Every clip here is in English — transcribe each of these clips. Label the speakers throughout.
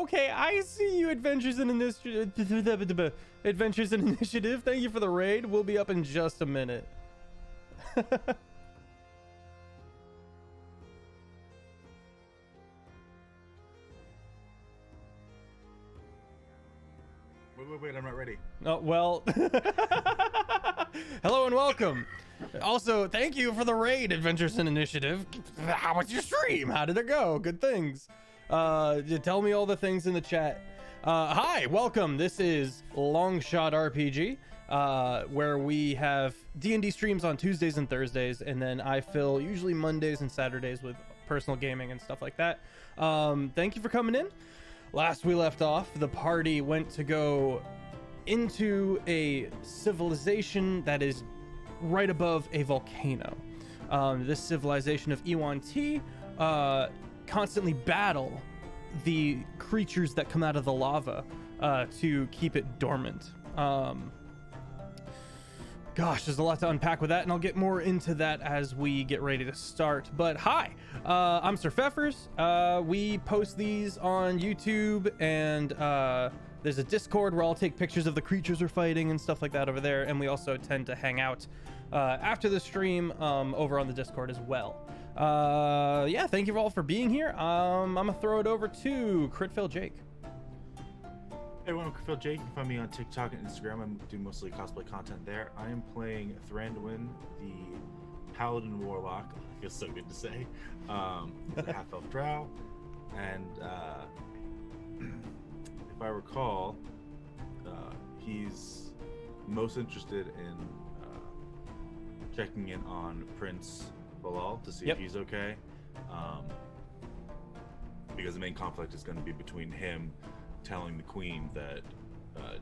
Speaker 1: Okay, I see you, Adventures in Initiative. Adventures in Initiative. Thank you for the raid. We'll be up in just a minute.
Speaker 2: Wait, I'm not ready.
Speaker 1: Oh, well. Hello and welcome. Also, thank you for the raid, Adventures in Initiative. How was your stream? How did it go? Good things. Tell me all the things in the chat. Hi, welcome. This is Longshot RPG, where we have D&D streams on Tuesdays and Thursdays, and then I fill usually Mondays and Saturdays with personal gaming and stuff like that. Thank you for coming in. Last we left off, the party went to go into a civilization that is right above a volcano. This civilization of Iwan-T constantly battle the creatures that come out of the lava to keep it dormant. Gosh, there's a lot to unpack with that, and I'll get more into that as we get ready to start. But hi, I'm Sir Feffers. We post these on YouTube, and there's a Discord where I'll take pictures of the creatures we're fighting and stuff like that over there, and we also tend to hang out after the stream over on the Discord as well. Yeah, thank you all for being here. I'm gonna throw it over to Critfail Jake.
Speaker 2: Hey everyone, I'm Critfail Jake. You can find me on TikTok and Instagram. I do mostly cosplay content there. I am playing Thranduin, the Paladin Warlock. Feels so good to say. The half-elf drow, and if I recall, he's most interested in checking in on Prince Balal to see if he's okay, because the main conflict is going to be between him telling the queen that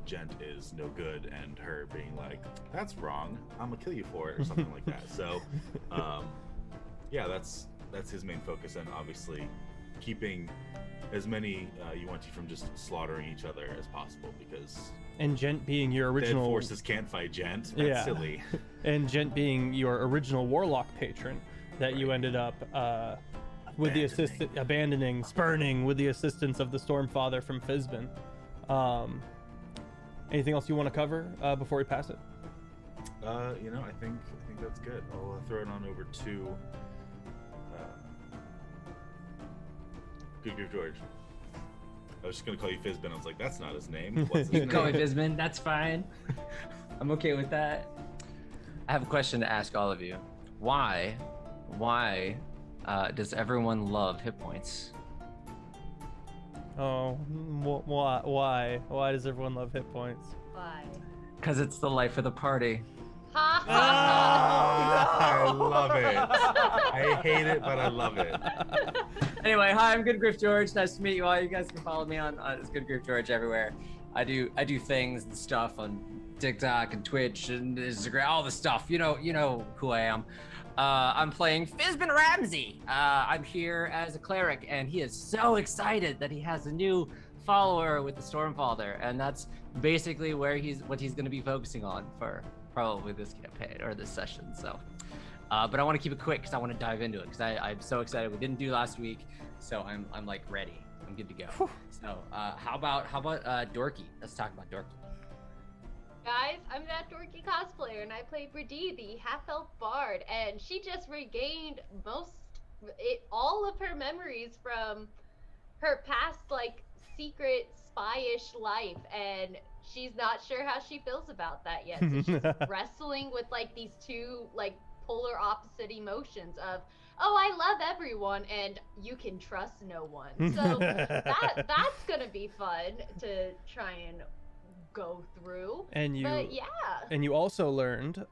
Speaker 2: Gent is no good, and her being like, that's wrong, I'm gonna kill you for it, or something like that. So yeah, that's his main focus, and obviously keeping as many Yuan-Ti from just slaughtering each other as possible, because
Speaker 1: and Gent being your original
Speaker 2: dead forces can't fight Gent. That's silly. And
Speaker 1: Gent being your original warlock patron that you ended up with the spurning with the assistance of the Stormfather from Fizbin. Anything else you want to cover before we pass it?
Speaker 2: You know, I think that's good. I'll throw it on over to GoodGriefGeorge. I was just gonna call you Fizbin. I was like, that's not his name. What's his
Speaker 3: You
Speaker 2: name?
Speaker 3: can call me Fizbin. That's fine. I'm okay with that. I have a question to ask all of you. Why does everyone love hit points?
Speaker 1: Oh, why? Why does everyone love hit points?
Speaker 4: Why?
Speaker 3: Because it's the life of the party.
Speaker 4: Ha ha!
Speaker 2: I love it. I hate it, but I love it.
Speaker 3: Anyway, hi, I'm GoodGriefGeorge. Nice to meet you all. You guys can follow me on it's GoodGriefGeorge everywhere. I do things and stuff on TikTok and Twitch and Instagram, all the stuff. You know who I am. I'm playing Fizbin Ramsey. I'm here as a cleric, and he is so excited that he has a new follower with the Stormfather, and that's basically what he's going to be focusing on for probably this campaign or this session. So, but I want to keep it quick because I want to dive into it because I'm so excited. We didn't do last week, so I'm like ready. I'm good to go. Whew. So, how about Dorky? Let's talk about Dorky.
Speaker 4: Guys, I'm that dorky cosplayer, and I play Brady, the half-elf bard, and she just regained all of her memories from her past, like, secret spy-ish life, and she's not sure how she feels about that yet. So she's wrestling with, like, these two, like, polar opposite emotions of, oh, I love everyone, and you can trust no one. So that's gonna be fun to try and go through. And
Speaker 1: you also learned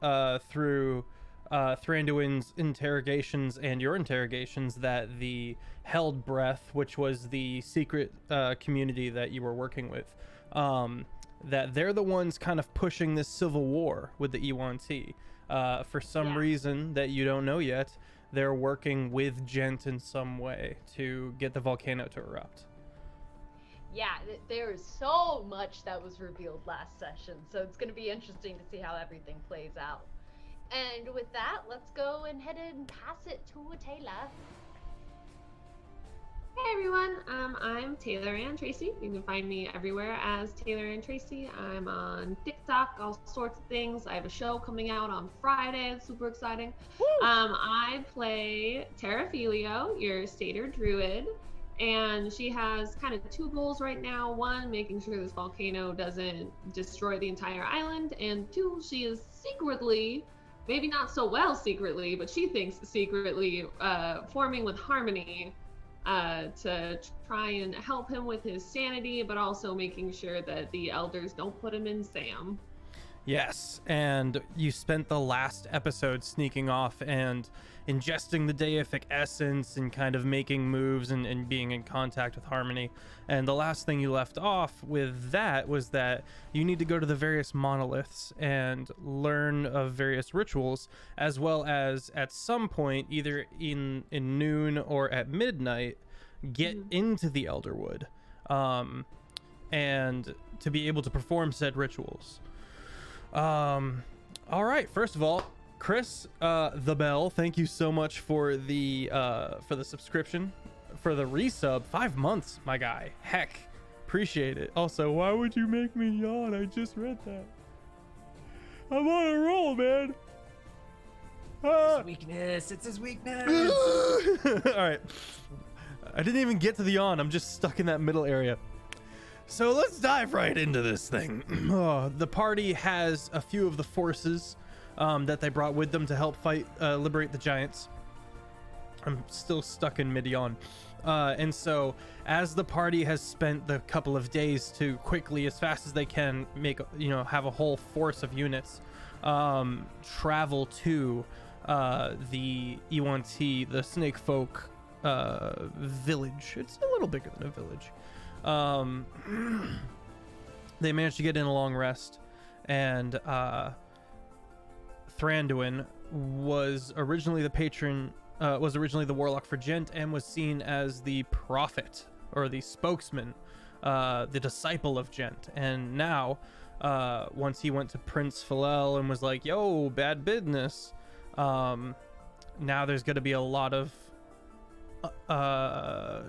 Speaker 1: through Thranduin's interrogations and your interrogations that the Held Breath, which was the secret community that you were working with, that they're the ones kind of pushing this civil war with the Iwan-T. For some reason that you don't know yet, they're working with Gent in some way to get the volcano to erupt.
Speaker 4: Yeah, there is so much that was revealed last session, so it's going to be interesting to see how everything plays out. And with that, let's go and head and pass it to Taylor.
Speaker 5: Hey everyone, I'm Taylor Ann Tracy. You can find me everywhere as Taylor Ann Tracy. I'm on TikTok, all sorts of things. I have a show coming out on Friday. It's super exciting. I play Terraform, your satyr druid, and she has kind of two goals right now. One, making sure this volcano doesn't destroy the entire island, and two, she is secretly, maybe not so well secretly, but she thinks secretly, forming with Harmony to try and help him with his sanity, but also making sure that the elders don't put him in Sam.
Speaker 1: Yes, and you spent the last episode sneaking off and ingesting the deific essence and kind of making moves and being in contact with Harmony. And the last thing you left off with that was that you need to go to the various monoliths and learn of various rituals, as well as at some point, either in noon or at midnight, get into the Elderwood, and to be able to perform said rituals. All right, first of all, Chris the Bell, thank you so much for the subscription, for the resub. 5 months, my guy. Heck, appreciate it. Also, why would you make me yawn? I just read that. I'm on a roll, man.
Speaker 3: His weakness. It's his weakness.
Speaker 1: All right, I didn't even get to the yawn. I'm just stuck in that middle area. So let's dive right into this thing. The party has a few of the forces that they brought with them to help fight, liberate the giants. I'm still stuck in mid-yawn. And so as the party has spent the couple of days to quickly, as fast as they can, make, have a whole force of units travel to the E1T, the Snake Folk village. It's a little bigger than a village. They managed to get in a long rest, and Thranduin was originally the patron, was originally the warlock for Gent, and was seen as the prophet or the spokesman, the disciple of Gent. And now, once he went to Prince Philel and was like, "Yo, bad business," now there's going to be a lot of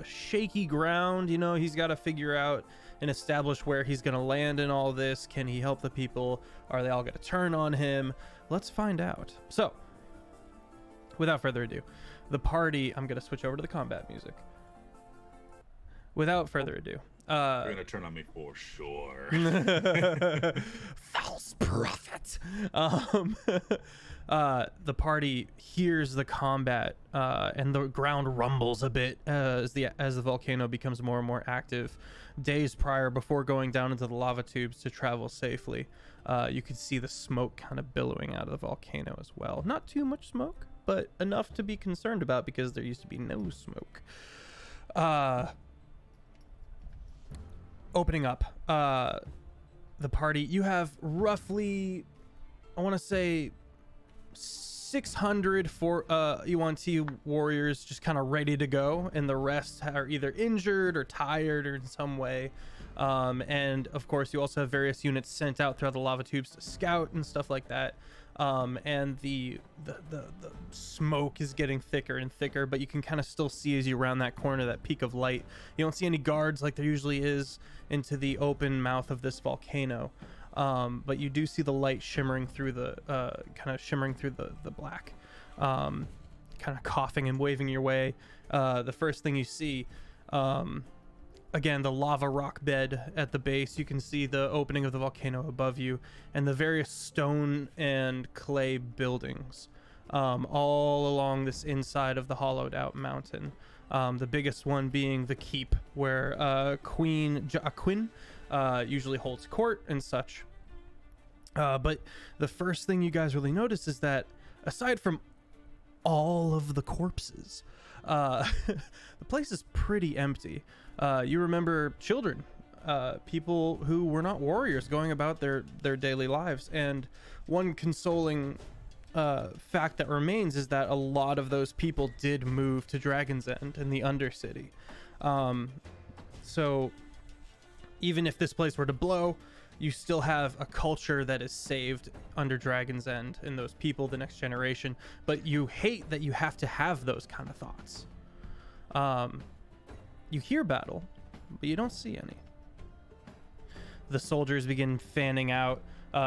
Speaker 1: shaky ground. He's got to figure out and establish where he's going to land in all this. Can he help the people? Are they all going to turn on him? Let's find out. So without further ado, the party, I'm going to switch over to the combat music. Without further ado,
Speaker 2: You're gonna turn on me for sure.
Speaker 1: false prophet. The party hears the combat, and the ground rumbles a bit as the volcano becomes more and more active. Days prior, before going down into the lava tubes to travel safely, you could see the smoke kind of billowing out of the volcano as well. Not too much smoke, but enough to be concerned about because there used to be no smoke. Opening up, the party, you have roughly, I want to say, 600 for E1T warriors just kind of ready to go, and the rest are either injured or tired or in some way. And of course, you also have various units sent out throughout the lava tubes to scout and stuff like that. And the smoke is getting thicker and thicker, but you can kind of still see as you round that corner, that peak of light. You don't see any guards like there usually is into the open mouth of this volcano. But you do see the light shimmering through the the black, kind of coughing and waving your way. The first thing you see, again, the lava rock bed at the base. You can see the opening of the volcano above you and the various stone and clay buildings all along this inside of the hollowed out mountain. The biggest one being the keep, where Queen Jaquen usually holds court and such. But the first thing you guys really notice is that aside from all of the corpses, the place is pretty empty. You remember children, people who were not warriors going about their daily lives. And one consoling fact that remains is that a lot of those people did move to Dragon's End in the Undercity. So even if this place were to blow, you still have a culture that is saved under Dragon's End and those people, the next generation. But you hate that you have to have those kind of thoughts. You hear battle, but you don't see any. The soldiers begin fanning out,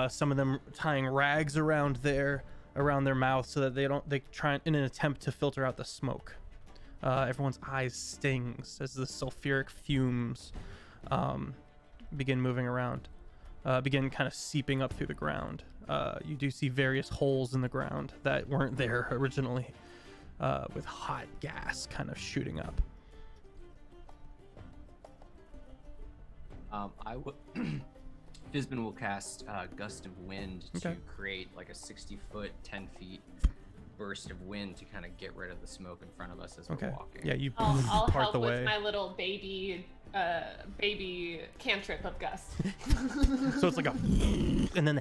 Speaker 1: some of them tying rags around their mouth so that they try in an attempt to filter out the smoke. Everyone's eyes stings as the sulfuric fumes begin moving around, begin kind of seeping up through the ground. You do see various holes in the ground that weren't there originally, with hot gas kind of shooting up.
Speaker 3: Fizbin will cast Gust of Wind to create like a 60-foot, 10 feet burst of wind to kind of get rid of the smoke in front of us as we're walking.
Speaker 1: Yeah, you
Speaker 5: I'll
Speaker 1: part
Speaker 5: help
Speaker 1: the
Speaker 5: with
Speaker 1: way.
Speaker 5: my little baby cantrip of Gust.
Speaker 1: So it's like a, and then.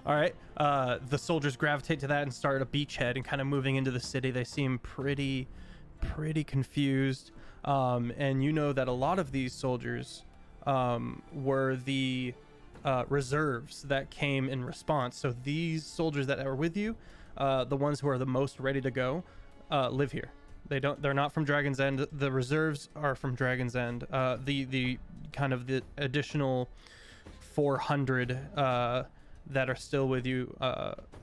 Speaker 1: All right. The soldiers gravitate to that and start a beachhead and kind of moving into the city. They seem pretty confused. And you know that a lot of these soldiers were the reserves that came in response. So these soldiers that are with you, the ones who are the most ready to go, live here. They're not from Dragon's End. The reserves are from Dragon's End. The kind of the additional 400 that are still with you,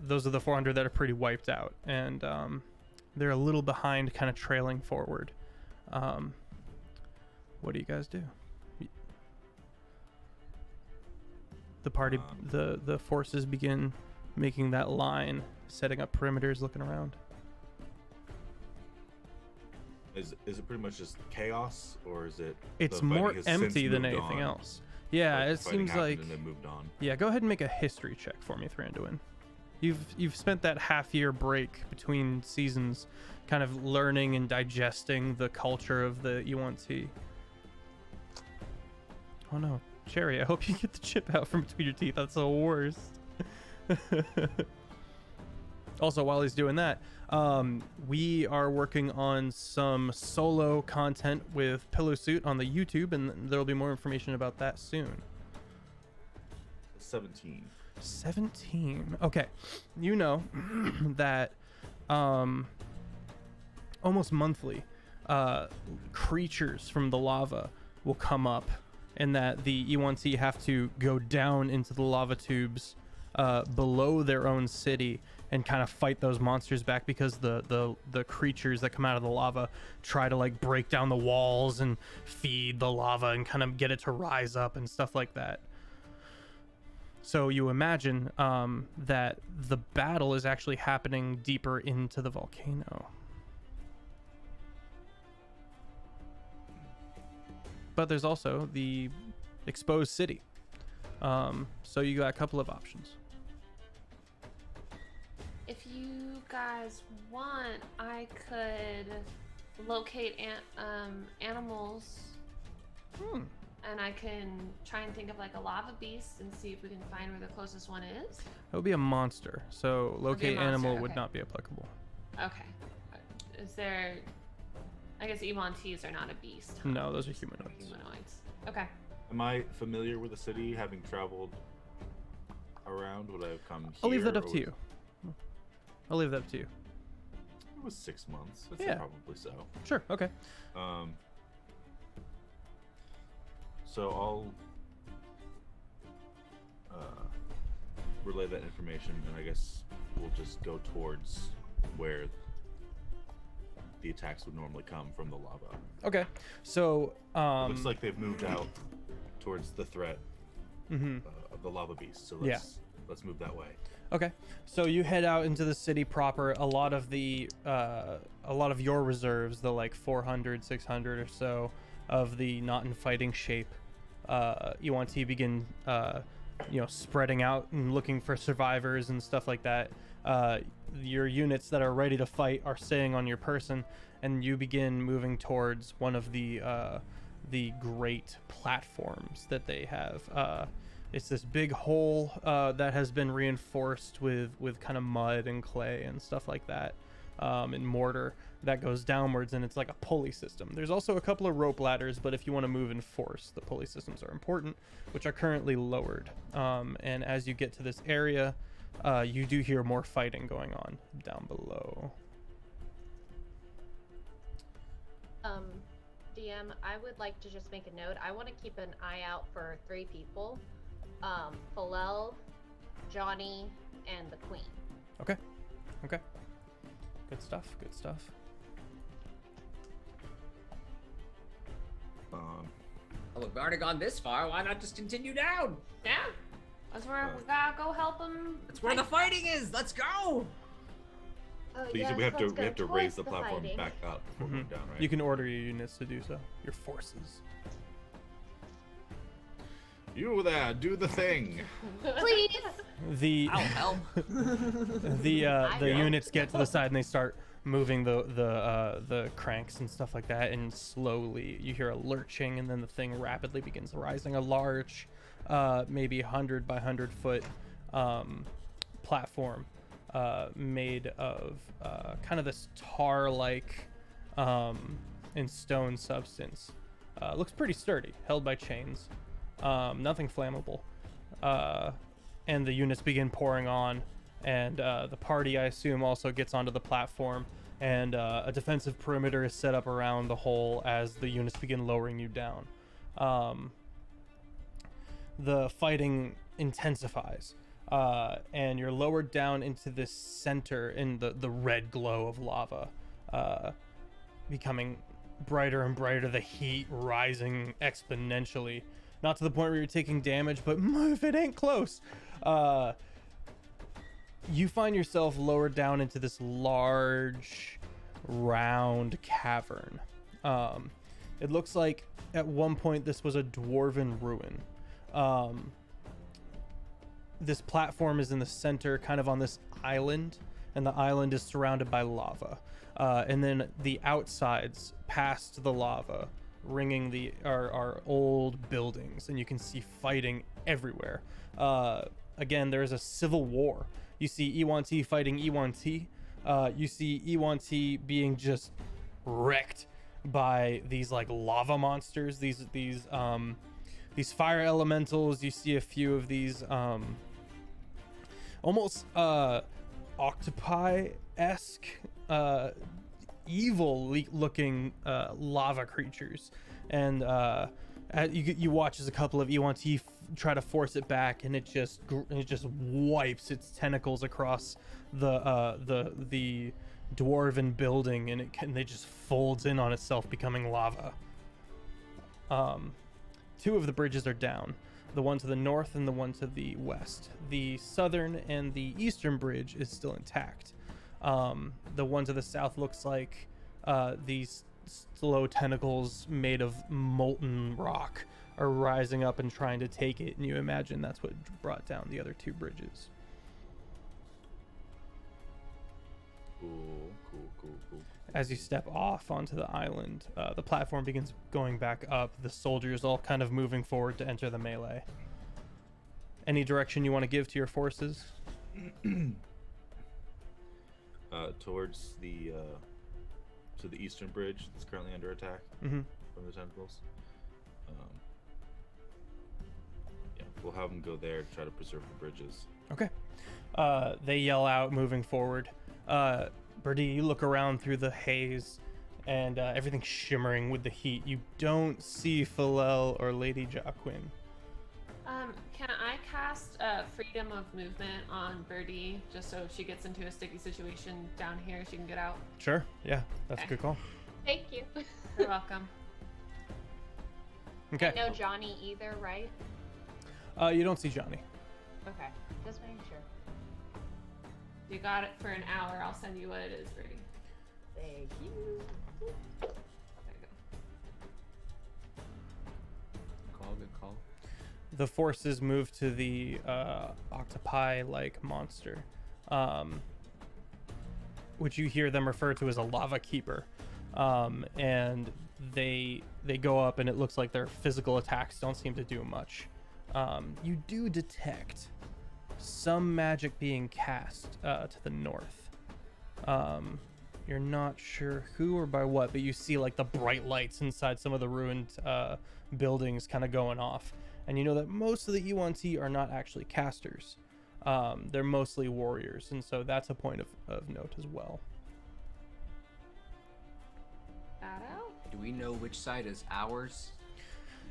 Speaker 1: those are the 400 that are pretty wiped out, and they're a little behind, kind of trailing forward. What do you guys do? The party, the forces begin making that line, setting up perimeters, looking around.
Speaker 2: Is it pretty much just chaos, or is it?
Speaker 1: It's
Speaker 2: the
Speaker 1: more
Speaker 2: fighting has
Speaker 1: empty
Speaker 2: since
Speaker 1: than
Speaker 2: moved
Speaker 1: anything
Speaker 2: on?
Speaker 1: else. Yeah,
Speaker 2: Like, the
Speaker 1: it
Speaker 2: fighting
Speaker 1: seems
Speaker 2: happened
Speaker 1: like.
Speaker 2: and then moved on.
Speaker 1: Yeah, go ahead and make a history check for me, Thranduin. You've spent that half-year break between seasons, kind of learning and digesting the culture of the Yuan-Ti. Oh no, Cherry! I hope you get the chip out from between your teeth. That's the worst. Also, while he's doing that, we are working on some solo content with Pillowsuit on the YouTube, and there'll be more information about that soon. 17. Okay. You know that almost monthly creatures from the lava will come up, and that the E1T have to go down into the lava tubes below their own city and kind of fight those monsters back, because the creatures that come out of the lava try to like break down the walls and feed the lava and kind of get it to rise up and stuff like that. So you imagine that the battle is actually happening deeper into the volcano. But there's also the exposed city. So you got a couple of options.
Speaker 5: If you guys want, I could locate animals, and I can try and think of like a lava beast and see if we can find where the closest one is.
Speaker 1: It would be a monster, so locate
Speaker 5: monster,
Speaker 1: animal would
Speaker 5: okay.
Speaker 1: not be applicable.
Speaker 5: Okay. Is there? I guess Emontes are not a beast. Huh?
Speaker 1: No, those are humanoids.
Speaker 5: Humanoids. Okay.
Speaker 2: Am I familiar with the city, having traveled around? Would I have come here?
Speaker 1: I'll leave that up
Speaker 2: or
Speaker 1: to you. I'll leave that up to you.
Speaker 2: It was 6 months. I'd say
Speaker 1: Yeah.
Speaker 2: probably so.
Speaker 1: Sure, okay.
Speaker 2: So I'll relay that information, and I guess we'll just go towards where the attacks would normally come from the lava.
Speaker 1: Okay, so
Speaker 2: Looks like they've moved out towards the threat of the lava beast. So let's move that way.
Speaker 1: Okay, so you head out into the city proper. A lot of your reserves, the like 400, 600 or so of the not in fighting shape, you want to begin, spreading out and looking for survivors and stuff like that. Your units that are ready to fight are staying on your person, and you begin moving towards one of the great platforms that they have. It's this big hole that has been reinforced with kind of mud and clay and stuff like that, and mortar that goes downwards, and it's like a pulley system. There's also a couple of rope ladders, but if you want to move in force, the pulley systems are important, which are currently lowered. And as you get to this area, you do hear more fighting going on down below.
Speaker 4: DM, I would like to just make a note. I want to keep an eye out for 3 people. Philel, Johnny, and the Queen.
Speaker 1: Okay. Good stuff.
Speaker 3: Oh, look, we've already gone this far. Why not just continue down?
Speaker 5: Yeah. That's where we gotta go help them.
Speaker 3: That's where the fighting is. Let's go.
Speaker 4: Oh,
Speaker 2: So you
Speaker 4: yes,
Speaker 2: said we have
Speaker 4: let's
Speaker 2: to
Speaker 4: go
Speaker 2: raise
Speaker 4: towards
Speaker 2: the platform
Speaker 4: fighting.
Speaker 2: back up before going down, right?
Speaker 1: You can order your units to do so. Your forces.
Speaker 2: You there, do the thing.
Speaker 4: Please.
Speaker 1: The
Speaker 3: I'll help.
Speaker 1: the units get to the side and they start moving the cranks and stuff like that, and slowly you hear a lurching, and then the thing rapidly begins rising. A large, maybe 100 by 100 foot platform made of kind of this tar-like and stone substance. Looks pretty sturdy, held by chains. Nothing flammable. And the units begin pouring on, and the party, I assume, also gets onto the platform, and a defensive perimeter is set up around the hole as the units begin lowering you down. The fighting intensifies, and you're lowered down into this center in the red glow of lava, becoming brighter and brighter, the heat rising exponentially. Not to the point where you're taking damage, but if it ain't close. You find yourself lowered down into this large, round cavern. It looks like at one point this was a dwarven ruin. This platform is in the center, kind of on this island, and the island is surrounded by lava. And then the outsides past the lava, ringing our old buildings, and you can see fighting everywhere. Again, there is a civil war. You see E1T fighting E1T. You see E1T being just wrecked by these like lava monsters, these fire elementals. You see a few of these almost octopi-esque evil looking lava creatures, and you watch as a couple of E1T try to force it back, and it just wipes its tentacles across the dwarven building, and it just folds in on itself, becoming lava. 2 of the bridges are down, the one to the north and the one to the west. The southern and the eastern bridge is still intact. The one to the south looks like these slow tentacles made of molten rock are rising up and trying to take it, and you imagine that's what brought down the other 2 bridges.
Speaker 2: Cool.
Speaker 1: As you step off onto the island, the platform begins going back up, the soldiers all kind of moving forward to enter the melee. Any direction you want to give to your forces?
Speaker 2: Towards the to the eastern bridge that's currently under attack
Speaker 1: Mm-hmm.
Speaker 2: from the tentacles. Yeah, we'll have them go there to try to preserve the bridges.
Speaker 1: Okay. They yell out, moving forward. Birdie, you look around through the haze, and everything's shimmering with the heat. You don't see Philel or Lady Jacquin.
Speaker 5: Can I cast freedom of movement on Birdie, just so if she gets into a sticky situation down here, she can get out?
Speaker 1: Sure. Yeah, that's a
Speaker 5: Okay.
Speaker 1: good call.
Speaker 4: Thank you.
Speaker 5: You're welcome.
Speaker 1: Okay.
Speaker 4: No Johnny either, right?
Speaker 1: You don't see Johnny.
Speaker 4: Okay. Just making sure.
Speaker 5: You got it for an hour. I'll send you what it is, Birdie.
Speaker 4: Thank you.
Speaker 5: There you go.
Speaker 3: Good call.
Speaker 1: The forces move to the octopi-like monster, which you hear them refer to as a lava keeper, and they go up, and it looks like their physical attacks don't seem to do much. You do detect some magic being cast to the north. You're not sure who or by what, but you see like the bright lights inside some of the ruined buildings kind of going off. And you know that most of the E1T are not actually casters. They're mostly warriors, and so that's a point of note as well.
Speaker 5: That out?
Speaker 3: Do we know which side is ours?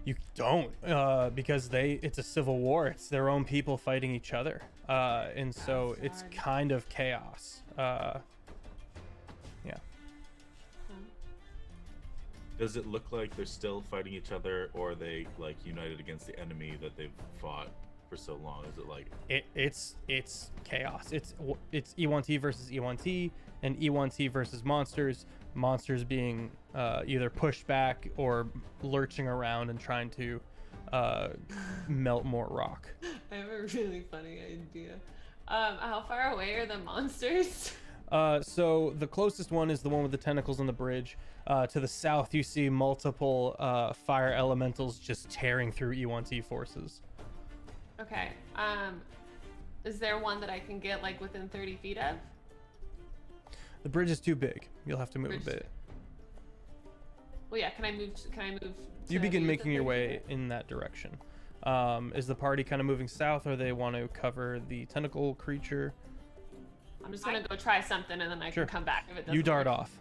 Speaker 1: You don't, because it's a civil war. It's their own people fighting each other, and so it's kind of chaos. Yeah.
Speaker 2: Does it look like they're still fighting each other, or are they like united against the enemy that they've fought for so long? Is it like
Speaker 1: it's chaos. It's E1T versus E1T, and E1T versus monsters. Monsters being either pushed back or lurching around and trying to melt more rock.
Speaker 5: I have a really funny idea. How far away are the monsters?
Speaker 1: So the closest one is the one with the tentacles on the bridge. To the south, you see multiple fire elementals just tearing through E1T forces.
Speaker 5: Okay. Is there one that I can get like within 30 feet of?
Speaker 1: The bridge is too big. You'll have to move a bit.
Speaker 5: Well, yeah. Can I move?
Speaker 1: You begin making your way in that direction. Is the party kind of moving south, or they want to cover the tentacle creature?
Speaker 5: I'm just gonna go try something, and then I
Speaker 1: Sure.
Speaker 5: can come back if it doesn't.
Speaker 1: You dart
Speaker 5: work.
Speaker 1: off.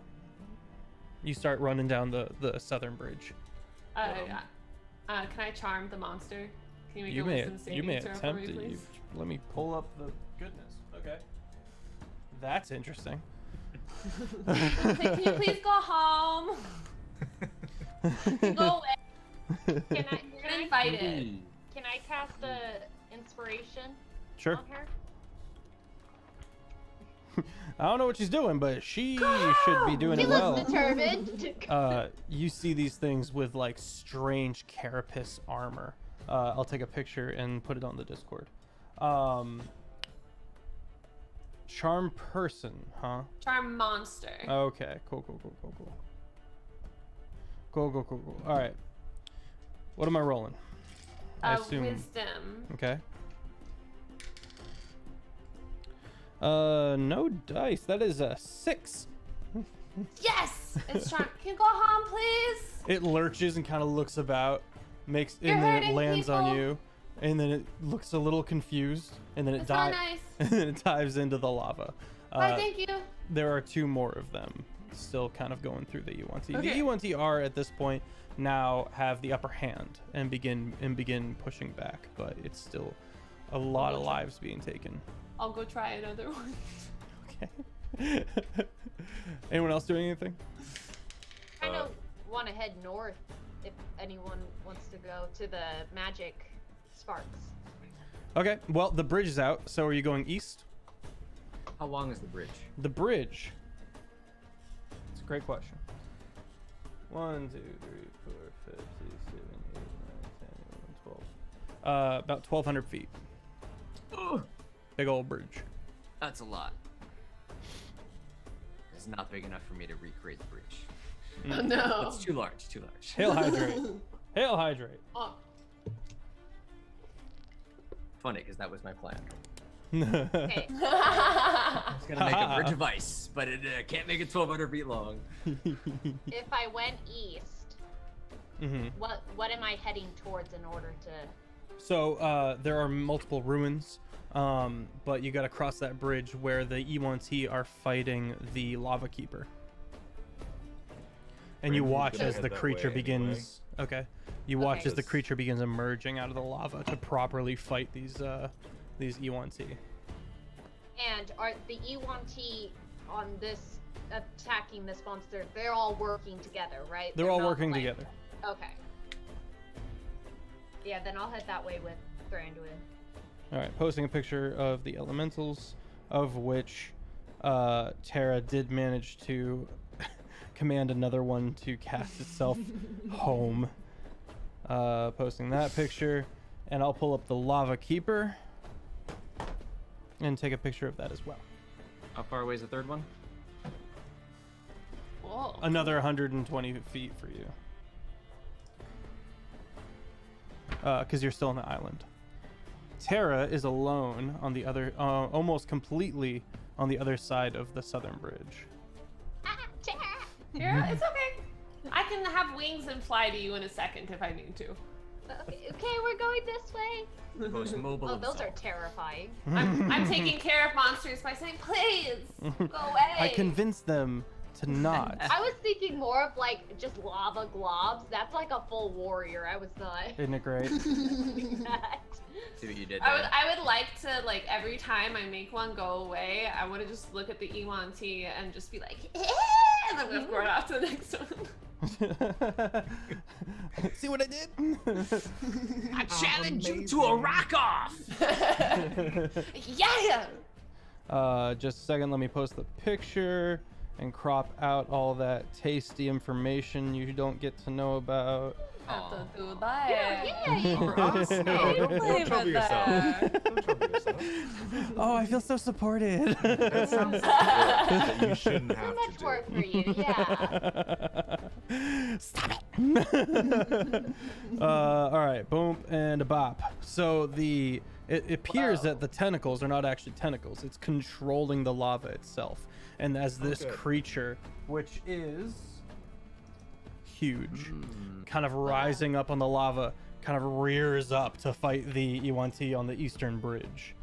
Speaker 1: You start running down the southern bridge.
Speaker 5: Can I charm the monster? Can you make
Speaker 1: You
Speaker 5: a
Speaker 1: may
Speaker 5: wisdom saving throw for
Speaker 1: attempt
Speaker 5: me,
Speaker 1: it.
Speaker 5: please?
Speaker 1: Let me pull up the goodness. Okay. That's interesting.
Speaker 5: Can you please go home? Go away.
Speaker 4: Can I
Speaker 5: You're invited.
Speaker 4: can I cast a inspiration
Speaker 1: Sure.
Speaker 4: on her?
Speaker 1: I don't know what she's doing, but she should be doing
Speaker 4: She
Speaker 1: it
Speaker 4: looks
Speaker 1: well.
Speaker 4: determined.
Speaker 1: You see these things with like strange carapace armor. I'll take a picture and put it on the Discord. Charm person, huh?
Speaker 5: Charm monster.
Speaker 1: Okay, cool. Cool. All right. What am I rolling? I assume.
Speaker 5: Wisdom.
Speaker 1: Okay. No dice. That is a 6.
Speaker 5: Yes! It's charm. Can you go home, please?
Speaker 1: It lurches and kind of looks about,
Speaker 5: You're
Speaker 1: and then it
Speaker 5: hurting
Speaker 1: lands on
Speaker 5: people.
Speaker 1: you, and then it looks a little confused, and then it
Speaker 5: That's not
Speaker 1: dives,
Speaker 5: nice.
Speaker 1: and then it dives into the lava.
Speaker 5: Why, thank you.
Speaker 1: There are 2 more of them still kind of going through the E1T.
Speaker 5: Okay.
Speaker 1: The E1T are at this point now have the upper hand and begin pushing back, but it's still a lot of lives being taken.
Speaker 5: I'll go try another one.
Speaker 1: Okay. Anyone else doing anything?
Speaker 4: I don't want to head north if anyone wants to go to the magic sparks.
Speaker 1: Okay. Well, the bridge is out. So are you going east?
Speaker 3: How long is the bridge?
Speaker 1: The bridge. It's a great question. 1, 2, 3, 4, 5, 6, 7, 8, 9, 10, 11, 12. About 1,200 feet.
Speaker 3: Ugh,
Speaker 1: Big old bridge.
Speaker 3: that's a lot. It's not big enough for me to recreate the bridge.
Speaker 5: Oh, no.
Speaker 3: It's too large. Too large.
Speaker 1: Hail hydrate. Hail hydrate.
Speaker 5: Oh,
Speaker 3: Funny, because that was my plan.
Speaker 4: Okay.
Speaker 3: I was gonna make a bridge of ice, but it can't make it 1,200 feet long.
Speaker 4: If I went east,
Speaker 1: Mm-hmm.
Speaker 4: what am I heading towards in order to?
Speaker 1: So there are multiple ruins, but you got to cross that bridge where the E1T are fighting the lava keeper. And you
Speaker 2: Brandon,
Speaker 1: watch
Speaker 2: could I
Speaker 1: as
Speaker 2: head
Speaker 1: the
Speaker 2: that
Speaker 1: creature
Speaker 2: way
Speaker 1: begins. Okay. You watch
Speaker 4: Okay.
Speaker 1: as the creature begins emerging out of the lava to properly fight these E1T.
Speaker 4: And are the E1T on this attacking this monster? They're all working together, right?
Speaker 1: They're all
Speaker 4: not,
Speaker 1: working
Speaker 4: like-
Speaker 1: together.
Speaker 4: Okay. Yeah, then I'll head that way with Thranduin.
Speaker 1: All right, posting a picture of the elementals, of which Terra did manage to command another one to cast itself home. Posting that picture, and I'll pull up the lava keeper and take a picture of that as well.
Speaker 3: How far away is the third one?
Speaker 5: whoa.
Speaker 1: Another 120 feet for you. Because you're still on the island. Terra is alone on the other, almost completely on the other side of the southern bridge.
Speaker 4: Ah, Tara!
Speaker 5: Yeah, it's okay. I can have wings and fly to you in a second if I need to.
Speaker 4: Okay, we're going this way.
Speaker 3: The most mobile
Speaker 4: Oh,
Speaker 3: of
Speaker 4: those are
Speaker 3: all.
Speaker 4: terrifying.
Speaker 5: I'm taking care of monsters by saying, please, go away.
Speaker 1: I convinced them to not.
Speaker 4: I was thinking more of like just lava globs. That's like a full warrior. I was not.
Speaker 1: Isn't it great?
Speaker 4: that.
Speaker 3: See what you did
Speaker 5: I
Speaker 3: there.
Speaker 5: would like to, like, every time I make one go away, I want to just look at the E1T and just be like, eh, and then we'll run off to the next one.
Speaker 1: See what I did?
Speaker 3: I challenge you to a rock off.
Speaker 5: Yeah!
Speaker 1: Just a second, let me post the picture and crop out all that tasty information you don't get to know about.
Speaker 5: Have to do that.
Speaker 4: Yeah.
Speaker 2: For us? No, don't trouble yourself. Don't trouble yourself.
Speaker 1: Oh, I feel so supported.
Speaker 2: That sounds like that you shouldn't
Speaker 4: Too
Speaker 2: have
Speaker 4: much
Speaker 2: to
Speaker 4: work
Speaker 2: do.
Speaker 4: for you. Yeah.
Speaker 1: Stop it. All right, boom and a bop. So it appears that the tentacles are not actually tentacles. It's controlling the lava itself. And as this
Speaker 2: Okay.
Speaker 1: creature, which is huge, kind of rising up on the lava, kind of rears up to fight the E1T on the eastern bridge.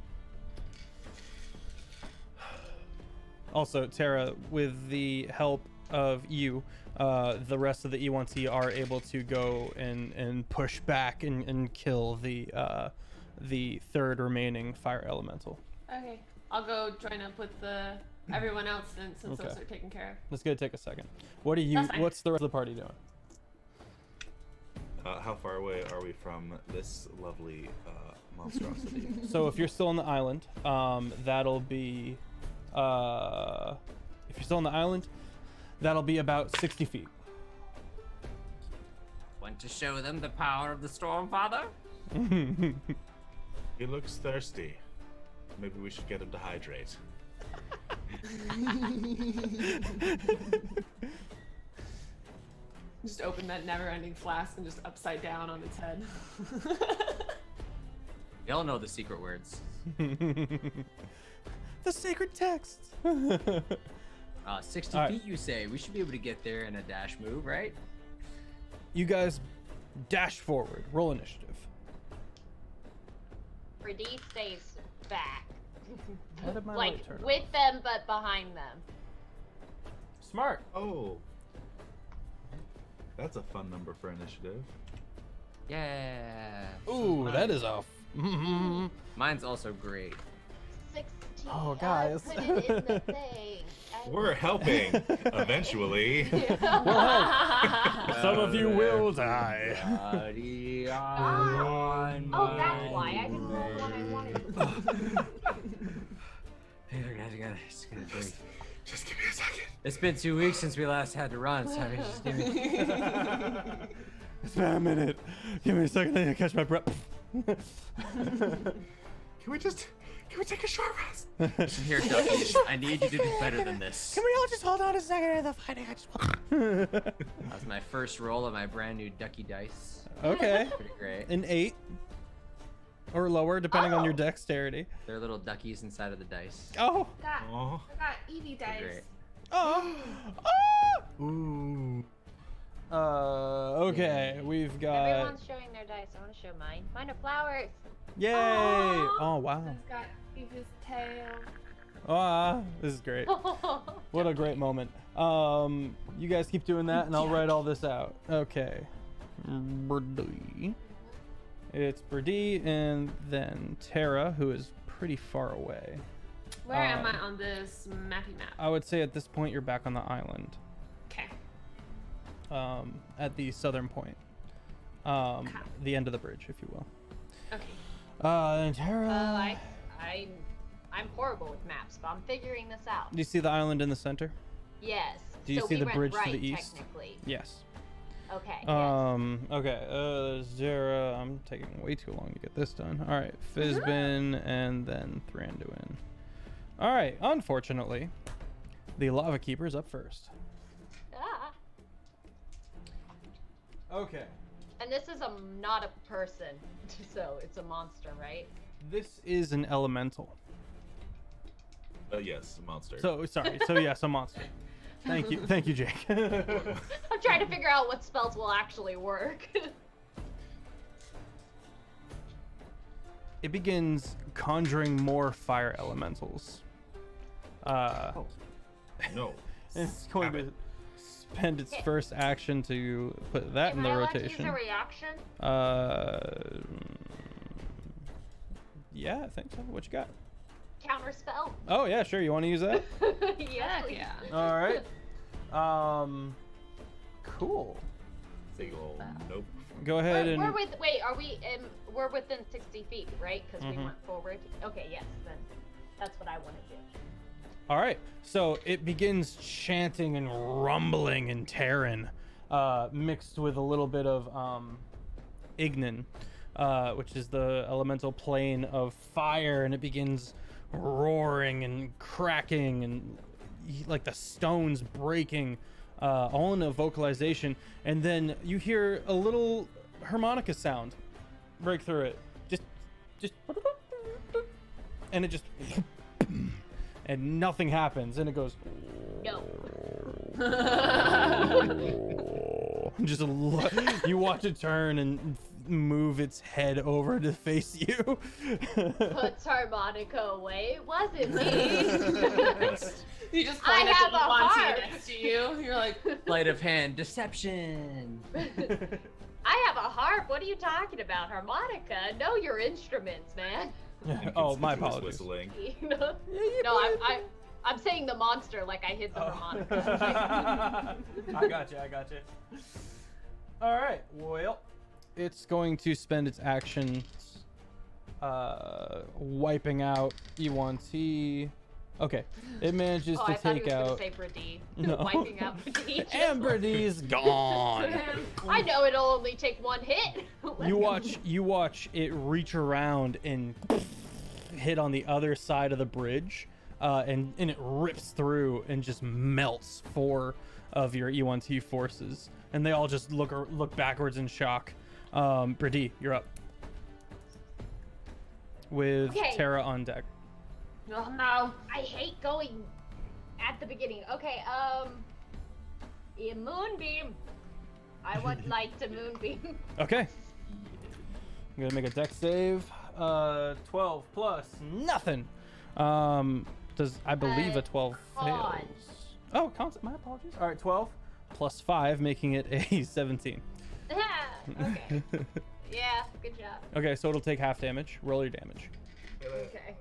Speaker 1: Also, Terra, with the help of you, the rest of the E1T are able to go and push back and kill the third remaining fire elemental.
Speaker 5: Okay, I'll go join up with everyone else then, since
Speaker 1: Okay.
Speaker 5: those are taken care of.
Speaker 1: That's gonna take a second. What are you?
Speaker 5: That's fine.
Speaker 1: What's the rest of the party doing?
Speaker 2: How far away are we from this lovely monstrosity?
Speaker 1: So if you're still on the island, that'll be if you're still on the island, that'll be about 60 feet.
Speaker 3: Want to show them the power of the Stormfather?
Speaker 2: He looks thirsty. Maybe we should get him to hydrate.
Speaker 5: Just open that never-ending flask and just upside down on its head.
Speaker 3: You all know the secret words.
Speaker 1: The sacred text.
Speaker 3: 60
Speaker 1: All right.
Speaker 3: feet, you say? We should be able to get there in a dash move, right?
Speaker 1: You guys dash forward. Roll initiative.
Speaker 4: Brady stays back.
Speaker 1: Why did my
Speaker 4: Like
Speaker 1: light turn
Speaker 4: with them, but behind them.
Speaker 1: Smart.
Speaker 2: Oh. That's a fun number for initiative.
Speaker 3: Yeah.
Speaker 1: Ooh, that is a.
Speaker 3: Mine's also great.
Speaker 4: 16.
Speaker 1: Oh, guys.
Speaker 4: Put it in the thing.
Speaker 2: We're helping, eventually.
Speaker 1: Some of you will die.
Speaker 4: Oh, that's why I didn't roll what I wanted.
Speaker 3: Hey, it's gonna break.
Speaker 2: Just give me a second.
Speaker 3: It's been 2 weeks since we last had to run, so I mean, just give me.
Speaker 1: It's been a minute. Give me a second. I need to catch my breath.
Speaker 2: Can we take a short rest?
Speaker 3: Here, Ducky, I need you to do better than this.
Speaker 1: Can we all just hold on a second to the fighting? I just
Speaker 3: That was my first roll of my brand new Ducky dice.
Speaker 1: Okay.
Speaker 3: Pretty great.
Speaker 1: An 8 or lower, depending on your
Speaker 4: Oh.
Speaker 1: dexterity.
Speaker 3: They're little duckies inside of the dice.
Speaker 1: Oh.
Speaker 2: Aw.
Speaker 5: I got Eevee dice.
Speaker 3: Great.
Speaker 1: Oh. Oh.
Speaker 2: Ooh.
Speaker 1: Okay. We've got.
Speaker 4: Everyone's showing their dice. I want to show mine. Mine are flowers.
Speaker 1: Yay!
Speaker 5: Aw.
Speaker 1: Oh wow.
Speaker 5: It's got Eevee's tail.
Speaker 1: Ah, this is great. What a great moment. You guys keep doing that, and I'll write all this out. Okay. Birdie. It's Birdie, and then Terra, who is pretty far away.
Speaker 5: Where am I on this mappy map?
Speaker 1: I would say at this point you're back on the island,
Speaker 5: Okay.
Speaker 1: at the southern point, the end of the bridge, if you will.
Speaker 5: Okay.
Speaker 1: And Terra.
Speaker 4: I'm horrible with maps, but I'm figuring this out.
Speaker 1: Do you see the island in the center?
Speaker 4: Yes.
Speaker 1: Do you
Speaker 4: so
Speaker 1: see
Speaker 4: we
Speaker 1: the
Speaker 4: went
Speaker 1: bridge to
Speaker 4: right,
Speaker 1: the east?
Speaker 4: Technically.
Speaker 1: Yes.
Speaker 4: Okay.
Speaker 1: Okay. Zara. I'm taking way too long to get this done. All right. Fizbin and then Thranduin. All right. Unfortunately, the Lava Keeper's up first.
Speaker 4: Yes. Ah.
Speaker 1: Okay.
Speaker 4: And this is not a person, so it's a monster, right?
Speaker 1: This is an elemental.
Speaker 2: Yes, monster.
Speaker 1: So sorry. So yes, a monster. Thank you. Thank you, Jake.
Speaker 4: I'm trying to figure out what spells will actually work.
Speaker 1: It begins conjuring more fire elementals.
Speaker 2: No.
Speaker 1: It's going
Speaker 2: Have
Speaker 1: to
Speaker 2: it.
Speaker 1: spend its first action to put that in
Speaker 4: Am
Speaker 1: the
Speaker 4: I allowed to
Speaker 1: rotation.
Speaker 4: use a reaction?
Speaker 1: Yeah, I think so. What you got?
Speaker 4: Counter spell.
Speaker 1: Oh yeah, sure. You want to use that?
Speaker 4: Yes,
Speaker 5: Heck
Speaker 4: please.
Speaker 5: yeah.
Speaker 1: All right. Cool.
Speaker 2: Big ol' nope.
Speaker 1: Go ahead
Speaker 4: We're
Speaker 1: and
Speaker 4: wait, are we we're within 60 feet, right? Because we
Speaker 1: Mhm.
Speaker 4: went forward. Okay, yes, then that's what I want to do.
Speaker 1: all right. So it begins chanting and rumbling in Terran, mixed with a little bit of Ignin, which is the elemental plane of fire, and it begins roaring and cracking and like the stones breaking, all in a vocalization. And then you hear a little harmonica sound break through it, just, and it just, and nothing happens, and it goes.
Speaker 4: No.
Speaker 1: Just you watch it turn and move its head over to face you.
Speaker 4: Puts harmonica away. It wasn't me.
Speaker 5: You just
Speaker 4: I
Speaker 5: point at
Speaker 4: have
Speaker 5: the
Speaker 4: a
Speaker 5: Levante
Speaker 4: heart.
Speaker 5: next to you. You're like,
Speaker 3: Sleight of hand, deception.
Speaker 4: I have a harp. What are you talking about? Harmonica? Know your instruments, man.
Speaker 1: Oh, my
Speaker 2: Inconspicuous
Speaker 1: apologies.
Speaker 2: Whistling.
Speaker 4: No, I'm saying the monster like I hid the harmonica.
Speaker 1: I got you. All right. Well, it's going to spend its action wiping out E1T. Okay. It manages
Speaker 4: Oh,
Speaker 1: to
Speaker 4: I thought he
Speaker 1: take
Speaker 4: was
Speaker 1: out.
Speaker 4: gonna say Brady.
Speaker 1: No.
Speaker 4: Wiping out Brady.
Speaker 1: And Brady's gone.
Speaker 4: I know it'll only take one hit.
Speaker 1: You watch it reach around and hit on the other side of the bridge, and it rips through and just melts 4 of your E1T forces, and they all just look backwards in shock. Brady, you're up with
Speaker 4: Okay.
Speaker 1: Terra on deck.
Speaker 5: oh no.
Speaker 4: I hate going at the beginning. Okay, a moonbeam. I would like to moonbeam.
Speaker 1: Okay. I'm gonna make a deck save. 12 plus nothing. Does I believe a 12
Speaker 4: con.
Speaker 1: fails? Oh, my apologies. All right, 12 plus 5, making it a 17.
Speaker 4: Okay. Yeah, good job.
Speaker 1: Okay, so it'll take half damage. Roll your damage.
Speaker 4: Okay.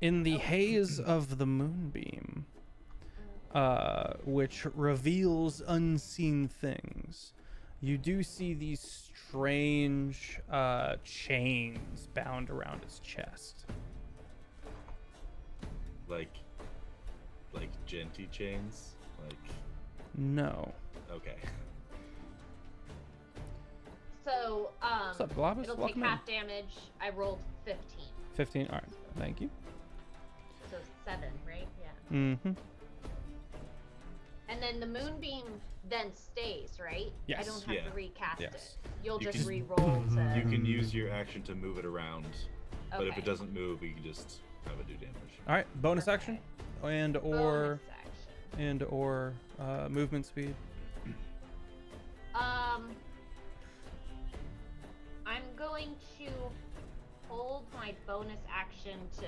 Speaker 1: In the haze of the moonbeam, which reveals unseen things, you do see these strange chains bound around its chest.
Speaker 2: Like genty chains? Like,
Speaker 1: No.
Speaker 2: okay.
Speaker 4: So,
Speaker 1: What's up, Globus?
Speaker 4: it'll take
Speaker 1: Welcome in.
Speaker 4: half damage. I rolled 15.
Speaker 1: 15. All right. Thank you.
Speaker 4: So 7, right? Yeah.
Speaker 1: Mm-hmm.
Speaker 4: And then the moonbeam then stays, right? I
Speaker 1: Yes.
Speaker 4: don't have
Speaker 2: Yeah.
Speaker 4: to recast
Speaker 1: Yes.
Speaker 4: it. You'll
Speaker 2: You
Speaker 4: just
Speaker 2: can-
Speaker 4: re-roll to...
Speaker 2: You can use your action to move it around, but if
Speaker 4: Okay.
Speaker 2: it doesn't move, you can just have it do damage.
Speaker 1: All right. Bonus action, and or
Speaker 4: Bonus action.
Speaker 1: movement speed.
Speaker 4: I'm going to hold my bonus action to...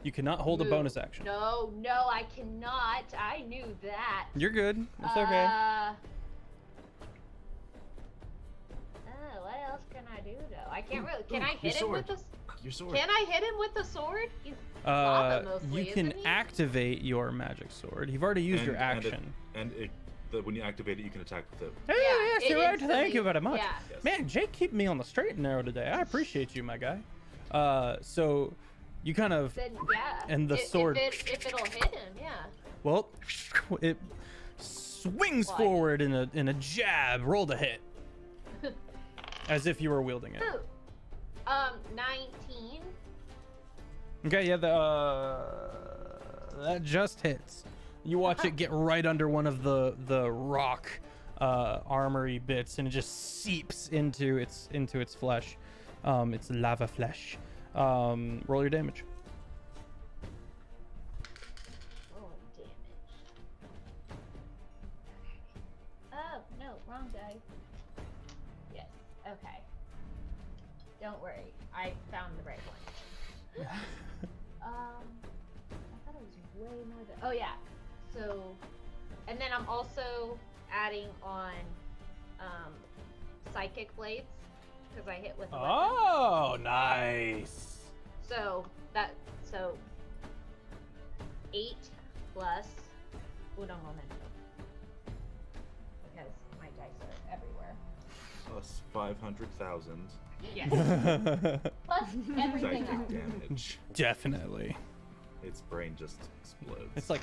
Speaker 1: You cannot hold a
Speaker 4: move.
Speaker 1: bonus action.
Speaker 4: No, I cannot. I knew that.
Speaker 1: You're good. It's okay.
Speaker 4: What else can I do though? I can't really. Can I
Speaker 2: your
Speaker 4: hit him with
Speaker 2: sword.
Speaker 4: the?
Speaker 2: Your sword.
Speaker 4: Can I hit him with the sword? He's lava mostly,
Speaker 1: You can
Speaker 4: isn't he?
Speaker 1: activate your magic sword. You've already used your action.
Speaker 2: When you activate it, you can attack with it.
Speaker 1: Hey,
Speaker 4: Yeah,
Speaker 1: yes,
Speaker 4: it
Speaker 1: you're right. Thank
Speaker 4: instantly-
Speaker 1: you very much.
Speaker 4: yeah.
Speaker 2: Yes.
Speaker 1: Man, Jake keep me on the straight and narrow today. I appreciate you, my guy. So you kind of,
Speaker 4: Then yeah.
Speaker 1: and the sword-
Speaker 4: If it'll hit him, yeah.
Speaker 1: well, it swings
Speaker 4: What?
Speaker 1: forward in a jab. Roll to hit, as if you were wielding it.
Speaker 4: Ooh. 19.
Speaker 1: Okay, yeah, that just hits. You watch it get right under one of the rock armory bits, and it just seeps into its flesh. It's lava flesh. Roll your damage.
Speaker 4: Oh, damage. Oh, no, wrong die. Yes, okay. Don't worry, I found the right one. I thought it was way more than... Oh yeah. So, and then I'm also adding on psychic blades because I hit with a weapon.
Speaker 1: Oh, nice.
Speaker 4: So 8 plus uno momento because my dice are everywhere.
Speaker 2: Plus 500,000
Speaker 4: Yes. Plus everything else.
Speaker 2: psychic damage.
Speaker 1: Definitely.
Speaker 2: Its brain just explodes.
Speaker 1: It's like,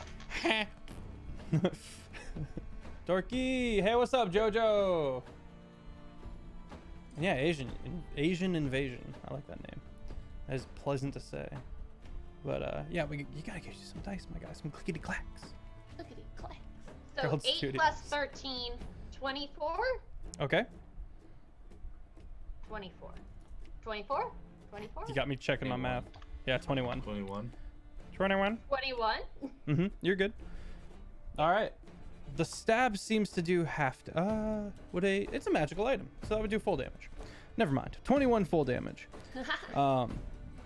Speaker 1: Dorky. Hey, what's up, Jojo? Yeah, Asian invasion. I like that name. That is pleasant to say. But yeah, you gotta get you some dice, my guy. Some clickety clacks.
Speaker 4: Clickety clacks. So
Speaker 1: Girls
Speaker 4: 8
Speaker 1: Studios.
Speaker 4: plus 13, 24.
Speaker 1: Okay.
Speaker 4: 24. 24? 24?
Speaker 1: You got me checking my
Speaker 2: 21.
Speaker 1: math. Yeah, 21.
Speaker 2: 21.
Speaker 1: 21.
Speaker 4: 21?
Speaker 1: Mm-hmm. You're good. All right. The stab seems to do half. It's a magical item, so that would do full damage. Never mind. 21 full damage.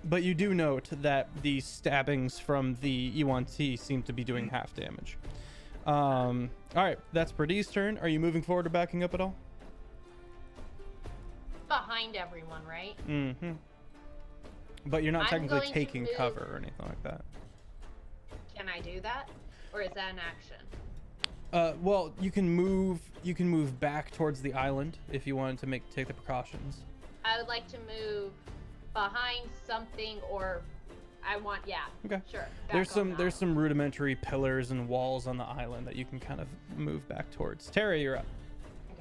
Speaker 1: But you do note that the stabbings from the E1T seem to be doing half damage. All right, that's Bradee's turn. Are you moving forward or backing up at all?
Speaker 4: Behind everyone, right?
Speaker 1: Mm-hmm. But you're not
Speaker 4: I'm
Speaker 1: technically
Speaker 4: going to
Speaker 1: taking
Speaker 4: move-
Speaker 1: cover or anything like that.
Speaker 4: Can I do that? Or is that an action?
Speaker 1: Well, you can move back towards the island if you wanted to take the precautions.
Speaker 4: I would like to move behind something or
Speaker 1: Okay.
Speaker 4: Sure.
Speaker 1: There's some rudimentary pillars and walls on the island that you can kind of move back towards. Terry, you're up.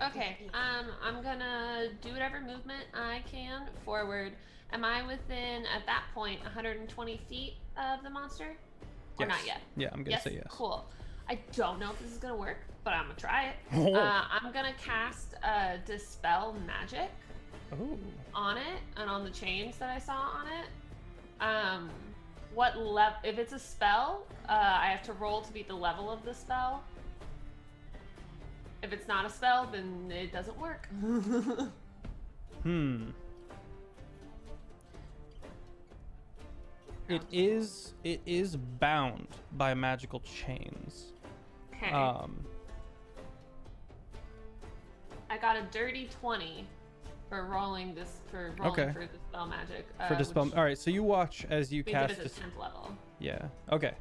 Speaker 5: Okay, I'm gonna do whatever movement I can forward. Am I within, at that point, 120 feet of the monster? Or
Speaker 1: Yes.
Speaker 5: not yet?
Speaker 1: Yeah, I'm gonna say yes.
Speaker 5: Cool. I don't know if this is gonna work, but I'm gonna try it.
Speaker 1: Oh.
Speaker 5: I'm gonna cast Dispel Magic
Speaker 1: Oh.
Speaker 5: on it and on the chains that I saw on it. What level? If it's a spell, I have to roll to beat the level of the spell. If it's not a spell, then it doesn't work.
Speaker 1: It is bound by magical chains.
Speaker 5: Okay.
Speaker 1: Um,
Speaker 5: I got a dirty 20 for rolling
Speaker 1: Okay.
Speaker 5: for the spell magic.
Speaker 1: for dispel.
Speaker 5: which
Speaker 1: All right, so you watch as you
Speaker 5: means
Speaker 1: cast
Speaker 5: it is
Speaker 1: this.
Speaker 5: a 10th level.
Speaker 1: Yeah. Okay.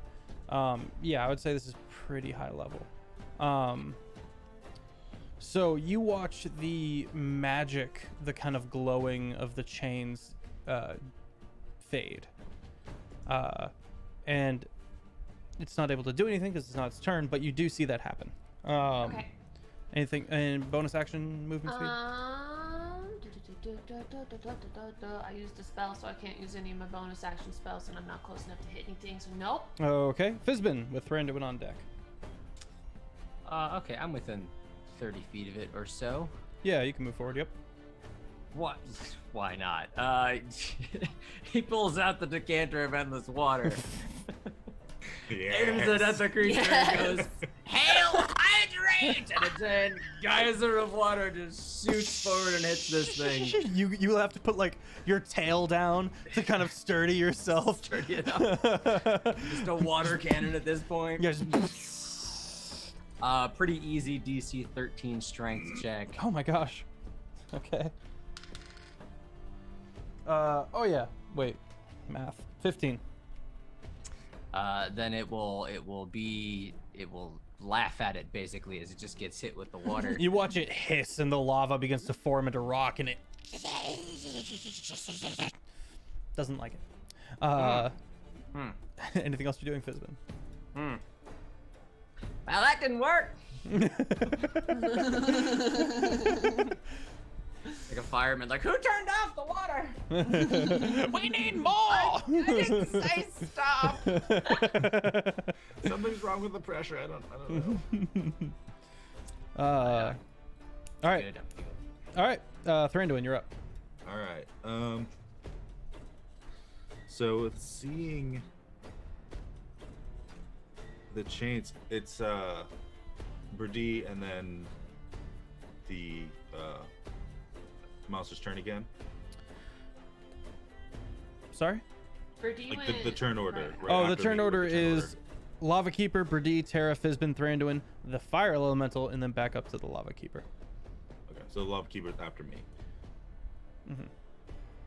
Speaker 1: Yeah, I would say this is pretty high level. So you watch the magic, the kind of glowing of the chains, fade. And it's not able to do anything because it's not its turn, but you do see that happen.
Speaker 5: Okay.
Speaker 1: Anything and bonus action movement speed?
Speaker 5: I used a spell, so I can't use any of my bonus action spells, and I'm not close enough to hit anything, so nope.
Speaker 1: Okay. Fizbin with Thranduin on deck.
Speaker 6: Okay, I'm within 30 feet of it or so.
Speaker 1: Yeah, you can move forward. Yep.
Speaker 6: What? Why not? He pulls out the decanter of endless water, aims it at the creature, and goes, "Hail hydrate!" And a giant geyser of water just shoots forward and hits this thing.
Speaker 1: You have to put like your tail down to kind of sturdy yourself.
Speaker 6: Sturdy it up. Just a water cannon at this point.
Speaker 1: Yeah, just-
Speaker 6: Pretty easy DC 13 strength check.
Speaker 1: Oh my gosh. Okay. Oh yeah. Wait. Math. 15.
Speaker 6: Then it will laugh at it basically as it just gets hit with the water.
Speaker 1: You watch it hiss and the lava begins to form into rock and it doesn't like it. Anything else you're doing, Fizbin?
Speaker 6: Well, that didn't work. Like a fireman, like, who turned off the water?
Speaker 1: We need more.
Speaker 6: I didn't say stop.
Speaker 2: Something's wrong with the pressure. I don't know.
Speaker 1: All right.
Speaker 6: Good, I'm good.
Speaker 1: All right. Thranduin, you're up.
Speaker 2: All right. So with seeing the chains, it's Bradee and then the monster's turn again.
Speaker 1: Sorry.
Speaker 5: Bradee
Speaker 2: Like the turn order.
Speaker 5: right.
Speaker 2: Right
Speaker 1: Oh, the
Speaker 2: after
Speaker 1: turn
Speaker 2: me with
Speaker 1: order
Speaker 2: the turn
Speaker 1: is Lava Keeper, Brady, Terra, Fizbin, Thranduin, the Fire Elemental, and then back up to the Lava Keeper.
Speaker 2: Okay, so the Lava Keeper's after me.
Speaker 1: Mm-hmm.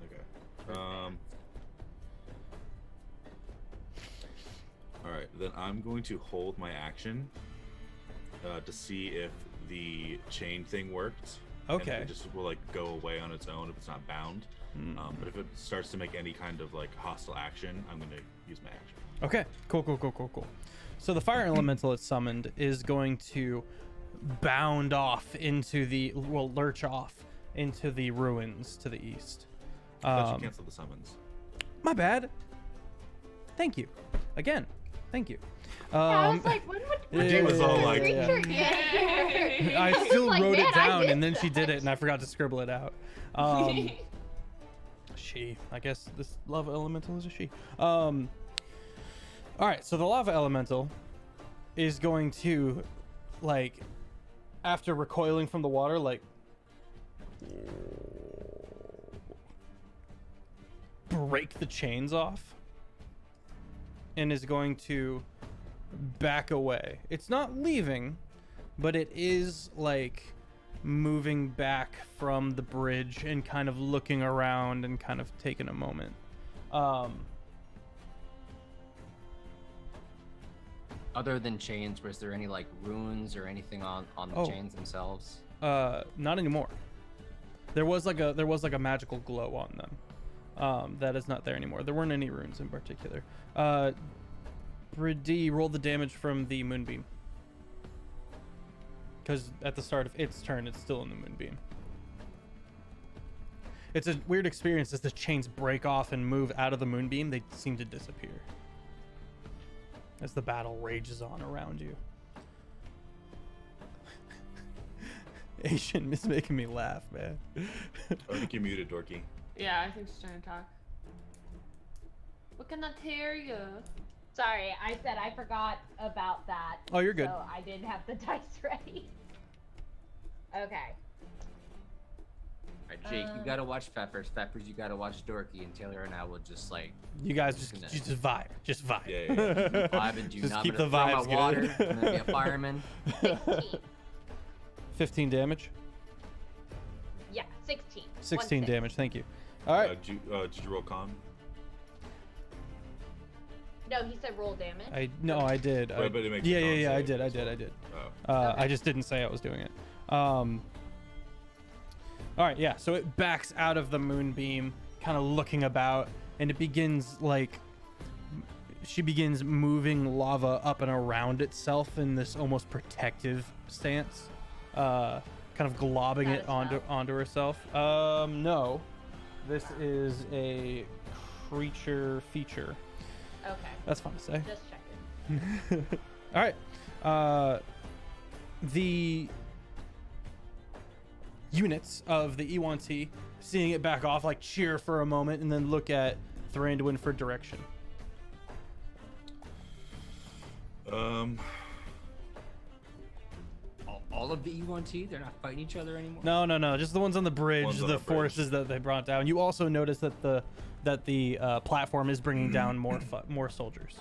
Speaker 2: Okay. All right, then I'm going to hold my action to see if the chain thing worked.
Speaker 1: Okay.
Speaker 2: And if it just will like go away on its own if it's not bound. But if it starts to make any kind of like hostile action, I'm going to use my action.
Speaker 1: Okay. Cool. So the Fire Elemental it's summoned is going to bound off into lurch off into the ruins to the east.
Speaker 2: I thought you canceled the summons.
Speaker 1: My bad. Thank you. Again. Thank you.
Speaker 4: I was like, when would
Speaker 2: He was all like,
Speaker 4: creature get here?
Speaker 1: I
Speaker 4: was
Speaker 1: still
Speaker 4: like,
Speaker 1: wrote
Speaker 4: man,
Speaker 1: it
Speaker 4: I
Speaker 1: down and then
Speaker 4: missed
Speaker 1: she did
Speaker 4: that.
Speaker 1: it and I forgot to scribble it out. I guess this lava elemental is a she. All right, so the lava elemental is going to, like, after recoiling from the water, like, break the chains off and is going to back away. It's not leaving, but it is like moving back from the bridge and kind of looking around and kind of taking a moment.
Speaker 3: Other than chains, was there any like runes or anything on the chains themselves?
Speaker 1: Not anymore. There was like a magical glow on them. That is not there anymore. There weren't any runes in particular. Brady, roll the damage from the moonbeam. Because at the start of its turn, it's still in the moonbeam. It's a weird experience as the chains break off and move out of the moonbeam. They seem to disappear as the battle rages on around you. Asian is making me laugh, man.
Speaker 2: I think you're muted, Dorky.
Speaker 5: Yeah, I think she's trying to talk. What can I tell you?
Speaker 4: Sorry, I said I forgot about that.
Speaker 1: Oh, you're good.
Speaker 4: So I didn't have the dice ready. Okay.
Speaker 3: Alright, Jake, you gotta watch Feffers. Feffers, you gotta watch Dorky, and Taylor and I will just like
Speaker 1: You guys just vibe. Just vibe.
Speaker 2: Yeah.
Speaker 3: vibe and do
Speaker 1: Just
Speaker 3: not
Speaker 1: keep
Speaker 3: gonna
Speaker 1: the
Speaker 3: throw my
Speaker 1: vibes
Speaker 3: water.
Speaker 1: good.
Speaker 3: I'm gonna be a fireman.
Speaker 4: 16.
Speaker 1: 15 damage.
Speaker 4: Yeah, 16.
Speaker 1: 16
Speaker 4: 1-6.
Speaker 1: damage. Thank you. All right.
Speaker 2: Did you roll con?
Speaker 4: No, he said roll damage.
Speaker 1: I did.
Speaker 2: Right, but it makes
Speaker 1: yeah,
Speaker 2: a con
Speaker 1: I
Speaker 2: save
Speaker 1: did.
Speaker 2: as
Speaker 1: I
Speaker 2: well.
Speaker 1: did.
Speaker 2: Oh.
Speaker 4: Okay.
Speaker 1: I just didn't say I was doing it. All right, yeah. So it backs out of the moonbeam, kind of looking about, and it begins like she begins moving lava up and around itself in this almost protective stance, kind of globbing it onto herself. No, this is a creature feature.
Speaker 4: Okay.
Speaker 1: That's fun to say.
Speaker 4: Just checking.
Speaker 1: All right. The units of the E1T, seeing it back off, like cheer for a moment and then look at Thranduin for direction.
Speaker 3: All of the E1T, they're not fighting each other anymore.
Speaker 1: No. Just the ones on the bridge,
Speaker 2: Ones on
Speaker 1: the
Speaker 2: the bridge.
Speaker 1: forces that they brought down. You also notice that the platform is bringing down more soldiers.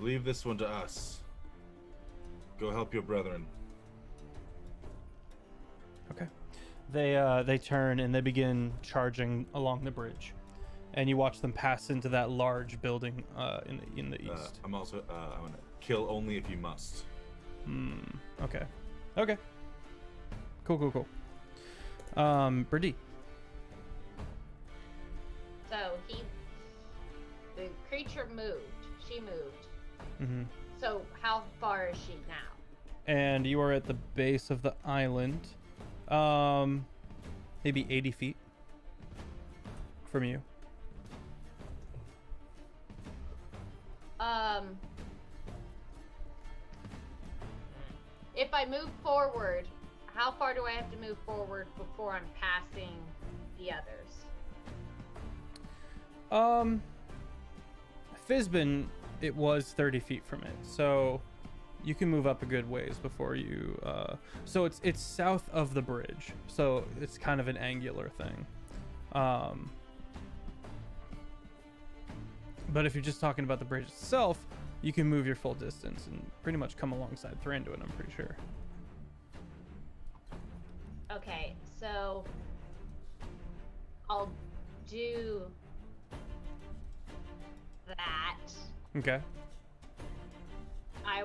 Speaker 2: Leave this one to us. Go help your brethren.
Speaker 1: Okay. They turn and they begin charging along the bridge, and you watch them pass into that large building in the east.
Speaker 2: I'm also I'm gonna kill only if you must.
Speaker 1: Okay. Cool. Brady.
Speaker 4: So the creature moved. She moved.
Speaker 1: Mm-hmm.
Speaker 4: So how far is she now?
Speaker 1: And you are at the base of the island, maybe 80 feet from you.
Speaker 4: If I move forward, how far do I have to move forward before I'm passing the others?
Speaker 1: Fizbin, it was 30 feet from it, so You can move up a good ways before you. So it's south of the bridge, so it's kind of an angular thing. But if you're just talking about the bridge itself, you can move your full distance and pretty much come alongside Thranduin, I'm pretty sure.
Speaker 4: Okay, so I'll do that.
Speaker 1: Okay.
Speaker 4: I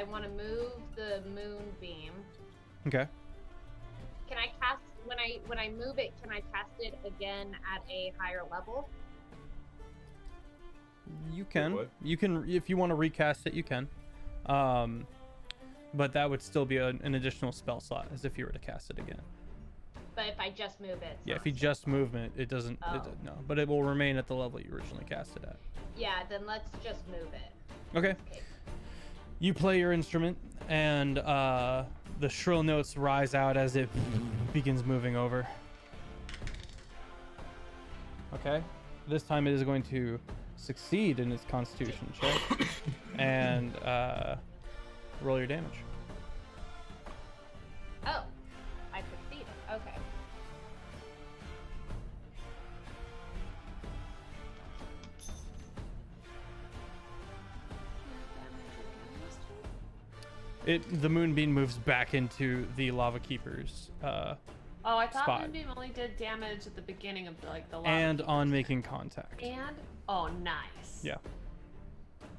Speaker 4: want to move the moonbeam.
Speaker 1: Okay.
Speaker 4: Can I cast when I move it? Can I cast it again at a higher level?
Speaker 1: You can.
Speaker 2: What?
Speaker 1: You can if you want to recast it. You can. But that would still be an additional spell slot, as if you were to cast it again.
Speaker 4: But if I just move it.
Speaker 1: Yeah, if you just move it doesn't.
Speaker 4: Oh.
Speaker 1: No, but it will remain at the level you originally cast it at.
Speaker 4: Yeah, then let's just move it.
Speaker 1: Okay.
Speaker 4: Okay.
Speaker 1: You play your instrument, and the shrill notes rise out as it begins moving over. Okay. This time it is going to succeed in its Constitution check, and roll your damage.
Speaker 4: Oh, I succeeded. Okay.
Speaker 1: The moonbeam moves back into the lava keeper's
Speaker 5: Oh, I thought
Speaker 1: spot.
Speaker 5: Moonbeam only did damage at the beginning of the lava.
Speaker 1: and on making contact.
Speaker 5: And oh, nice.
Speaker 1: Yeah.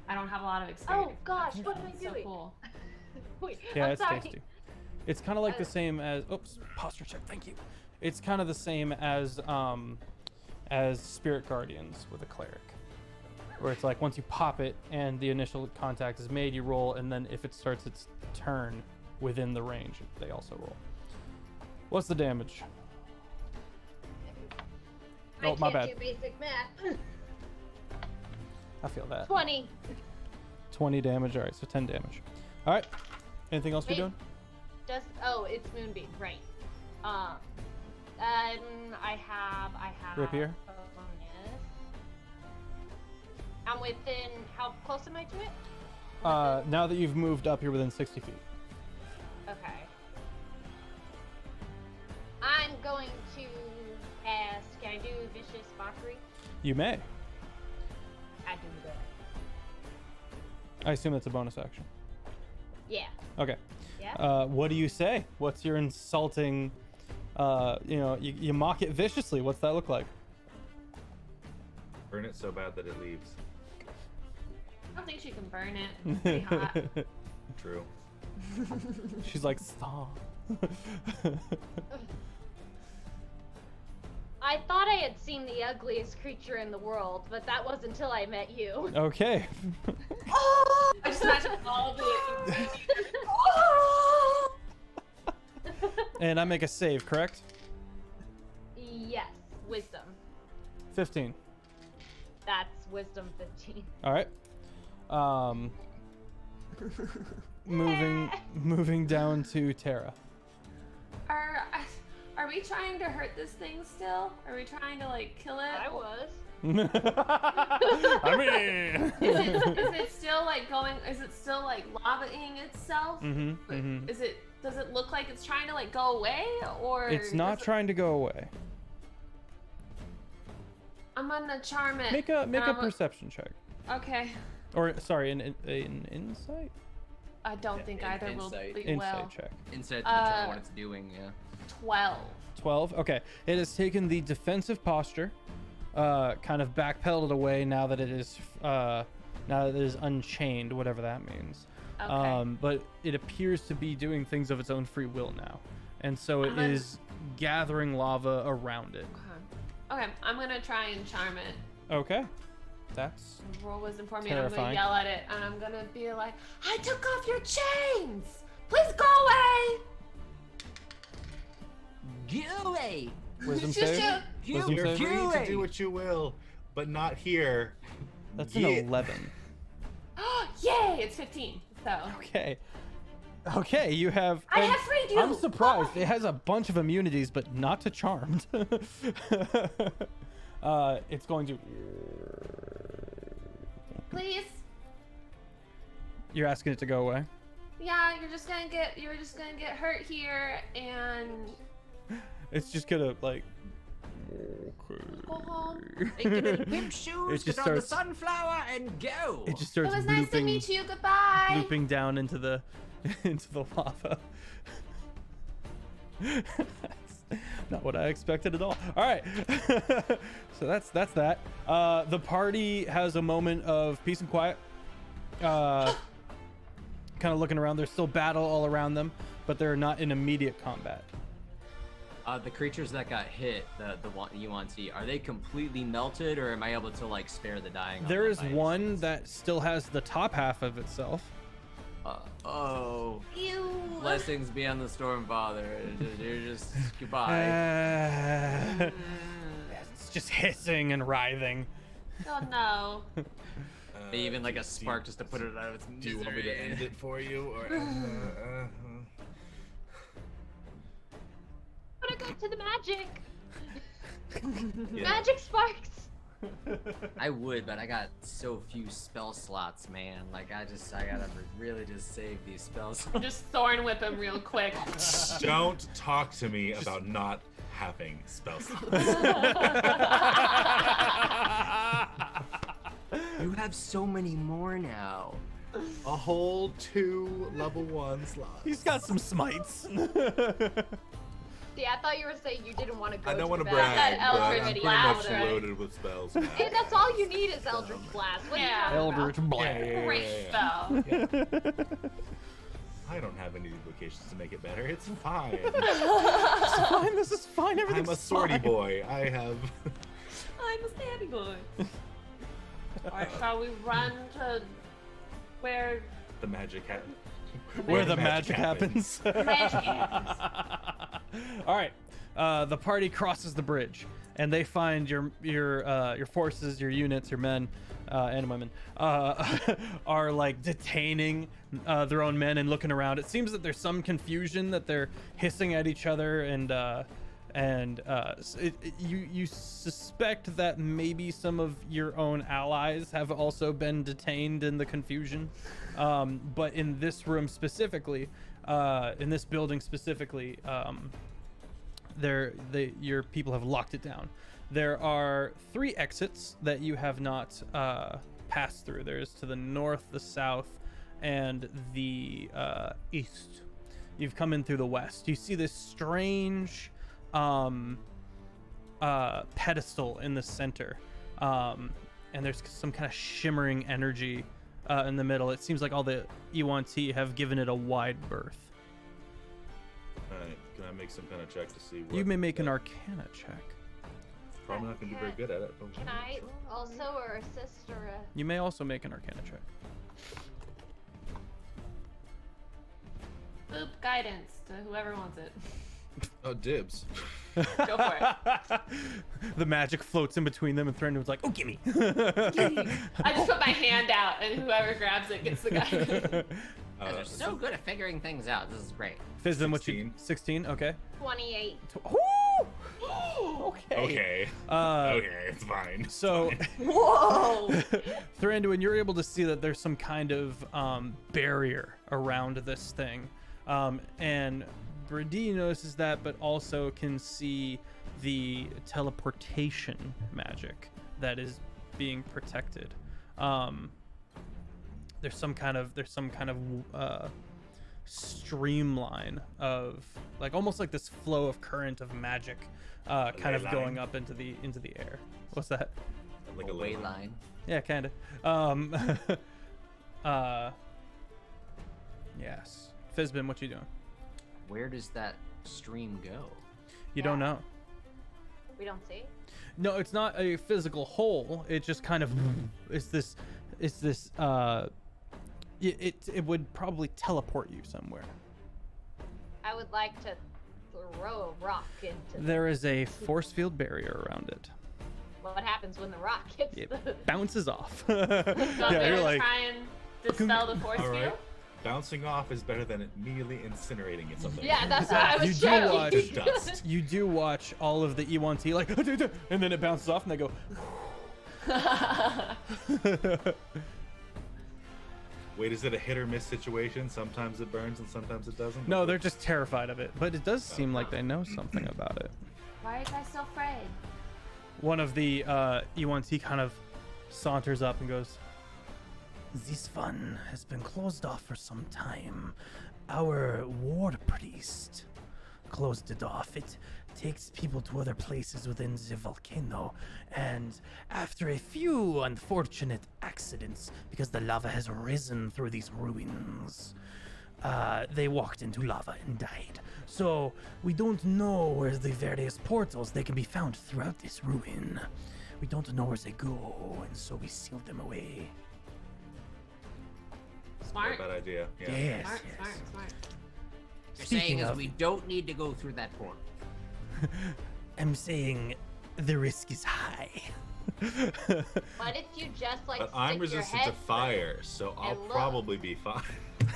Speaker 5: I don't have a lot of experience.
Speaker 4: Oh gosh,
Speaker 5: with
Speaker 4: what
Speaker 5: that.
Speaker 4: am I
Speaker 5: That's so
Speaker 4: doing?
Speaker 5: cool.
Speaker 4: Wait,
Speaker 1: Yeah,
Speaker 4: I'm
Speaker 1: it's
Speaker 4: sorry.
Speaker 1: tasty. It's kind of like the same as posture check. Thank you. It's kind of the same as Spirit Guardians with a cleric, where it's like once you pop it and the initial contact is made, you roll, and then if it starts its turn within the range, they also roll. What's the damage? Oh, my bad.
Speaker 4: I can't do basic math.
Speaker 1: I feel that.
Speaker 4: 20.
Speaker 1: 20 damage. All right, so 10 damage. All right. Anything else
Speaker 4: Wait.
Speaker 1: you're doing?
Speaker 4: It's moonbeam, right? And I have
Speaker 1: Rapier?
Speaker 4: a bonus. I'm within. How close am I to it?
Speaker 1: Now that you've moved up, you're within 60 feet.
Speaker 4: Okay. I'm going to ask. Can I do vicious mockery?
Speaker 1: You may.
Speaker 4: I do that.
Speaker 1: I assume that's a bonus action.
Speaker 4: Yeah.
Speaker 1: Okay.
Speaker 4: Yeah.
Speaker 1: What do you say? What's your insulting? You mock it viciously. What's that look like?
Speaker 2: Burn it so bad that it leaves.
Speaker 5: I don't think she can burn it. It's pretty hot.
Speaker 2: True.
Speaker 1: She's like, stop.
Speaker 4: I thought I had seen the ugliest creature in the world, but that was until I met you.
Speaker 1: Okay.
Speaker 5: I just imagine all of it.
Speaker 1: And I make a save, correct?
Speaker 4: Yes, wisdom.
Speaker 1: 15.
Speaker 4: That's wisdom 15.
Speaker 1: All right. Moving down to Terra.
Speaker 5: Are we trying to hurt this thing still? Are we trying to like kill it?
Speaker 4: I was.
Speaker 1: I mean.
Speaker 5: Is it still like going? Is it still like lavaing itself? Does it look like it's trying to like go away, or
Speaker 1: It's not trying to go away.
Speaker 5: I'm gonna charm it.
Speaker 1: Make a perception check.
Speaker 5: Okay.
Speaker 1: Or sorry, an insight.
Speaker 5: I don't think either will
Speaker 3: Insight.
Speaker 5: be
Speaker 1: Insight
Speaker 5: well.
Speaker 1: check.
Speaker 3: Instead to determine what it's doing, yeah.
Speaker 5: 12.
Speaker 1: 12. Okay. It has taken the defensive posture, kind of backpedaled away now that it is unchained, whatever that means.
Speaker 5: Okay.
Speaker 1: But it appears to be doing things of its own free will now, and so it
Speaker 5: I'm gonna-
Speaker 1: is gathering lava around it.
Speaker 5: Okay, I'm gonna try and charm it.
Speaker 1: Okay. That's
Speaker 5: Roll wisdom for me, and I'm
Speaker 1: Terrifying.
Speaker 5: gonna yell at it, and I'm gonna be like, I took off your chains! Please go away!
Speaker 3: Get away!
Speaker 1: wisdom
Speaker 5: Shoot,
Speaker 1: save.
Speaker 5: shoot.
Speaker 1: Wisdom
Speaker 2: You're
Speaker 1: save.
Speaker 2: free to
Speaker 3: away.
Speaker 2: do what you will, but not here.
Speaker 1: That's
Speaker 2: Yeah.
Speaker 1: an 11.
Speaker 5: Yay! It's 15. So.
Speaker 1: Okay. Okay, you have.
Speaker 5: I
Speaker 1: and
Speaker 5: have free do.
Speaker 1: I'm surprised. It has a bunch of immunities, but not to charmed. It's going to.
Speaker 5: Please.
Speaker 1: You're asking it to go away?
Speaker 5: Yeah, you're just gonna get hurt here and
Speaker 1: It's just gonna like.
Speaker 5: go home.
Speaker 6: Take it in pimp shoes,
Speaker 1: It just
Speaker 6: get on the
Speaker 1: starts-
Speaker 6: sunflower, and go.
Speaker 1: It just
Speaker 5: It
Speaker 1: starts
Speaker 5: was nice to meet you. Goodbye.
Speaker 1: looping down into the lava. That's not what I expected at all. All right, so that's that. The party has a moment of peace and quiet. Kind of looking around. There's still battle all around them, but they're not in immediate combat.
Speaker 3: The creatures that got hit, the UNT, are they completely melted, or am I able to like spare the dying?
Speaker 1: There is one that still has the top half of itself.
Speaker 3: Oh.
Speaker 5: Ew.
Speaker 3: Blessings be on the Stormfather. You're just goodbye.
Speaker 1: It's just hissing and writhing.
Speaker 5: Oh no.
Speaker 3: Maybe even like a spark just to put it out of its misery.
Speaker 2: Do you want me to end it for you, or?
Speaker 4: I want to go to the magic.
Speaker 2: Yeah.
Speaker 4: Magic sparks.
Speaker 3: I would, but I got so few spell slots, man. Like I gotta really just save these spells.
Speaker 5: Just thorn whip him real quick.
Speaker 2: Don't talk to me about not having spell slots.
Speaker 3: You have so many more now.
Speaker 2: A whole 2 level 1 slots.
Speaker 1: He's got some smites.
Speaker 4: See, I thought you were saying you didn't want to go.
Speaker 2: I don't
Speaker 4: want to
Speaker 2: brag,
Speaker 5: That
Speaker 2: but I'm
Speaker 5: Eldritch
Speaker 2: pretty
Speaker 5: Blast,
Speaker 2: much
Speaker 5: right?
Speaker 2: loaded with spells.
Speaker 4: Hey, that's all you need is Eldritch Blast. What are you
Speaker 5: Yeah.
Speaker 4: talking about?
Speaker 1: Eldritch Blast.
Speaker 5: Great spell.
Speaker 2: I don't have any duplications to make it better. It's fine.
Speaker 1: It's fine. This is fine. Everything's
Speaker 2: I'm a sortie
Speaker 1: fine.
Speaker 2: boy. I have.
Speaker 5: I'm a standing boy. Alright, shall we run to where
Speaker 2: The magic hat.
Speaker 1: Where the magic happens.
Speaker 5: magic happens?
Speaker 1: All right. The party crosses the bridge, and they find your forces, your units, your men and women are like detaining their own men and looking around. It seems that there's some confusion, that they're hissing at each other, and you suspect that maybe some of your own allies have also been detained in the confusion. But in this room specifically, in this building specifically, your people have locked it down. There are 3 exits that you have not passed through. There's to the north, the south, and the east. You've come in through the west. You see this strange pedestal in the center, and there's some kind of shimmering energy in the middle. It seems like all the EUNT have given it a wide berth.
Speaker 2: Alright, can I make some kind of check to see what?
Speaker 1: You may make an Arcana check.
Speaker 2: Probably not gonna be very good at it. But
Speaker 4: Can I also or assist or a...
Speaker 1: You may also make an Arcana check.
Speaker 5: Boop guidance to whoever wants it.
Speaker 2: Oh, dibs.
Speaker 5: Go for it.
Speaker 1: The magic floats in between them, and Threnden's like, "Oh, gimme!"
Speaker 5: I just put my hand out, and whoever grabs it gets the guidance.
Speaker 3: Guys are so good at figuring things out. This is great.
Speaker 1: Fizzin, what you? 16. Okay.
Speaker 4: 28.
Speaker 1: Okay.
Speaker 2: Okay. Okay, it's fine.
Speaker 1: So,
Speaker 5: Whoa!
Speaker 1: Thranduin, you're able to see that there's some kind of barrier around this thing, and Brady notices that, but also can see the teleportation magic that is being protected. There's some kind of streamline of like almost like this flow of current of magic, kind of
Speaker 2: ley
Speaker 1: going
Speaker 2: line?
Speaker 1: up into the air. What's that?
Speaker 2: Like
Speaker 3: A
Speaker 2: a
Speaker 3: way
Speaker 2: ley
Speaker 3: line.
Speaker 1: Yeah, kind of. Yes. Fizbin, what you doing?
Speaker 3: Where does that stream go?
Speaker 1: You don't know.
Speaker 4: We don't see.
Speaker 1: No, it's not a physical hole. It just kind of it would probably teleport you somewhere.
Speaker 4: I would like to throw a rock into
Speaker 1: There is a force field barrier around it.
Speaker 4: what happens when the rock hits
Speaker 1: It
Speaker 4: the...
Speaker 1: bounces off.
Speaker 5: So
Speaker 1: Yeah,
Speaker 5: I'm
Speaker 1: you're
Speaker 5: gonna
Speaker 1: like,
Speaker 5: try and dispel the force
Speaker 2: All right.
Speaker 5: field.
Speaker 2: Bouncing off is better than immediately incinerating it something.
Speaker 4: Yeah, that's what I
Speaker 1: You
Speaker 4: was
Speaker 1: do
Speaker 4: trying to
Speaker 1: watch-
Speaker 4: do.
Speaker 2: Dust.
Speaker 1: you do watch all of the E1T like, and then it bounces off, and they go.
Speaker 2: Wait, is it a hit or miss situation? Sometimes it burns and sometimes it doesn't?
Speaker 1: No, they're just terrified of it, but it does seem like they know something about it.
Speaker 5: Why are you guys so afraid?
Speaker 1: One of the E1T kind of saunters up and goes, "This fun has been closed off for some time. Our ward priest closed it off. It takes people to other places within the volcano, and after a few unfortunate accidents, because the lava has risen through these ruins, they walked into lava and died. So we don't know where the various portals they can be found throughout this ruin. We don't know where they go, and so we sealed them away."
Speaker 5: Smart.
Speaker 2: Not a bad idea. Yeah.
Speaker 1: Yes,
Speaker 5: Smart,
Speaker 1: yes.
Speaker 5: smart, smart.
Speaker 6: You're
Speaker 1: Speaking
Speaker 6: saying is
Speaker 1: of-
Speaker 6: we don't need to go through that portal.
Speaker 1: I'm saying the risk is high.
Speaker 4: What if you just like
Speaker 2: But
Speaker 4: stick
Speaker 2: I'm
Speaker 4: your
Speaker 2: resistant
Speaker 4: head
Speaker 2: to fire, so I'll
Speaker 4: and look.
Speaker 2: probably be fine.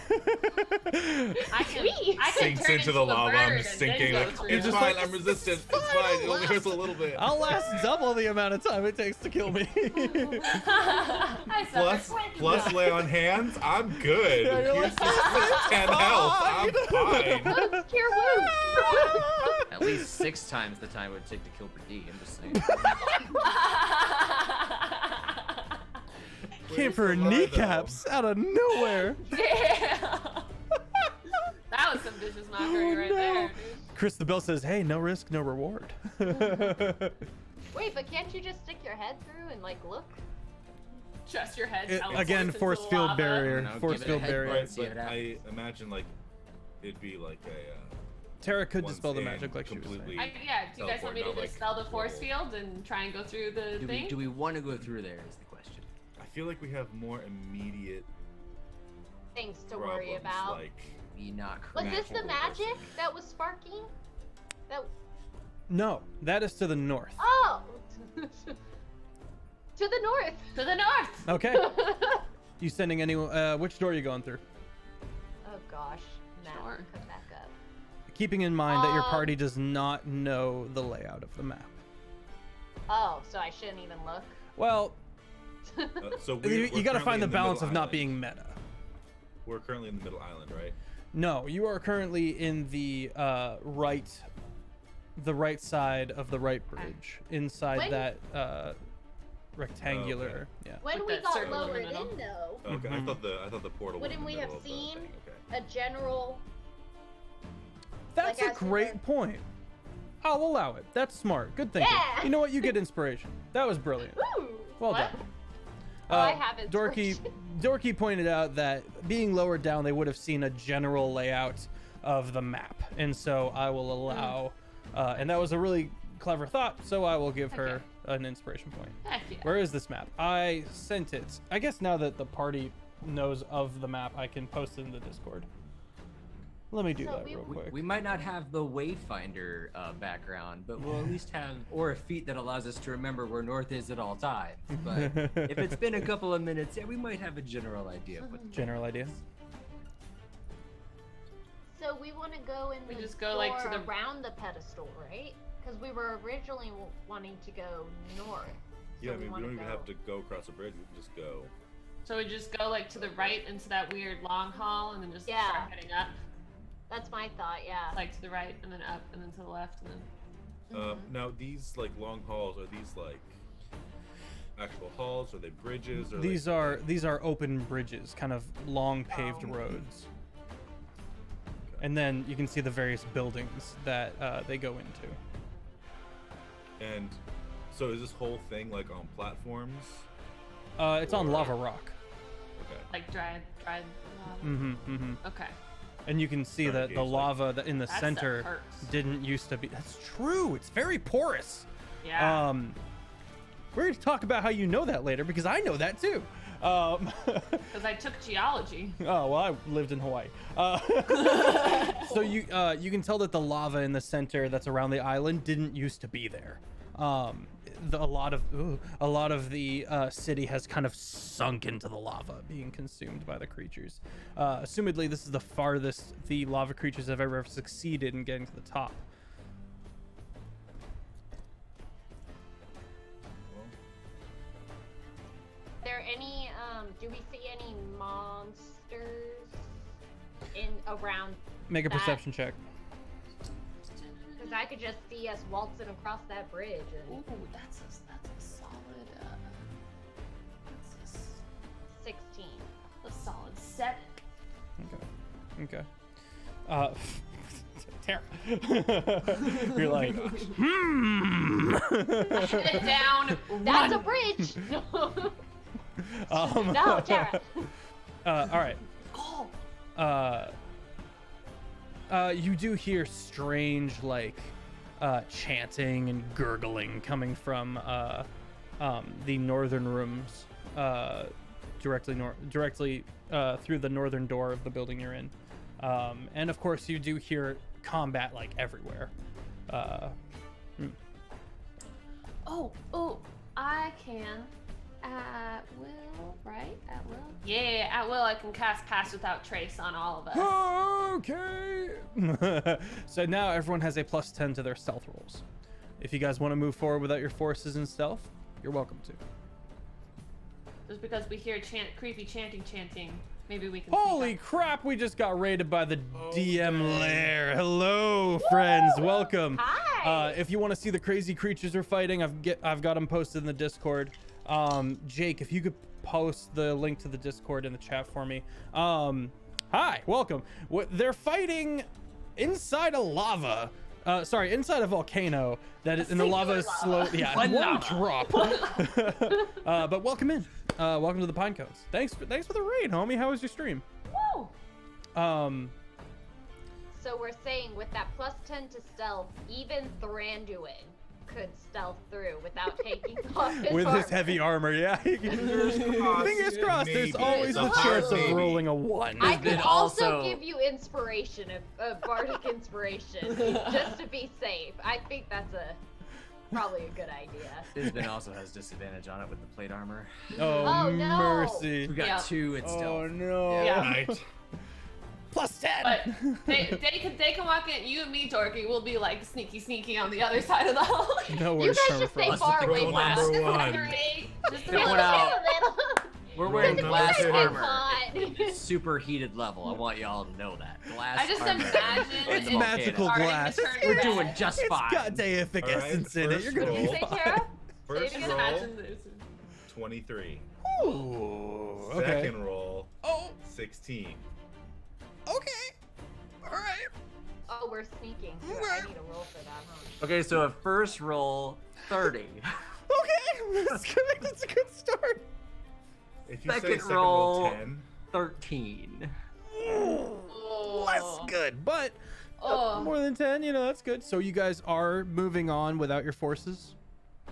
Speaker 5: I can,
Speaker 4: Sweet.
Speaker 5: I can
Speaker 2: Sinks
Speaker 5: turn
Speaker 2: into
Speaker 5: into
Speaker 2: the
Speaker 5: a
Speaker 2: lava,
Speaker 5: bird
Speaker 2: I'm
Speaker 5: and
Speaker 2: just
Speaker 5: then
Speaker 2: sinking.
Speaker 5: go
Speaker 2: Like,
Speaker 5: through.
Speaker 2: it's
Speaker 1: just
Speaker 2: fine,
Speaker 1: like,
Speaker 2: I'm resistant. It's
Speaker 1: fine,
Speaker 2: fine. It
Speaker 1: I'll
Speaker 2: only hurts a little bit.
Speaker 1: I'll last double the amount of time it takes to kill me.
Speaker 5: I
Speaker 2: Plus,
Speaker 5: suffer quick.
Speaker 2: plus lay on hands, I'm good.
Speaker 1: Yeah, you're
Speaker 2: Here's
Speaker 1: like,
Speaker 2: just 10 health, I'm fine.
Speaker 4: Let's cure wounds.
Speaker 3: At least 6 times the time it would take to kill Brady. I'm just saying.
Speaker 1: Came for
Speaker 2: the lie,
Speaker 1: kneecaps out of nowhere.
Speaker 5: Yeah. That was some vicious mockery right there, dude.
Speaker 1: Chris the Bell says, "Hey, no risk, no reward."
Speaker 4: Wait, but can't you just stick your head through and like look?
Speaker 5: Just your head.
Speaker 1: It-
Speaker 5: teleports
Speaker 1: again,
Speaker 5: into
Speaker 1: force
Speaker 5: the
Speaker 1: field
Speaker 5: lava.
Speaker 1: barrier.
Speaker 3: No,
Speaker 1: Force
Speaker 3: give it a
Speaker 1: field
Speaker 3: head
Speaker 1: barrier.
Speaker 3: bite.
Speaker 2: Right,
Speaker 3: See what
Speaker 2: but I
Speaker 3: happens.
Speaker 2: imagine like it'd be like a
Speaker 1: Tara could
Speaker 2: once
Speaker 1: dispel the
Speaker 2: in,
Speaker 1: magic like she was
Speaker 2: completely-
Speaker 1: saying.
Speaker 5: Yeah, do you guys want me to
Speaker 2: Teleport, not, like,
Speaker 5: dispel the force
Speaker 2: roll.
Speaker 5: field and try and go through the
Speaker 3: Do
Speaker 5: thing?
Speaker 3: we, do we want to go through there is the question.
Speaker 2: I feel like we have more immediate
Speaker 4: Things to
Speaker 2: problems,
Speaker 4: worry about.
Speaker 2: like
Speaker 3: Be not
Speaker 4: Was
Speaker 3: correct.
Speaker 4: this the magic that was sparking? That
Speaker 1: No, that is to the north.
Speaker 4: oh, to the north.
Speaker 5: To the north!
Speaker 1: Okay. You sending anyone? Which door are you going through?
Speaker 4: Oh gosh, Matt,
Speaker 5: Sure.
Speaker 4: come back up.
Speaker 1: Keeping in mind that your
Speaker 4: Um,
Speaker 1: party does not know the layout of the map.
Speaker 4: Oh, so I shouldn't even look.
Speaker 1: Well,
Speaker 2: so
Speaker 1: you
Speaker 2: we're
Speaker 1: got to
Speaker 2: currently
Speaker 1: find the
Speaker 2: in
Speaker 1: balance of
Speaker 2: middle
Speaker 1: not
Speaker 2: island.
Speaker 1: being meta.
Speaker 2: We're currently in the middle island, right?
Speaker 1: No, you are currently in the right side of the right bridge, inside
Speaker 4: When-
Speaker 1: that rectangular. Yeah.
Speaker 4: When
Speaker 5: With
Speaker 4: we
Speaker 5: that
Speaker 4: got
Speaker 5: circle in the
Speaker 4: lowered in,
Speaker 5: middle.
Speaker 4: though,
Speaker 2: Okay,
Speaker 1: Mhm.
Speaker 2: I thought the portal
Speaker 4: Wouldn't
Speaker 2: was
Speaker 4: we
Speaker 2: in the
Speaker 4: have
Speaker 2: middle of the
Speaker 4: seen-
Speaker 2: thing. Okay.
Speaker 4: a general.
Speaker 1: That's
Speaker 4: Like
Speaker 1: a
Speaker 4: as we
Speaker 1: great
Speaker 4: were-
Speaker 1: point. I'll allow it. That's smart. Good thinking.
Speaker 4: Yeah.
Speaker 1: You know what? You get inspiration. That was brilliant.
Speaker 4: Ooh,
Speaker 1: Well
Speaker 5: What?
Speaker 1: done.
Speaker 4: Oh, I have
Speaker 1: Dorky,
Speaker 4: inspiration.
Speaker 1: Dorky pointed out that being lowered down, they would have seen a general layout of the map, and so I will allow. And that was a really clever thought, so I will give her an inspiration point.
Speaker 5: Heck yeah.
Speaker 1: Where is this map? I sent it. I guess now that the party knows of the map, I can post it in the Discord. Let me do
Speaker 4: So
Speaker 1: that
Speaker 4: we-
Speaker 1: real quick.
Speaker 3: We might not have the Wayfinder background, but we'll at least have or a feat that allows us to remember where north is at all times. But if it's been a couple of minutes, yeah, we might have a general idea of what the
Speaker 1: General idea.
Speaker 4: So we want to go in
Speaker 5: We
Speaker 4: the
Speaker 5: just go, like, to
Speaker 4: door
Speaker 5: the-
Speaker 4: around the pedestal, right? Because we were originally wanting to go north.
Speaker 2: Yeah,
Speaker 4: So
Speaker 2: I mean, we
Speaker 4: wanna
Speaker 2: don't even
Speaker 4: go-
Speaker 2: have to go across a bridge. We can just go.
Speaker 5: So we just go like to the right into that weird long hall and then just
Speaker 4: Yeah.
Speaker 5: start heading up.
Speaker 4: That's my thought. Yeah.
Speaker 5: Like to the right and then up and then to the left and then.
Speaker 2: Now these like long halls, are these like actual halls? Are they bridges? Or
Speaker 1: These are open bridges, kind of long paved
Speaker 4: Oh.
Speaker 1: roads. And then you can see the various buildings that they go into.
Speaker 2: And so is this whole thing like on platforms?
Speaker 1: It's on lava rock.
Speaker 2: Okay.
Speaker 5: Like dried lava.
Speaker 1: Mm-hmm, mm-hmm.
Speaker 5: Okay.
Speaker 1: And you can see
Speaker 2: Trying to
Speaker 1: that the
Speaker 2: gauge, like-
Speaker 1: lava that in the
Speaker 5: That
Speaker 1: center
Speaker 5: stuff hurts.
Speaker 1: didn't used to be. That's true. It's very porous.
Speaker 5: Yeah.
Speaker 1: We're going to talk about how you know that later because I know that too.
Speaker 5: Because I took geology.
Speaker 1: Oh well, I lived in Hawaii. So you can tell that the lava in the center that's around the island didn't used to be there. A lot of the city has kind of sunk into the lava, being consumed by the creatures. Assumedly, this is the farthest the lava creatures have ever succeeded in getting to the top.
Speaker 2: Well,
Speaker 4: Are there any Do we see any monsters in around?
Speaker 1: Make a
Speaker 4: that?
Speaker 1: perception check.
Speaker 4: Because I could just see us waltzing across that bridge. And...
Speaker 5: Ooh, that's a solid. That's
Speaker 4: 16.
Speaker 5: a solid 7.
Speaker 1: Okay. Tara. You're like,
Speaker 5: Head down.
Speaker 4: That's a
Speaker 5: run.
Speaker 4: bridge.
Speaker 1: Um,
Speaker 4: No, Tara.
Speaker 1: all right.
Speaker 5: Go.
Speaker 1: You do hear strange, like, chanting and gurgling coming from the northern rooms, directly through the northern door of the building you're in. And of course, you do hear combat like everywhere.
Speaker 5: Oh, I can at will, right? At will? Yeah, at will I can cast Pass Without Trace on all of us.
Speaker 1: Okay. So now everyone has a +10 to their stealth rolls. If you guys want to move forward without your forces in stealth, you're welcome to.
Speaker 5: Just because we hear creepy chanting, maybe we can
Speaker 1: Holy
Speaker 5: sneak
Speaker 1: crap, we just got raided by the DM lair. Hello, friends. Welcome.
Speaker 4: Hi.
Speaker 1: If you want to see the crazy creatures we're fighting, I've got them posted in the Discord. Jake, if you could post the link to the Discord in the chat for me. Hi, welcome. They're fighting inside a lava. Inside a volcano that is, and the lava is slow. Yeah, one drop. But welcome in. Welcome to the Pine Cones. Thanks for the raid, homie. How was your stream?
Speaker 5: Woo!
Speaker 4: So we're saying with that +10 to stealth, even Thranduin could stealth through without taking off his
Speaker 1: With
Speaker 4: armor.
Speaker 1: his heavy armor, yeah. Fingers crossed. There's
Speaker 2: Maybe.
Speaker 1: always the
Speaker 2: It's a
Speaker 1: chance
Speaker 2: maybe.
Speaker 1: of rolling a 1.
Speaker 4: I
Speaker 3: There's been
Speaker 4: could also
Speaker 3: also-
Speaker 4: give you inspiration, a bardic inspiration, just to be safe. I think that's probably a good idea.
Speaker 3: Isbin also has disadvantage on it with the plate armor.
Speaker 1: Oh,
Speaker 4: Oh, no.
Speaker 1: mercy.
Speaker 3: We got
Speaker 5: Yeah.
Speaker 3: 2 in stealth.
Speaker 1: Oh no.
Speaker 5: Yeah.
Speaker 2: Right.
Speaker 1: +10.
Speaker 5: But they can walk in. You and me, Dorky, will be like sneaky on the other side of the hall.
Speaker 1: No
Speaker 4: You
Speaker 1: worries,
Speaker 4: guys just stay
Speaker 1: Permafrost.
Speaker 4: far away
Speaker 2: Rule
Speaker 4: from us.
Speaker 2: number one.
Speaker 5: Just
Speaker 3: They're going out. We're wearing
Speaker 2: Rule
Speaker 3: glass
Speaker 2: number
Speaker 3: armor.
Speaker 4: Hot.
Speaker 3: Super heated level. I want y'all to know that. Glass
Speaker 5: I just
Speaker 3: armor.
Speaker 5: imagine
Speaker 1: It's
Speaker 3: in
Speaker 1: magical
Speaker 3: volcano.
Speaker 1: glass.
Speaker 3: We're doing just
Speaker 1: It's
Speaker 3: fine.
Speaker 1: got deific in it. You're gonna be
Speaker 2: roll.
Speaker 4: Say,
Speaker 1: fine.
Speaker 4: Tara?
Speaker 2: First
Speaker 5: I can
Speaker 2: roll,
Speaker 5: imagine this.
Speaker 2: 23.
Speaker 1: Ooh, okay.
Speaker 2: Second roll,
Speaker 1: Oh,
Speaker 2: 16.
Speaker 1: okay. All right.
Speaker 4: Oh, we're sneaking. Too. I need a roll for that, huh?
Speaker 3: Okay, so a first roll, 30.
Speaker 1: Okay, that's a good start.
Speaker 2: If you say
Speaker 3: Second
Speaker 2: second
Speaker 3: roll.
Speaker 2: roll 10,
Speaker 3: 13.
Speaker 1: Less good, but
Speaker 5: Oh.
Speaker 1: more than 10, that's good. So you guys are moving on without your forces.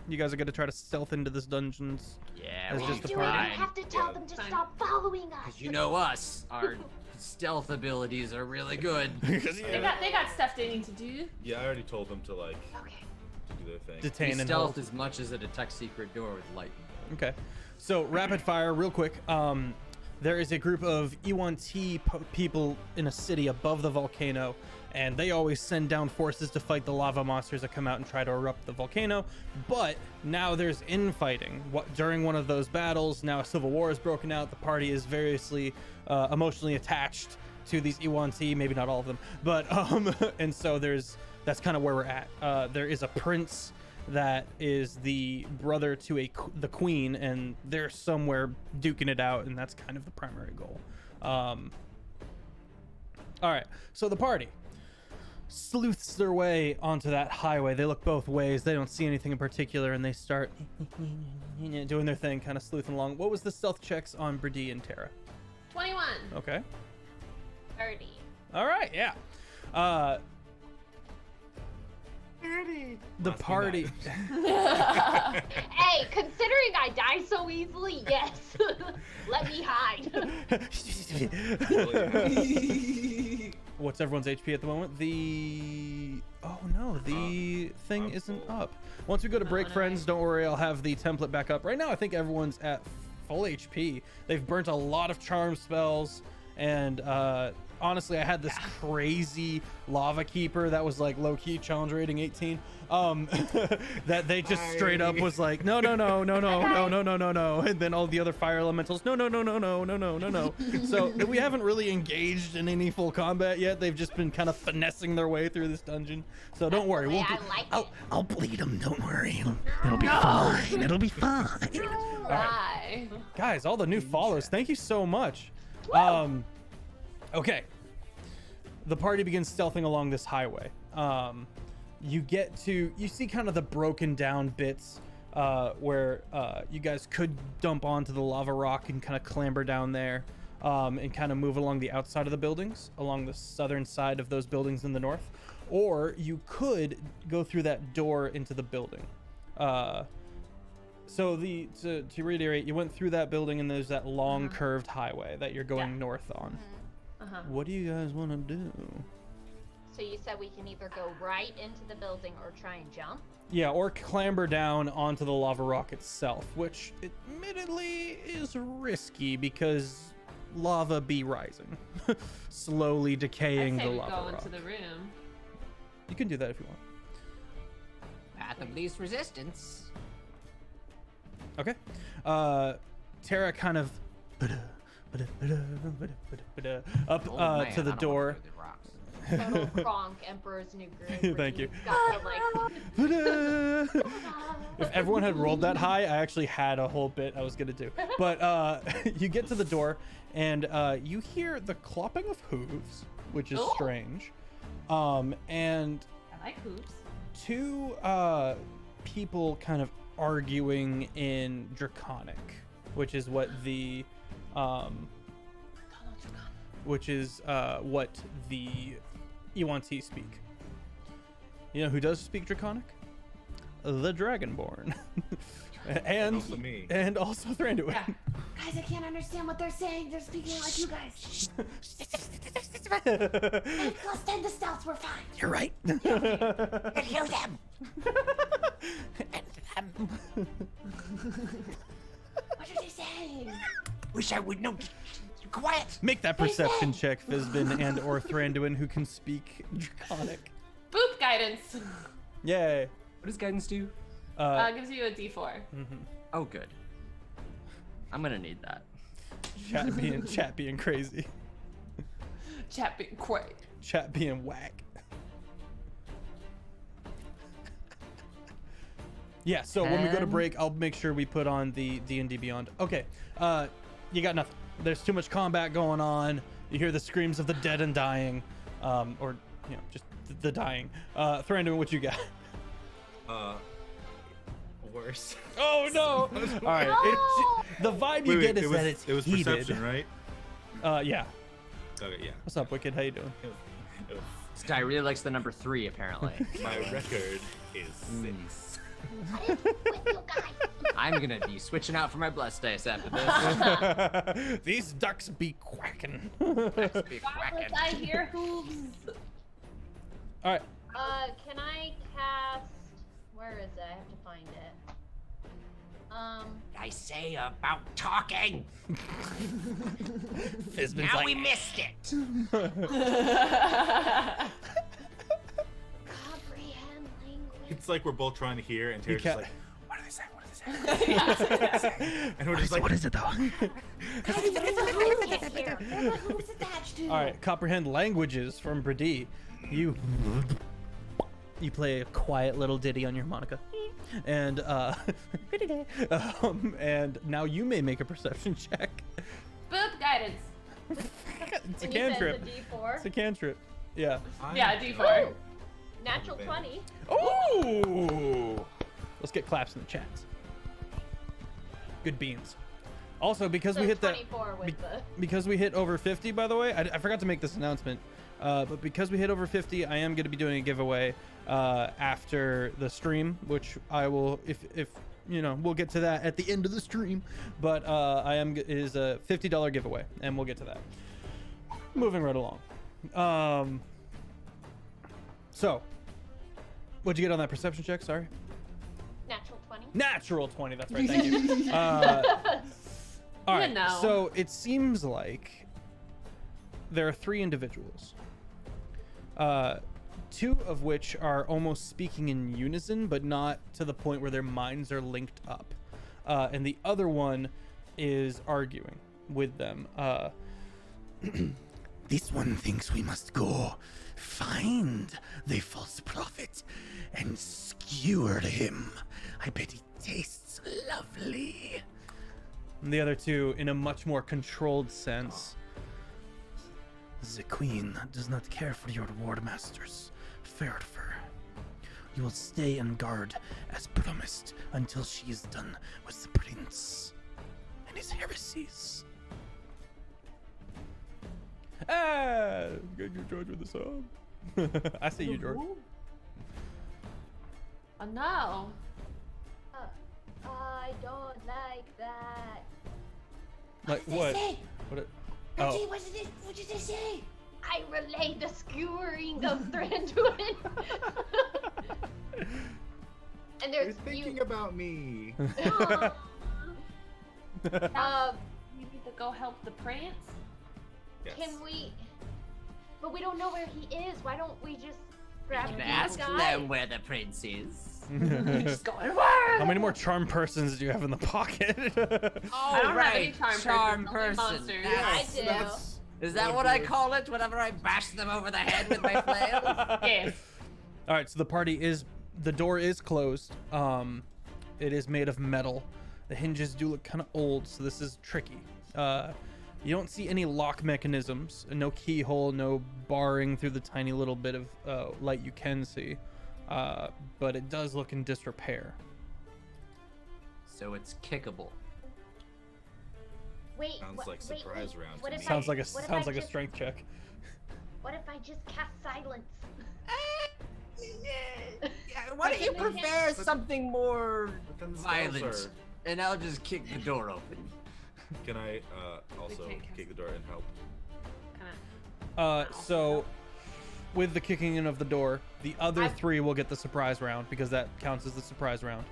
Speaker 1: You guys are going to try to stealth into this dungeons.
Speaker 3: Yeah,
Speaker 1: As
Speaker 3: we'll
Speaker 1: just
Speaker 3: be
Speaker 1: the
Speaker 4: Do it.
Speaker 1: party.
Speaker 4: You have to tell them to
Speaker 5: Fine.
Speaker 4: stop following us.
Speaker 3: Because you know us, our stealth abilities are really good.
Speaker 5: They got stuff they need to do.
Speaker 2: yeah, I already told them to
Speaker 4: Okay.
Speaker 2: do their thing.
Speaker 1: Detain
Speaker 3: We
Speaker 1: and
Speaker 3: stealth
Speaker 1: hold.
Speaker 3: as much as a detect secret door with light.
Speaker 1: Okay. So rapid fire, real quick. There is a group of E1T people in a city above the volcano, and they always send down forces to fight the lava monsters that come out and try to erupt the volcano. But now there's infighting. During one of those battles, now a civil war has broken out. The party is variously emotionally attached to these E1T, maybe not all of them, but and so that's kind of where we're at. There is a prince that is the brother to the queen, and they're somewhere duking it out, and that's kind of the primary goal. All right, so the party sleuths their way onto that highway. They look both ways. They don't see anything in particular, and they start doing their thing, kind of sleuthing along. What was the stealth checks on Brady and Tara?
Speaker 5: 21.
Speaker 1: Okay.
Speaker 4: 30.
Speaker 1: All right, yeah. The
Speaker 2: Must be
Speaker 1: party.
Speaker 4: Hey, considering I die so easily, yes. Let me hide.
Speaker 1: What's everyone's HP at the moment? Oh no, the thing isn't up. Once we go to break,
Speaker 5: no.
Speaker 1: friends, don't worry, I'll have the template back up. Right now, I think everyone's at full HP. They've burnt a lot of charm spells, and honestly, I had this crazy lava keeper that was like low-key challenge rating 18. That they just straight up was like, no, and then all the other fire elementals, no. So we haven't really engaged in any full combat yet. They've just been kind of finessing their way through this dungeon. So don't worry,
Speaker 7: I'll bleed them. Don't worry, it'll be fine. It'll be fine.
Speaker 1: All right. Guys, all the new follows. Thank you so much. Okay. The party begins stealthing along this highway. You see kind of the broken down bits where you guys could dump onto the lava rock and kind of clamber down there and kind of move along the outside of the buildings, along the southern side of those buildings in the north. Or you could go through that door into the building. So to reiterate, you went through that building and there's that long curved highway that you're going north on. What do you guys want to do?
Speaker 4: So you said we can either go right into the building or try and jump?
Speaker 1: Yeah, or clamber down onto the lava rock itself, which admittedly is risky because lava be rising, slowly decaying the lava
Speaker 5: go
Speaker 1: rock.
Speaker 5: into the room.
Speaker 1: You can do that if you want.
Speaker 6: Path of least resistance.
Speaker 1: Okay. Tara kind of up
Speaker 6: Oh,
Speaker 1: to the door.
Speaker 4: Total Kronk, Emperor's New Groove.
Speaker 1: Thank you.
Speaker 4: Got the, like...
Speaker 1: If everyone had rolled that high, I actually had a whole bit I was gonna do. But you get to the door and you hear the clopping of hooves, which is strange. And
Speaker 5: I like hoops.
Speaker 1: two people kind of arguing in Draconic, which is what the what the Yuan-Ti speak. You know who does speak Draconic? The Dragonborn. and
Speaker 2: also me.
Speaker 1: And also Thranduin.
Speaker 5: Yeah.
Speaker 8: Guys, I can't understand what they're saying. They're speaking like you guys. And plus 10 to stealth, we're fine.
Speaker 7: You're right.
Speaker 8: I hear them. What are they saying?
Speaker 7: Wish I would know. Quiet.
Speaker 1: Make that perception check, Fizbin and or Thranduin, who can speak Draconic.
Speaker 5: Boop guidance.
Speaker 1: Yay.
Speaker 6: What does guidance do?
Speaker 5: Gives you a D4.
Speaker 6: Oh, good. I'm gonna need that.
Speaker 1: Chat being crazy.
Speaker 5: Chat being quiet.
Speaker 1: Chat being whack. Yeah, so when we go to break, I'll make sure we put on the D&D Beyond. Okay, you got nothing. There's too much combat going on. You hear the screams of the dead and dying, or you know, just the dying. Thranduin, what you got?
Speaker 2: Worse.
Speaker 1: Oh no! All right, the vibe you get is that it's
Speaker 2: it was
Speaker 1: heated.
Speaker 2: perception, right?
Speaker 1: Yeah.
Speaker 2: Okay, yeah.
Speaker 1: What's up, Wicked? How you doing?
Speaker 2: It was-
Speaker 6: This guy really likes the number 3, apparently.
Speaker 2: my record is 6.
Speaker 8: With you guys.
Speaker 6: I'm gonna be switching out for my blessed dice after this.
Speaker 1: These ducks be quacking.
Speaker 6: Be
Speaker 5: Why
Speaker 6: quacking.
Speaker 5: I hear hooves?
Speaker 1: All right.
Speaker 4: Can I cast... Where is it? I have to find it.
Speaker 7: I say about talking.
Speaker 1: Fizbin's
Speaker 7: Now
Speaker 1: like,
Speaker 7: we missed it.
Speaker 8: Comprehend language.
Speaker 2: It's like we're both trying to hear, and Tara's
Speaker 1: can't-
Speaker 2: just like, what are they saying? What are they saying? And we're just like,
Speaker 7: What is it though?
Speaker 8: Guys, there's a hooves here. There's a hooves attached to.
Speaker 1: all right, comprehend languages from Brady. You play a quiet little ditty on your harmonica, and and now you may make a perception check.
Speaker 5: Boop guidance.
Speaker 1: It's a
Speaker 4: And you said
Speaker 1: cantrip.
Speaker 4: it's a D4.
Speaker 1: It's a cantrip. Yeah.
Speaker 5: Yeah, D4.
Speaker 4: Natural 20.
Speaker 1: Ooh! Let's get claps in the chats. Good beans. Also, because
Speaker 4: So
Speaker 1: we hit that,
Speaker 4: 24 with the...
Speaker 1: because we hit over 50, by the way, I forgot to make this announcement. But because we hit over 50, I am going to be doing a giveaway after the stream, which I will, if you know, we'll get to that at the end of the stream. But it is a $50 giveaway, and we'll get to that. Moving right along. So, what'd you get on that perception check? Sorry.
Speaker 4: Natural 20.
Speaker 1: Natural 20. That's right. Thank you. All right.
Speaker 5: know.
Speaker 1: So it seems like there are 3 individuals. 2 of which are almost speaking in unison, but not to the point where their minds are linked up. And the other one is arguing with them.
Speaker 7: This one thinks we must go find the false prophet and skewer him. I bet he tastes lovely.
Speaker 1: And the other 2, in a much more controlled sense.
Speaker 7: The queen does not care for your ward masters, Feffers. You will stay on guard as promised until she is done with the prince and his heresies.
Speaker 1: Ah, good George with the song. I see you, George.
Speaker 5: Oh no.
Speaker 4: I don't like that.
Speaker 1: Like what? What? Oh.
Speaker 8: What did they say?
Speaker 4: I relay the skewering of Thranduin. And
Speaker 2: You're
Speaker 4: there's
Speaker 2: thinking
Speaker 4: you.
Speaker 2: about me.
Speaker 5: You need to go help the prince.
Speaker 2: Yes.
Speaker 4: Can we? But we don't know where he is. Why don't we just grab
Speaker 6: You
Speaker 4: these
Speaker 6: can ask
Speaker 4: guys?
Speaker 6: them where the prince is.
Speaker 5: Just going, "Where?"
Speaker 1: How many more charm persons do you have in the pocket?
Speaker 6: Oh,
Speaker 5: I don't have any
Speaker 6: right.
Speaker 5: charm
Speaker 6: person.
Speaker 5: monsters.
Speaker 4: I do.
Speaker 6: Is that what I call it whenever I bash them over the head with my flail?
Speaker 5: Yes.
Speaker 1: All right, so the door is closed. It is made of metal. The hinges do look kind of old, so this is tricky. You don't see any lock mechanisms, no keyhole, no barring through the tiny little bit of light you can see. But it does look in disrepair.
Speaker 6: So it's kickable.
Speaker 4: Wait.
Speaker 2: Sounds
Speaker 4: what,
Speaker 2: like
Speaker 4: wait,
Speaker 2: surprise
Speaker 4: wait.
Speaker 2: round
Speaker 4: What
Speaker 2: to
Speaker 4: if
Speaker 2: me.
Speaker 1: Sounds like a
Speaker 4: what if I just-
Speaker 1: strength check.
Speaker 4: What if I just cast silence?
Speaker 6: Why don't you
Speaker 4: But then
Speaker 6: prepare something more
Speaker 2: But then spells
Speaker 6: violent?
Speaker 2: are-
Speaker 6: And I'll just kick the door open.
Speaker 2: Can I also
Speaker 5: can't cast
Speaker 2: kick the door and help?
Speaker 1: So with the kicking in of the door, the other
Speaker 4: I-
Speaker 1: 3 will get the surprise round because that counts as the surprise round.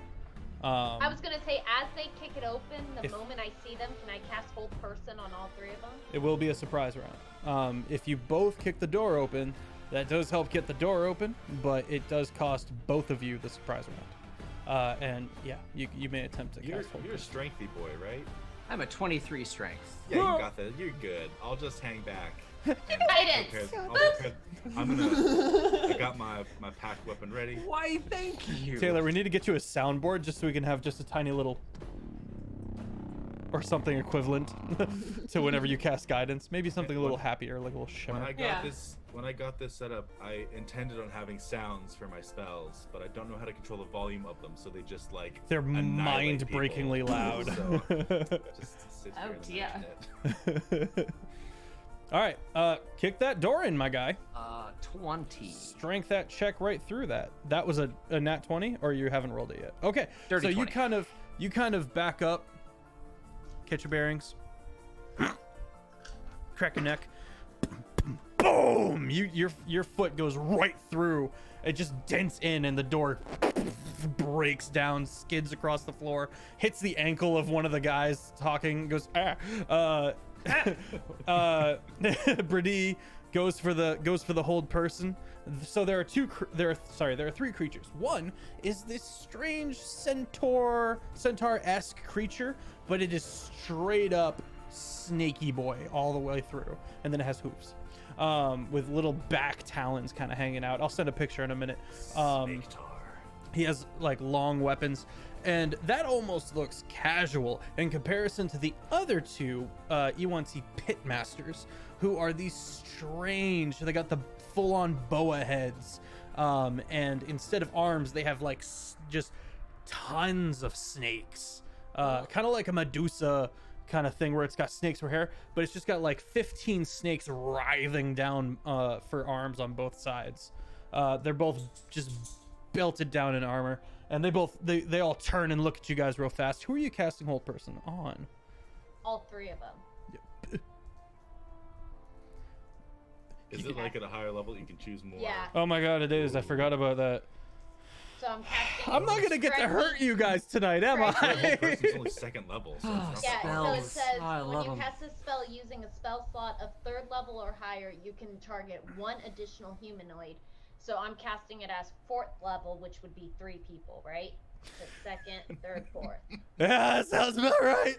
Speaker 4: I was gonna say, as they kick it open, the
Speaker 1: If-
Speaker 4: moment I see them, can I cast hold person on all 3 of them?
Speaker 1: It will be a surprise round. If you both kick the door open, that does help get the door open, but it does cost both of you the surprise round. And yeah, you may attempt to
Speaker 2: You're
Speaker 1: cast hold
Speaker 2: a
Speaker 1: person.
Speaker 2: strengthy boy, right?
Speaker 6: I'm a 23 strength.
Speaker 2: Yeah, you got that. You're good. I'll just hang back.
Speaker 5: Guidance.
Speaker 2: I got my packed weapon ready.
Speaker 6: Why, thank you.
Speaker 1: Taylor, we need to get you a soundboard just so we can have just a tiny little or something equivalent to whenever you cast guidance. Maybe something a little happier, like a little shimmer.
Speaker 2: When I got this set up, I intended on having sounds for my spells, but I don't know how to control the volume of them, so they just like
Speaker 1: They're
Speaker 2: annihilate
Speaker 1: mind-breakingly
Speaker 2: people.
Speaker 1: loud.
Speaker 2: So, just sit
Speaker 5: Oh,
Speaker 2: here and
Speaker 5: dear.
Speaker 2: mention it.
Speaker 1: All right, kick that door in, my guy.
Speaker 6: 20.
Speaker 1: Strength that check right through that. That was a nat 20, or you haven't rolled it yet. Okay,
Speaker 6: Dirty
Speaker 1: so
Speaker 6: 20.
Speaker 1: you kind of back up, catch your bearings, crack your neck, boom! Your foot goes right through. It just dents in, and the door breaks down, skids across the floor, hits the ankle of one of the guys talking, goes ah. Brady goes for the hold person. So there are 3 creatures. One is this strange centaur-esque creature, but it is straight up snaky boy all the way through, and then it has hooves with little back talons kind of hanging out. I'll send a picture in a minute. He has like long weapons, and that almost looks casual in comparison to the other 2 E1C pitmasters, who are these strange. They got the full-on boa heads, and instead of arms, they have like just tons of snakes, kind of like a Medusa kind of thing, where it's got snakes for hair, but it's just got like 15 snakes writhing down for arms on both sides. They're both just belted down in armor, and they all turn and look at you guys real fast. Who are you casting hold person on?
Speaker 4: All 3 of them.
Speaker 2: Is it like at a higher level you can choose more?
Speaker 4: Yeah.
Speaker 1: Oh my god, it is. I forgot about that.
Speaker 4: So I'm casting.
Speaker 1: I'm not gonna get to hurt you guys tonight, am
Speaker 2: That one
Speaker 1: I?
Speaker 2: person's only second level, so it's not
Speaker 4: Yeah,
Speaker 2: that
Speaker 4: so
Speaker 2: bad.
Speaker 4: it
Speaker 3: Spells.
Speaker 4: says
Speaker 3: Oh, I
Speaker 4: when
Speaker 3: love
Speaker 4: you
Speaker 3: 'em.
Speaker 4: cast a spell using a spell slot of 3rd level or higher, you can target 1 additional humanoid. So I'm casting it as 4th level, which would be 3 people, right? So 2nd, 3rd, 4th.
Speaker 1: Yeah, that sounds about right.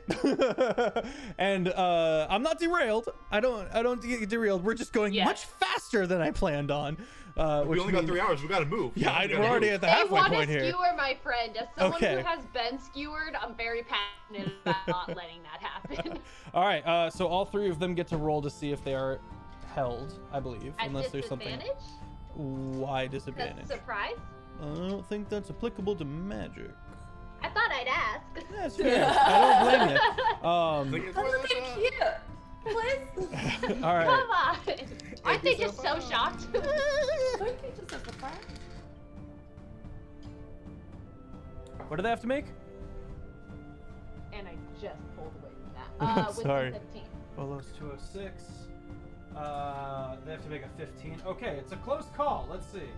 Speaker 1: And I'm not derailed. I don't get derailed. We're just going
Speaker 5: Yeah.
Speaker 1: much faster than I planned on.
Speaker 2: We
Speaker 1: Which
Speaker 2: only got
Speaker 1: means-
Speaker 2: 3 hours. We gotta move.
Speaker 1: Yeah,
Speaker 2: We
Speaker 1: we're
Speaker 2: gotta
Speaker 1: already
Speaker 2: move.
Speaker 1: at the
Speaker 4: They
Speaker 1: halfway
Speaker 4: want
Speaker 1: point
Speaker 4: to
Speaker 1: here.
Speaker 4: skewer, my friend. As someone
Speaker 1: Okay.
Speaker 4: who has been skewered, I'm very passionate about not letting that happen.
Speaker 1: All right, so all 3 of them get to roll to see if they are held, I believe,
Speaker 4: At
Speaker 1: unless there's something.
Speaker 4: disadvantage?
Speaker 1: Why
Speaker 4: That's
Speaker 1: disadvantage?
Speaker 4: a surprise.
Speaker 1: I don't think that's applicable to magic.
Speaker 4: I thought I'd ask.
Speaker 1: That's fair. I don't blame you.
Speaker 2: Think it's
Speaker 8: That's
Speaker 2: worth
Speaker 8: so
Speaker 2: a shot.
Speaker 8: cute. Please.
Speaker 1: All right.
Speaker 4: Come on. Aren't they just so shocked?
Speaker 8: Don't you just a surprise?
Speaker 1: What do they have to make?
Speaker 4: And I just pulled away from that. With
Speaker 1: Sorry.
Speaker 4: 15.
Speaker 1: Belows 206. They have to make a 15. Okay, it's a close call. Let's see.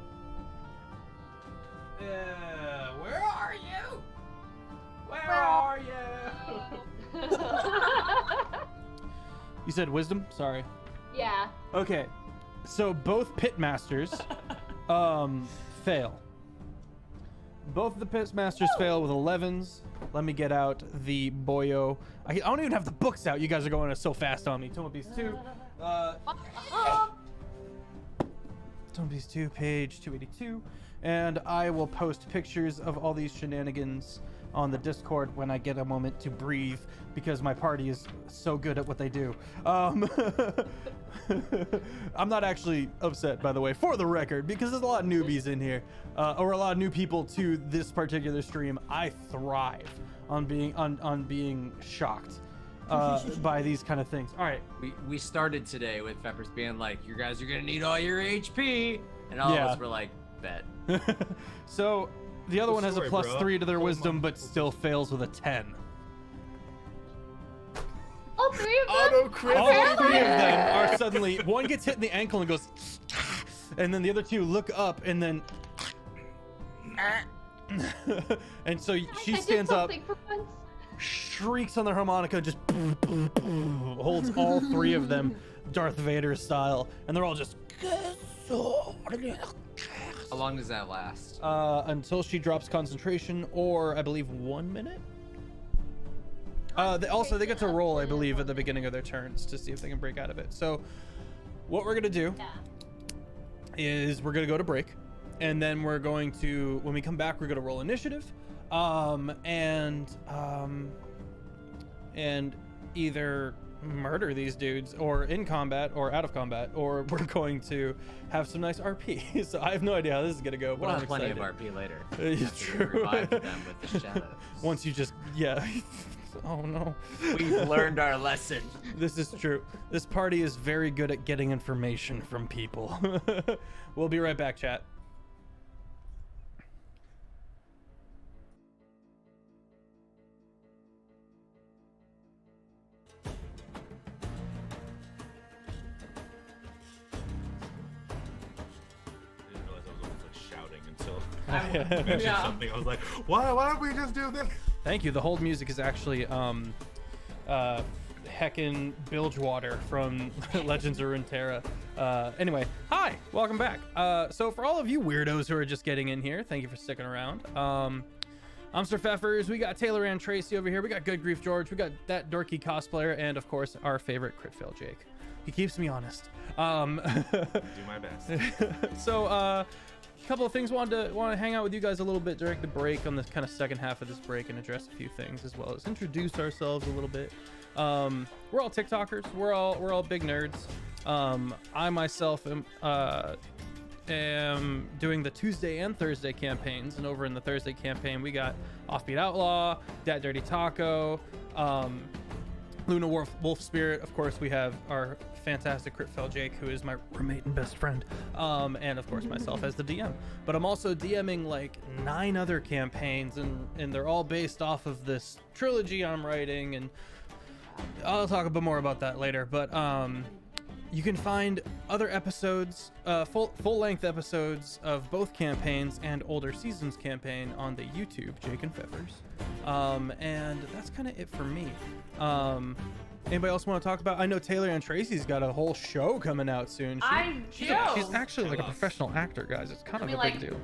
Speaker 1: Where are you? Where are you? You said wisdom? Sorry.
Speaker 4: Yeah.
Speaker 1: Okay, so both pitmasters fail. Both of the pitmasters fail with 11s. Let me get out the boyo. I don't even have the books out. You guys are going so fast on me. Tome of Beast 2. Tome of Beast 2, page 282. And I will post pictures of all these shenanigans on the Discord when I get a moment to breathe, because my party is so good at what they do. I'm not actually upset, by the way, for the record, because there's a lot of newbies in here, or a lot of new people to this particular stream. I thrive on being shocked by these kind of things. All right.
Speaker 3: We started today with Feffers being like, you guys are gonna need all your HP, and all
Speaker 1: Yeah.
Speaker 3: of us were like, bet.
Speaker 1: So the other
Speaker 2: Cool
Speaker 1: one has a
Speaker 2: story,
Speaker 1: plus
Speaker 2: bro.
Speaker 1: 3 to their
Speaker 2: Hold
Speaker 1: wisdom,
Speaker 2: on.
Speaker 1: but still fails with a 10.
Speaker 4: All 3 of them?
Speaker 2: Auto crit.
Speaker 1: All 3 of them are suddenly, one gets hit in the ankle and goes, and then the other 2 look up and then, and so
Speaker 4: I
Speaker 1: she
Speaker 4: did
Speaker 1: stands up,
Speaker 4: something for once.
Speaker 1: shrieks on the harmonica, just holds all 3 of them Darth Vader style, and they're all just
Speaker 3: How long does that last?
Speaker 1: until she drops concentration, or I believe 1 minute. They get to roll, I believe, at the beginning of their turns to see if they can break out of it. So what we're gonna do
Speaker 4: Yeah.
Speaker 1: is we're gonna go to break, and then we're going to, when we come back, we're gonna roll initiative, and either murder these dudes, or in combat, or out of combat, or we're going to have some nice RP. So I have no idea how this is gonna go, but
Speaker 3: We'll
Speaker 1: I'm
Speaker 3: have plenty
Speaker 1: excited.
Speaker 3: of RP later.
Speaker 1: It's
Speaker 3: After we
Speaker 1: true.
Speaker 3: revive them with the shadows.
Speaker 1: Once you just, yeah. Oh no.
Speaker 3: We've learned our lesson.
Speaker 1: This is true. This party is very good at getting information from people. We'll be right back, chat.
Speaker 2: I didn't realize I was almost like shouting until
Speaker 1: Yeah.
Speaker 2: you mentioned something. I was like, why don't we just do this?
Speaker 1: Thank you. The hold music is actually heckin' Bilgewater from Legends of Runeterra. Anyway, hi, welcome back. So for all of you weirdos who are just getting in here, thank you for sticking around. I'm Sir Feffers. We got Taylor and Tracy over here. We got GoodGriefGeorge. We got that dorky cosplayer, and of course our favorite Critfail Jake. He keeps me honest.
Speaker 2: Do my best.
Speaker 1: So a couple of things, want to hang out with you guys a little bit during the break, on this kind of second half of this break, and address a few things, as well as introduce ourselves a little bit. We're all TikTokers. We're all big nerds. I myself am doing the Tuesday and Thursday campaigns, and over in the Thursday campaign we got Offbeat Outlaw, Datdirtytaco, Luna Wolf Spirit. Of course, we have our fantastic Critfail Jake, who is my roommate and best friend, and of course myself as the DM. But I'm also DMing like 9 other campaigns, and they're all based off of this trilogy I'm writing, and I'll talk a bit more about that later. But You can find other episodes, full-length episodes of both campaigns and older seasons campaign on the YouTube, Jake and Feffers. And that's kind of it for me. Anybody else want to talk about? I know Taylor and Tracy's got a whole show coming out soon. She's actually like a professional actor, guys. It's kind of a big deal.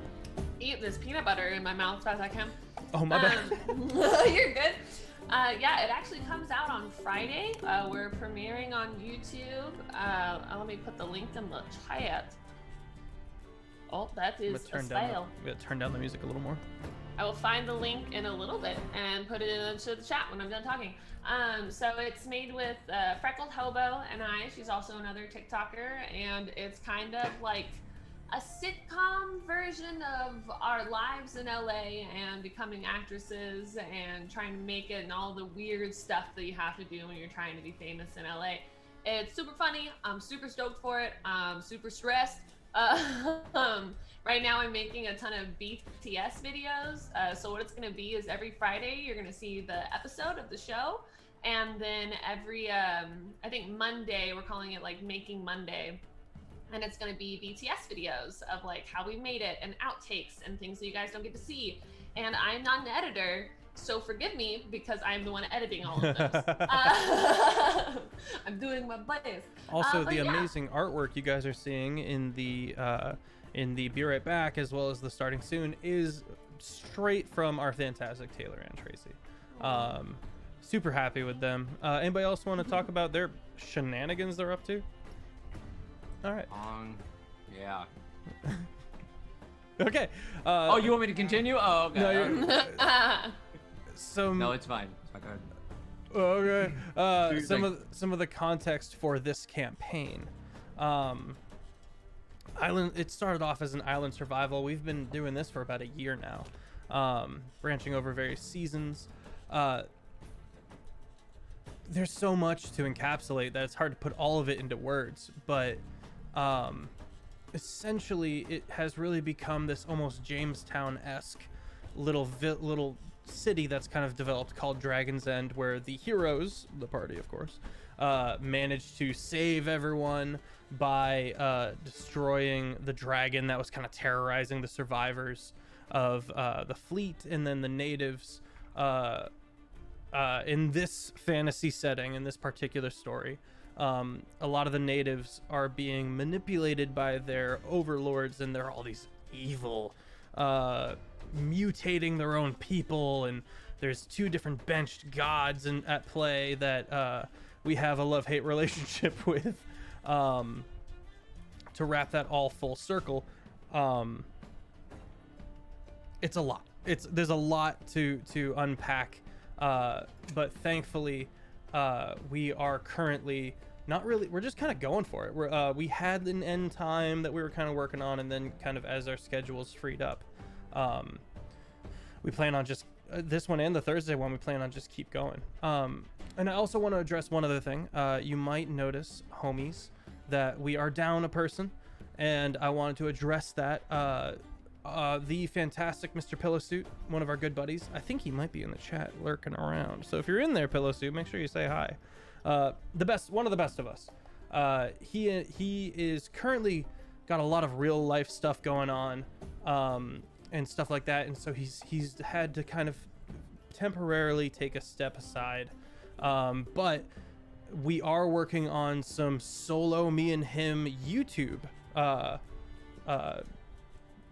Speaker 5: Eat this peanut butter in my mouth as fast as I can.
Speaker 1: Oh, my bad.
Speaker 5: You're good. Yeah, it actually comes out on Friday. We're premiering on YouTube. Let me put the link in the chat. Oh, that is a fail.
Speaker 1: We gotta turn down the music a little more.
Speaker 5: I will find the link in a little bit and put it into the chat when I'm done talking. So it's made with Freckled Hobo and she's also another TikToker, and it's kind of like a sitcom version of our lives in LA and becoming actresses and trying to make it and all the weird stuff that you have to do when you're trying to be famous in LA. It's super funny. I'm super stoked for it. I'm super stressed. Right now I'm making a ton of BTS videos. So what it's going to be is every Friday you're going to see the episode of the show. And then every, I think Monday, we're calling it like Making Monday. And it's going to be BTS videos of like how we made it and outtakes and things that you guys don't get to see. And I'm not an editor, so forgive me because I'm the one editing all of those. I'm doing my best.
Speaker 1: Also, the amazing artwork you guys are seeing in the Be Right Back, as well as the Starting Soon, is straight from our fantastic Taylor and Tracy. Super happy with them. Anybody else want to talk about their shenanigans they're up to? All right.
Speaker 3: Yeah.
Speaker 1: Okay.
Speaker 3: Oh, you want me to continue? Oh, okay.
Speaker 1: No,
Speaker 3: it's fine. Go ahead.
Speaker 1: Okay. Some of the context for this campaign. It started off as an island survival. We've been doing this for about a year now, branching over various seasons. There's so much to encapsulate that it's hard to put all of it into words, but essentially it has really become this almost Jamestown-esque little city that's kind of developed called Dragon's End, where the heroes, the party of course, managed to save everyone by destroying the dragon that was kind of terrorizing the survivors of the fleet, and then the natives in this fantasy setting, in this particular story, a lot of the natives are being manipulated by their overlords, and they're all these evil, mutating their own people, and there's two different benched gods at play that we have a love-hate relationship with. To wrap that all full circle, it's a lot. There's a lot to unpack, but thankfully we are currently not really, we're just kind of going for it. We had an end time that we were kind of working on, and then kind of as our schedules freed up, we plan on just this one and the Thursday one, we plan on just keep going. And I also want to address one other thing. You might notice, homies, that we are down a person, and I wanted to address that. The fantastic Mr. Pillowsuit, one of our good buddies, I think he might be in the chat lurking around. So if you're in there, Pillowsuit, make sure you say hi. One of the best of us. He is currently got a lot of real life stuff going on, and stuff like that, and so he's had to kind of temporarily take a step aside. But we are working on some solo me and him YouTube,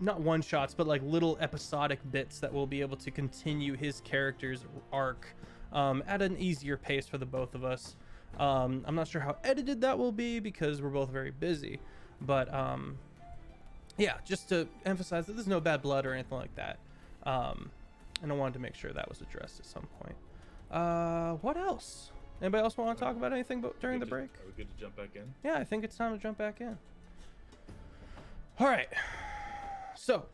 Speaker 1: not one shots, but like little episodic bits that will be able to continue his character's arc at an easier pace for the both of us. I'm not sure how edited that will be because we're both very busy, but yeah, just to emphasize that there's no bad blood or anything like that. And I wanted to make sure that was addressed at some point. What else? Anybody else want to talk about anything during the break?
Speaker 2: Are we good to jump back in?
Speaker 1: Yeah, I think it's time to jump back in. All right. So,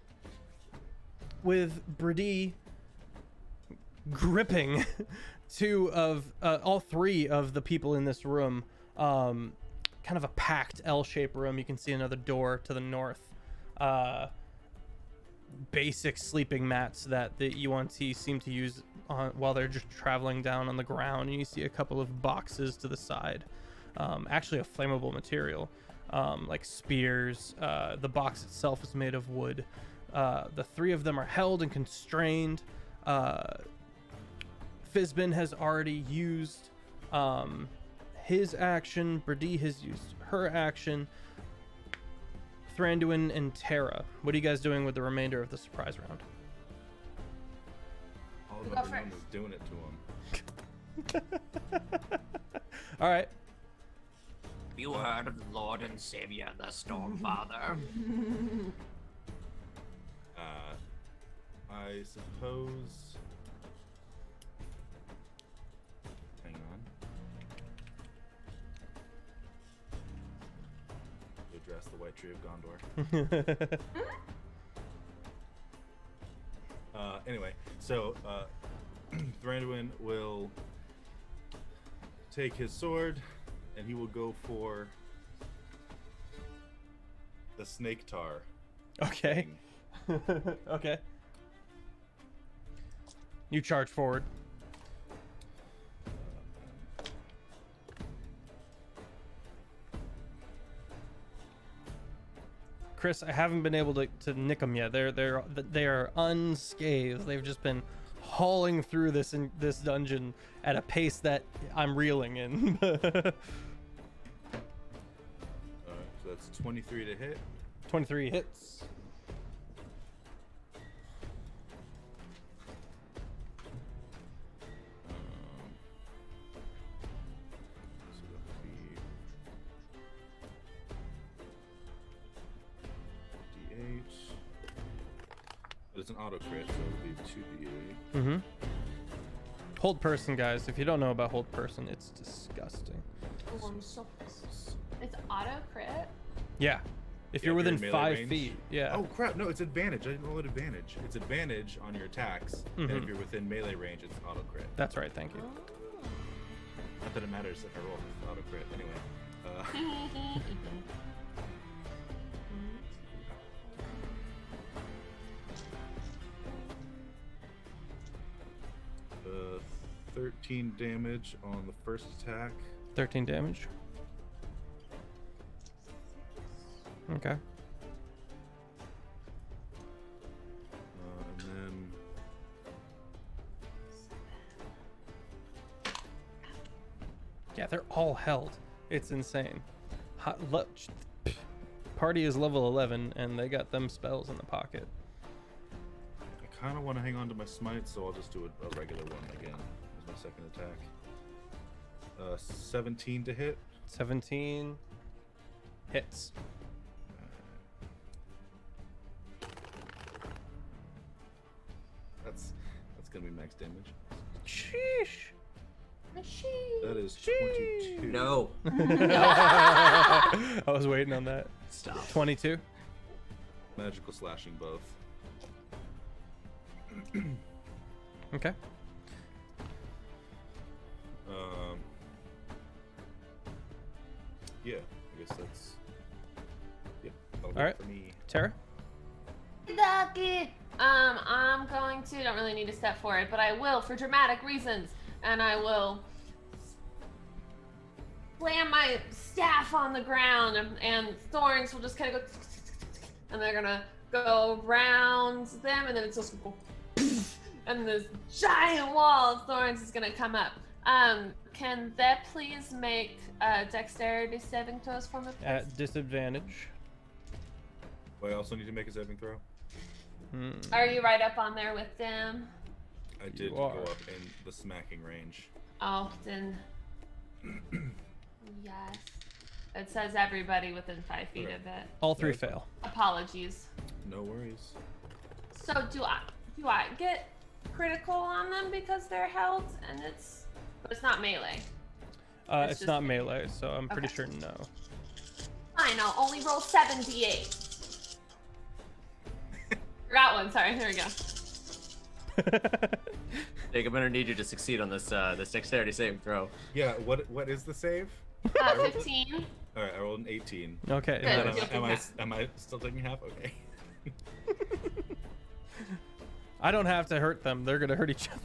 Speaker 1: with Brady gripping all three of the people in this room, kind of a packed L-shaped room. You can see another door to the north. Basic sleeping mats that the UNT seem to use while they're just traveling down on the ground, and you see a couple of boxes to the side. actually a flammable material, like spears. The box itself is made of wood. The three of them are held and constrained. Fizbin has already used his action. Brady has used her action. Thranduin and Terra, what are you guys doing with the remainder of the surprise round?
Speaker 2: All
Speaker 5: Go
Speaker 2: of everyone
Speaker 5: first.
Speaker 2: was doing it to him.
Speaker 1: All right.
Speaker 6: You heard of the Lord and Savior, the Stormfather?
Speaker 2: I suppose. Hang on. To address the White Tree of Gondor. Anyway, so Thranduin will take his sword and he will go for the snake tar.
Speaker 1: Okay.
Speaker 2: thing.
Speaker 1: Okay. You charge forward. Chris, I haven't been able to nick them yet. They are unscathed. They've just been hauling through this dungeon at a pace that I'm reeling in.
Speaker 2: Alright, so that's 23 to hit.
Speaker 1: 23 hits.
Speaker 2: So that would be D8. But it's an auto crit, so it would be 2D8.
Speaker 1: Mm-hmm. Hold person, guys. If you don't know about hold person, it's disgusting.
Speaker 5: Oh, I'm so pissed. It's auto crit.
Speaker 1: Yeah. If
Speaker 2: Yeah,
Speaker 1: you're
Speaker 2: if
Speaker 1: within
Speaker 2: in melee
Speaker 1: 5
Speaker 2: range.
Speaker 1: feet. Yeah.
Speaker 2: Oh crap! No, it's advantage. I didn't roll it advantage. It's advantage on your attacks, and if you're within melee range, it's auto crit.
Speaker 1: That's right. Thank you.
Speaker 2: Not that it matters if I roll auto crit. Anyway, 13 damage on the first attack.
Speaker 1: 13 damage. Okay.
Speaker 2: And then
Speaker 1: Yeah, they're all held. It's insane. Party is level 11, and they got them spells in the pocket.
Speaker 2: I kind of want to hang on to my smite, so I'll just do a regular one again as my second attack. 17 to hit.
Speaker 1: 17 hits.
Speaker 2: That's gonna be max damage.
Speaker 1: Sheesh.
Speaker 2: That is 22.
Speaker 6: No.
Speaker 1: I was waiting on that.
Speaker 6: Stop.
Speaker 1: 22.
Speaker 2: Magical slashing both.
Speaker 1: Okay.
Speaker 2: Yeah, I guess that's. Yeah. That'll do
Speaker 1: All
Speaker 2: it
Speaker 1: right.
Speaker 2: For me.
Speaker 1: Tara.
Speaker 5: Ducky. I'm going to. Don't really need to step forward, but I will for dramatic reasons, and I will slam my staff on the ground, and thorns will just kind of go, and they're gonna go around them, and then it's just go, and this giant wall of thorns is gonna come up. Can that please make dexterity saving throws for me?
Speaker 1: At disadvantage.
Speaker 2: Do I also need to make a saving throw?
Speaker 5: Are you right up on there with them?
Speaker 2: I did
Speaker 1: You
Speaker 2: go
Speaker 1: are.
Speaker 2: up in the smacking range.
Speaker 5: Oh, then. Yes. It says everybody within 5 feet
Speaker 2: Okay.
Speaker 5: of it.
Speaker 1: All three
Speaker 2: That's fine.
Speaker 1: fail.
Speaker 5: Apologies.
Speaker 2: No worries.
Speaker 5: So do I get critical on them because they're held and but it's not melee. It's
Speaker 1: It's
Speaker 5: just
Speaker 1: not
Speaker 5: melee.
Speaker 1: melee, so I'm pretty
Speaker 5: Okay.
Speaker 1: sure no.
Speaker 5: Fine, I'll only roll 7d8. Forgot one, sorry, there we go.
Speaker 6: Jacob, I'm gonna need you to succeed on this this dexterity saving throw.
Speaker 2: Yeah. What is the save?
Speaker 5: 15.
Speaker 2: All right. I rolled an 18.
Speaker 1: Okay.
Speaker 5: Good.
Speaker 2: And
Speaker 1: nice.
Speaker 5: You'll
Speaker 2: am
Speaker 5: take
Speaker 2: I am I still taking half? Okay.
Speaker 1: I don't have to hurt them. They're gonna hurt each other.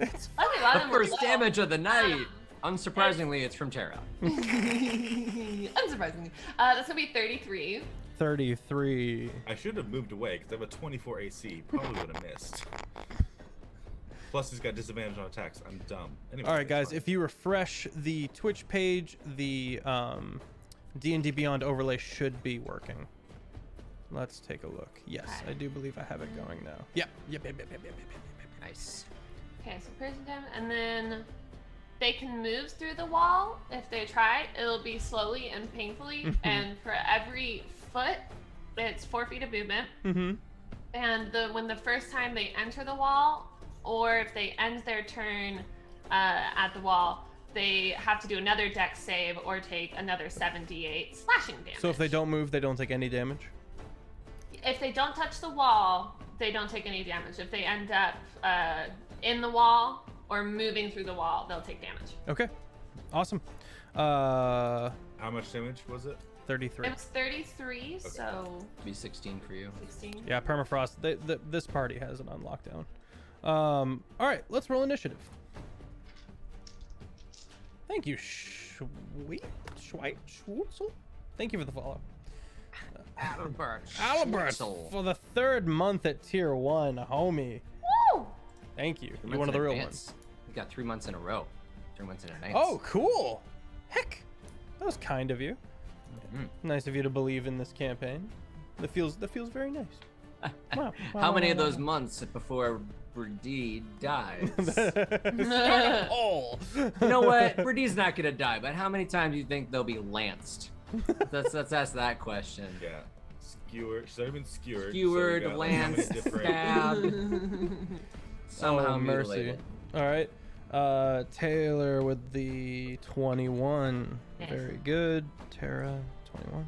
Speaker 1: It's
Speaker 5: Okay, a lot of
Speaker 6: The
Speaker 5: them are
Speaker 6: first
Speaker 5: low.
Speaker 6: damage of the night.
Speaker 3: Unsurprisingly, it's from Terra.
Speaker 5: Unsurprisingly. That's gonna be 33.
Speaker 1: 33.
Speaker 2: I should have moved away because I have a 24 AC. Probably would have missed. Plus, he's got disadvantage on attacks. I'm dumb. Anyway,
Speaker 1: All right,
Speaker 2: it's
Speaker 1: guys.
Speaker 2: fine.
Speaker 1: If you refresh the Twitch page, the D&D Beyond overlay should be working. Let's take a look. Yes, I do believe I have it going now. Yep.
Speaker 3: Nice.
Speaker 5: Okay, so piercing damage, and then they can move through the wall if they try. It'll be slowly and painfully, and for every foot, it's 4 feet of movement.
Speaker 1: Mm-hmm.
Speaker 5: And when the first time they enter the wall, or if they end their turn at the wall, they have to do another dex save or take another 7d8 slashing damage.
Speaker 1: So if they don't move, they don't take any damage?
Speaker 5: If they don't touch the wall, they don't take any damage. If they end up in the wall or moving through the wall, they'll take damage.
Speaker 1: Okay. Awesome.
Speaker 2: How much damage was it?
Speaker 1: 33.
Speaker 5: It was 33, so
Speaker 3: Be 16 for you.
Speaker 5: 16.
Speaker 1: Yeah, permafrost. This party has it on lockdown. All right, let's roll initiative. Thank you, Schweitzel. Thank you for the follow.
Speaker 3: Albert
Speaker 1: for the 3rd month at tier 1, homie.
Speaker 5: Woo!
Speaker 1: Thank you. You're one of the real ones.
Speaker 3: We got 3 months in a row. 3 months in advance.
Speaker 1: Oh, cool. Heck, that was kind of you.
Speaker 3: Mhm.
Speaker 1: Nice of you to believe in this campaign. That feels very nice. Wow.
Speaker 3: How many of those months before Brady dies?
Speaker 1: Oh.
Speaker 3: You know what? Brady's not gonna die, but how many times do you think they'll be lanced? Let's ask that question.
Speaker 2: Yeah. Skewered. She's already been skewered.
Speaker 3: Skewered,
Speaker 2: so we got, like, how many
Speaker 3: lanced,
Speaker 2: different-
Speaker 3: stabbed, somehow
Speaker 1: Oh, mercy.
Speaker 3: mutilated.
Speaker 1: All right. Taylor with the 21.
Speaker 5: Yes.
Speaker 1: Very good. Tara, 21.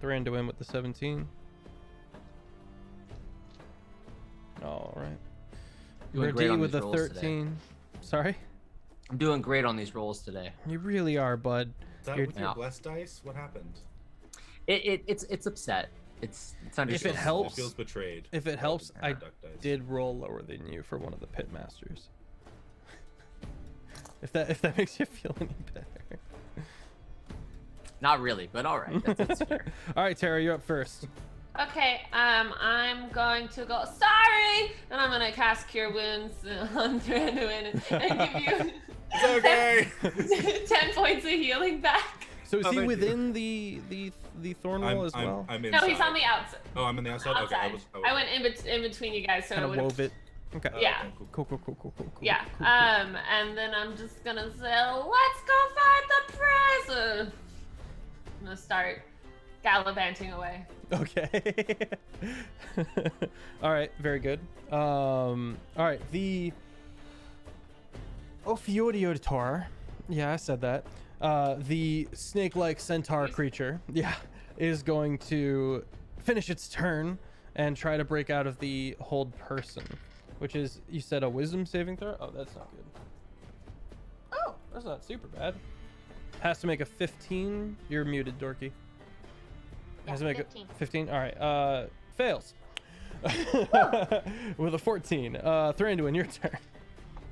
Speaker 1: Thranduin with the 17. All right.
Speaker 3: Doing great
Speaker 1: Brady
Speaker 3: on
Speaker 1: with
Speaker 3: these
Speaker 1: the
Speaker 3: rolls
Speaker 1: 13. Sorry?
Speaker 3: I'm doing great on these rolls today.
Speaker 1: You really are, bud.
Speaker 2: Is that
Speaker 1: You're-
Speaker 2: with your
Speaker 3: Yeah.
Speaker 2: blessed dice? What happened?
Speaker 3: It's upset. It's
Speaker 1: If
Speaker 3: understandable.
Speaker 1: it helps,
Speaker 2: It feels betrayed.
Speaker 1: If it helps, I
Speaker 2: Duck dice.
Speaker 1: did roll lower than you for one of the pit masters. if that makes you feel any better.
Speaker 3: Not really, but all right. That's fair.
Speaker 1: All right, Tara, you're up first.
Speaker 5: Okay, I'm going to go, sorry! And I'm going to cast Cure Wounds on Thranduin and give you
Speaker 2: It's okay.
Speaker 5: 10 points of healing back.
Speaker 1: So is
Speaker 2: Oh,
Speaker 1: he
Speaker 2: thank you.
Speaker 1: within the thorn wall as well?
Speaker 2: I'm
Speaker 5: No,
Speaker 2: inside.
Speaker 5: he's on the outside.
Speaker 2: Oh, I'm on the outside. Okay,
Speaker 5: Outside. I went in between you guys, so
Speaker 1: Kind
Speaker 5: it
Speaker 1: of
Speaker 5: would
Speaker 1: wove it. Okay.
Speaker 5: Yeah.
Speaker 2: Okay, cool.
Speaker 1: Cool.
Speaker 5: Yeah.
Speaker 1: cool.
Speaker 5: And then I'm just gonna say, let's go find the prize. I'm gonna start gallivanting away.
Speaker 1: Okay. All right. Very good. All right. The Ophiodiator. Yeah, I said that. The snake-like centaur creature. Yeah, is going to finish its turn and try to break out of the hold person, which is, you said, a wisdom saving throw. Oh, that's not good. Oh, that's not super bad. Has to make a 15. You're muted, Dorky. Has to make
Speaker 4: 15.
Speaker 1: a 15. All right. Fails. With a 14. Thranduin, your turn.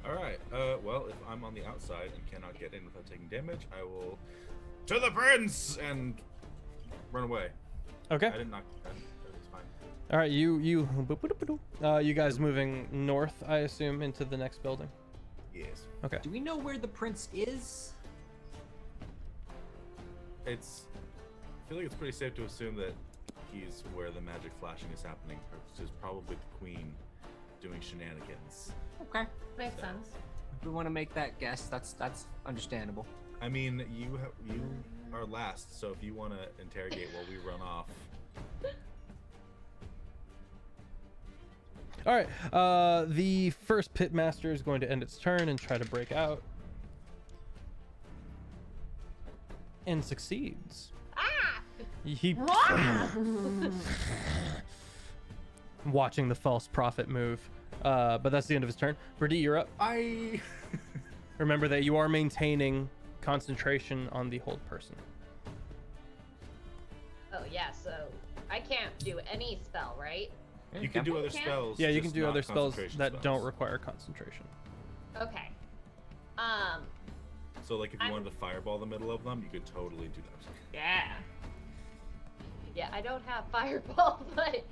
Speaker 2: All right. Well, if I'm on the outside and cannot get in without taking damage, I will to the prince and run away.
Speaker 1: Okay.
Speaker 2: I didn't knock. That's fine.
Speaker 1: All right. You guys moving north, I assume, into the next building.
Speaker 2: Yes.
Speaker 1: Okay.
Speaker 3: Do we know where the prince is?
Speaker 2: I feel like it's pretty safe to assume that he's where the magic flashing is happening, which is probably the queen doing shenanigans.
Speaker 3: Okay.
Speaker 5: Makes sense.
Speaker 3: If we want to make that guess, that's understandable.
Speaker 2: I mean, you are last, so if you want to interrogate while we run off.
Speaker 1: All right. The first pit master is going to end its turn and try to break out. And succeeds.
Speaker 4: Ah!
Speaker 1: He watching the false prophet move. But that's the end of his turn. Brady, you're up. Remember that you are maintaining concentration on the hold person.
Speaker 4: Oh yeah, so I can't do any spell, right?
Speaker 2: You can do other
Speaker 5: Can?
Speaker 2: spells.
Speaker 1: Yeah, you can
Speaker 2: just
Speaker 1: do
Speaker 2: not
Speaker 1: other spells
Speaker 2: concentration
Speaker 1: that don't
Speaker 2: spells.
Speaker 1: require concentration.
Speaker 4: Okay.
Speaker 2: So like if you
Speaker 4: I'm-
Speaker 2: wanted to fireball the middle of them, you could totally do that.
Speaker 5: Yeah.
Speaker 4: Yeah, I don't have fireball, but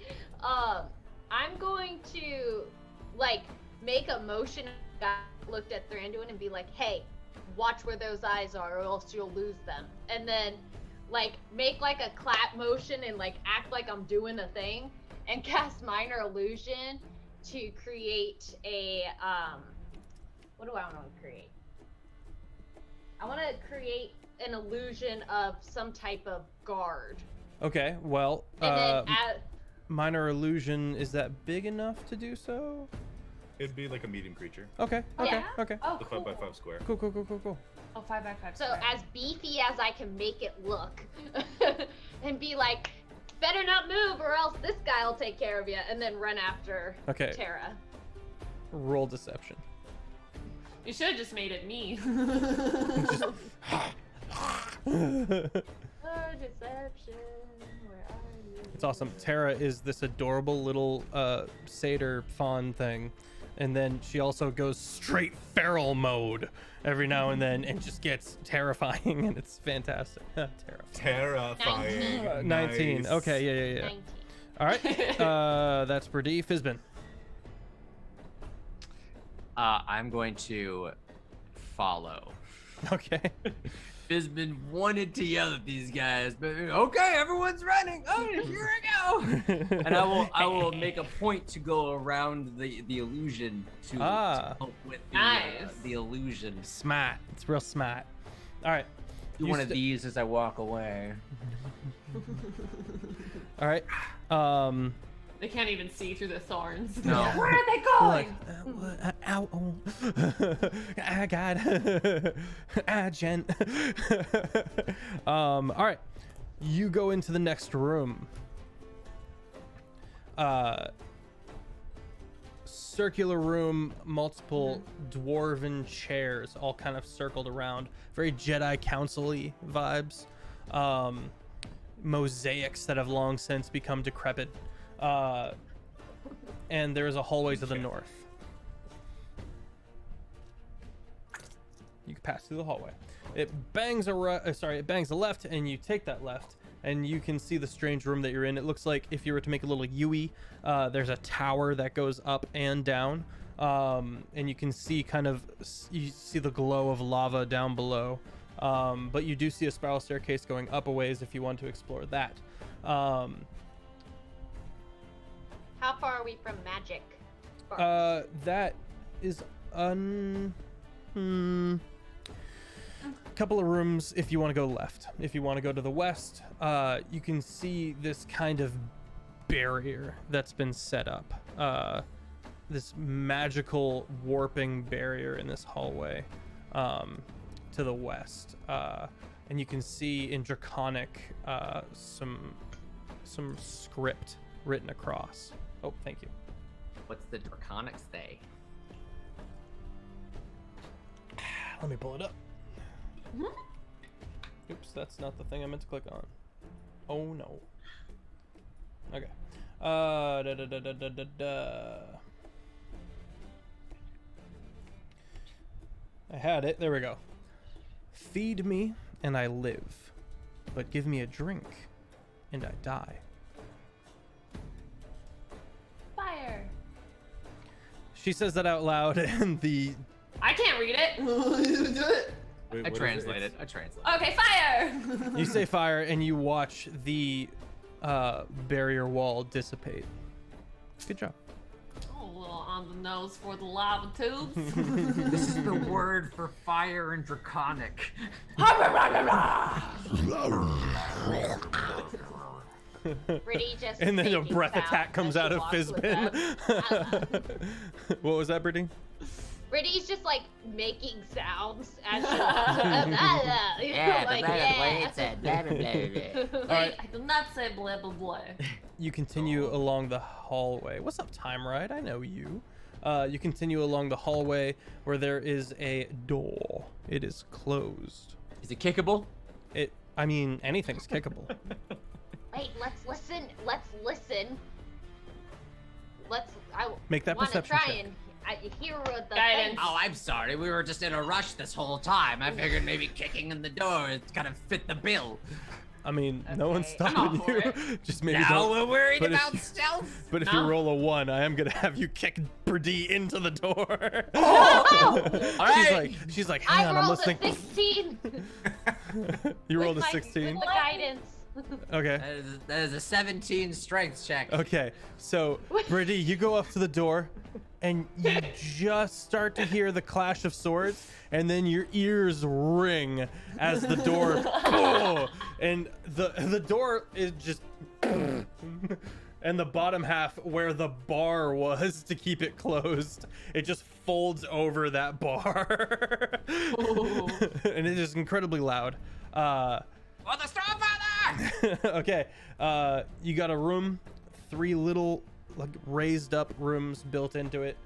Speaker 4: I'm going to like make a motion. Looked at Thranduin and be like, "Hey, watch where those eyes are, or else you'll lose them." And then like make like a clap motion and like act like I'm doing a thing, and cast minor illusion to create a what do I want to create? I want to create an illusion of some type of guard.
Speaker 1: Okay, well,
Speaker 4: And then add,
Speaker 1: minor illusion, is that big enough to do so?
Speaker 2: It'd be like a medium creature,
Speaker 1: Okay, okay,
Speaker 5: Yeah.
Speaker 1: okay.
Speaker 5: Oh,
Speaker 2: the
Speaker 5: cool.
Speaker 2: 5x5 square.
Speaker 1: Cool, cool, cool, cool, cool.
Speaker 5: Oh, 5x5.
Speaker 4: so as beefy as I can make it look, and be like, better not move or else this guy will take care of you, and then run after
Speaker 1: Okay.
Speaker 4: Terra.
Speaker 1: Roll deception.
Speaker 5: You should have just made it me.
Speaker 4: Oh, deception, where are you?
Speaker 1: It's awesome. Terra is this adorable little satyr fawn thing, and then she also goes straight feral mode every now and then, and just gets terrifying, and it's fantastic.
Speaker 2: Terrifying.
Speaker 1: 19.
Speaker 2: Nice.
Speaker 1: Okay, yeah.
Speaker 4: 19.
Speaker 1: All right. That's Brady. Fizbin.
Speaker 3: I'm going to follow.
Speaker 1: Okay.
Speaker 3: Fizbin wanted to yell at these guys, but okay, everyone's running. Oh, here I go. And I will make a point to go around the illusion to help with the illusion.
Speaker 1: Smart. It's real smart. All right.
Speaker 3: Do one of these as I walk away.
Speaker 1: All right.
Speaker 5: They can't even see through the thorns.
Speaker 3: No.
Speaker 5: Where are they going?
Speaker 1: Ow. Oh. Ah, God. Jen. All right. You go into the next room. Circular room, multiple dwarven chairs, all kind of circled around. Very Jedi Council-y vibes. Mosaics that have long since become decrepit. And there is a hallway to the north. You can pass through the hallway. It bangs it bangs a left, and you take that left, and you can see the strange room that you're in. It looks like if you were to make a little U-ey, there's a tower that goes up and down, and you can see you see the glow of lava down below. But you do see a spiral staircase going up a ways if you want to explore that.
Speaker 4: How far are we from magic?
Speaker 1: That is couple of rooms if you want to go left. If you want to go to the west, you can see this kind of barrier that's been set up. This magical warping barrier in this hallway to the west. And you can see in Draconic some script written across. Oh, thank you.
Speaker 3: What's the Draconic say?
Speaker 1: Let me pull it up. Oops, that's not the thing I meant to click on. Oh no. Okay. I had it. There we go. Feed me and I live, but give me a drink and I die.
Speaker 5: Fire.
Speaker 1: She says that out loud, and the
Speaker 5: I can't read it.
Speaker 2: Wait,
Speaker 3: I
Speaker 2: what is it?
Speaker 3: translated.
Speaker 2: It's-
Speaker 5: Okay, fire.
Speaker 1: you say fire, and you watch the barrier wall dissipate. Good job.
Speaker 5: Oh, a little on the nose for the lava tubes.
Speaker 3: This is the word for fire in Draconic.
Speaker 4: Brittany just
Speaker 1: And then a
Speaker 4: making
Speaker 1: breath
Speaker 4: sounds
Speaker 1: attack comes
Speaker 4: as
Speaker 1: out
Speaker 4: she
Speaker 1: of
Speaker 4: walks with
Speaker 1: Fizbin.
Speaker 4: us.
Speaker 1: What was that, Brittany?
Speaker 4: Brittany's just like making sounds as she walks with us. Like, yeah.
Speaker 1: Alright.
Speaker 5: I do not say blah blah blah.
Speaker 1: You continue along the hallway. What's up, Time Ride? I know you. You continue along the hallway where there is a door. It is closed.
Speaker 3: Is it kickable?
Speaker 1: I mean, anything's kickable.
Speaker 4: Wait, let's listen.
Speaker 1: Make that
Speaker 4: wanna
Speaker 1: perception
Speaker 4: try
Speaker 1: check.
Speaker 4: and Here were the
Speaker 5: Guidance.
Speaker 4: things.
Speaker 3: Oh, I'm sorry. We were just in a rush this whole time. I figured maybe kicking in the door is gonna fit the bill.
Speaker 1: I mean, no one's
Speaker 4: Okay.
Speaker 5: I'm all
Speaker 1: stopping
Speaker 5: for
Speaker 1: you. Just maybe
Speaker 3: Now
Speaker 1: don't.
Speaker 3: we're worried
Speaker 1: but if
Speaker 3: about
Speaker 1: you-
Speaker 3: stealth.
Speaker 1: But if
Speaker 5: No.
Speaker 1: you roll a 1, I am gonna have you kick Brady into the door.
Speaker 3: All
Speaker 1: She's like, hang
Speaker 4: I
Speaker 1: on, I'm
Speaker 4: rolled
Speaker 1: listening.
Speaker 4: a 16.
Speaker 1: You rolled a
Speaker 4: With my-
Speaker 1: 16.
Speaker 4: With the guidance.
Speaker 1: Okay.
Speaker 3: That is a 17 strength check.
Speaker 1: Okay. So, Brady, you go up to the door, and you just start to hear the clash of swords, and then your ears ring as the door, and the door is just, and the bottom half where the bar was to keep it closed, it just folds over that bar, and it is incredibly loud.
Speaker 3: For the Stormfather!
Speaker 1: Okay, you got a room, 3 little like raised up rooms built into it.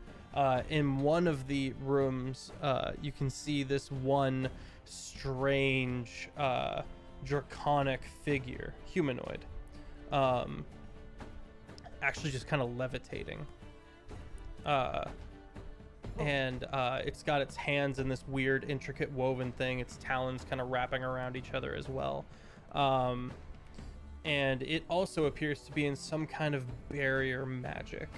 Speaker 1: In one of the rooms, you can see this one strange draconic figure, humanoid, actually just kind of levitating. And it's got its hands in this weird intricate woven thing, its talons kind of wrapping around each other as well. And it also appears to be in some kind of barrier magic.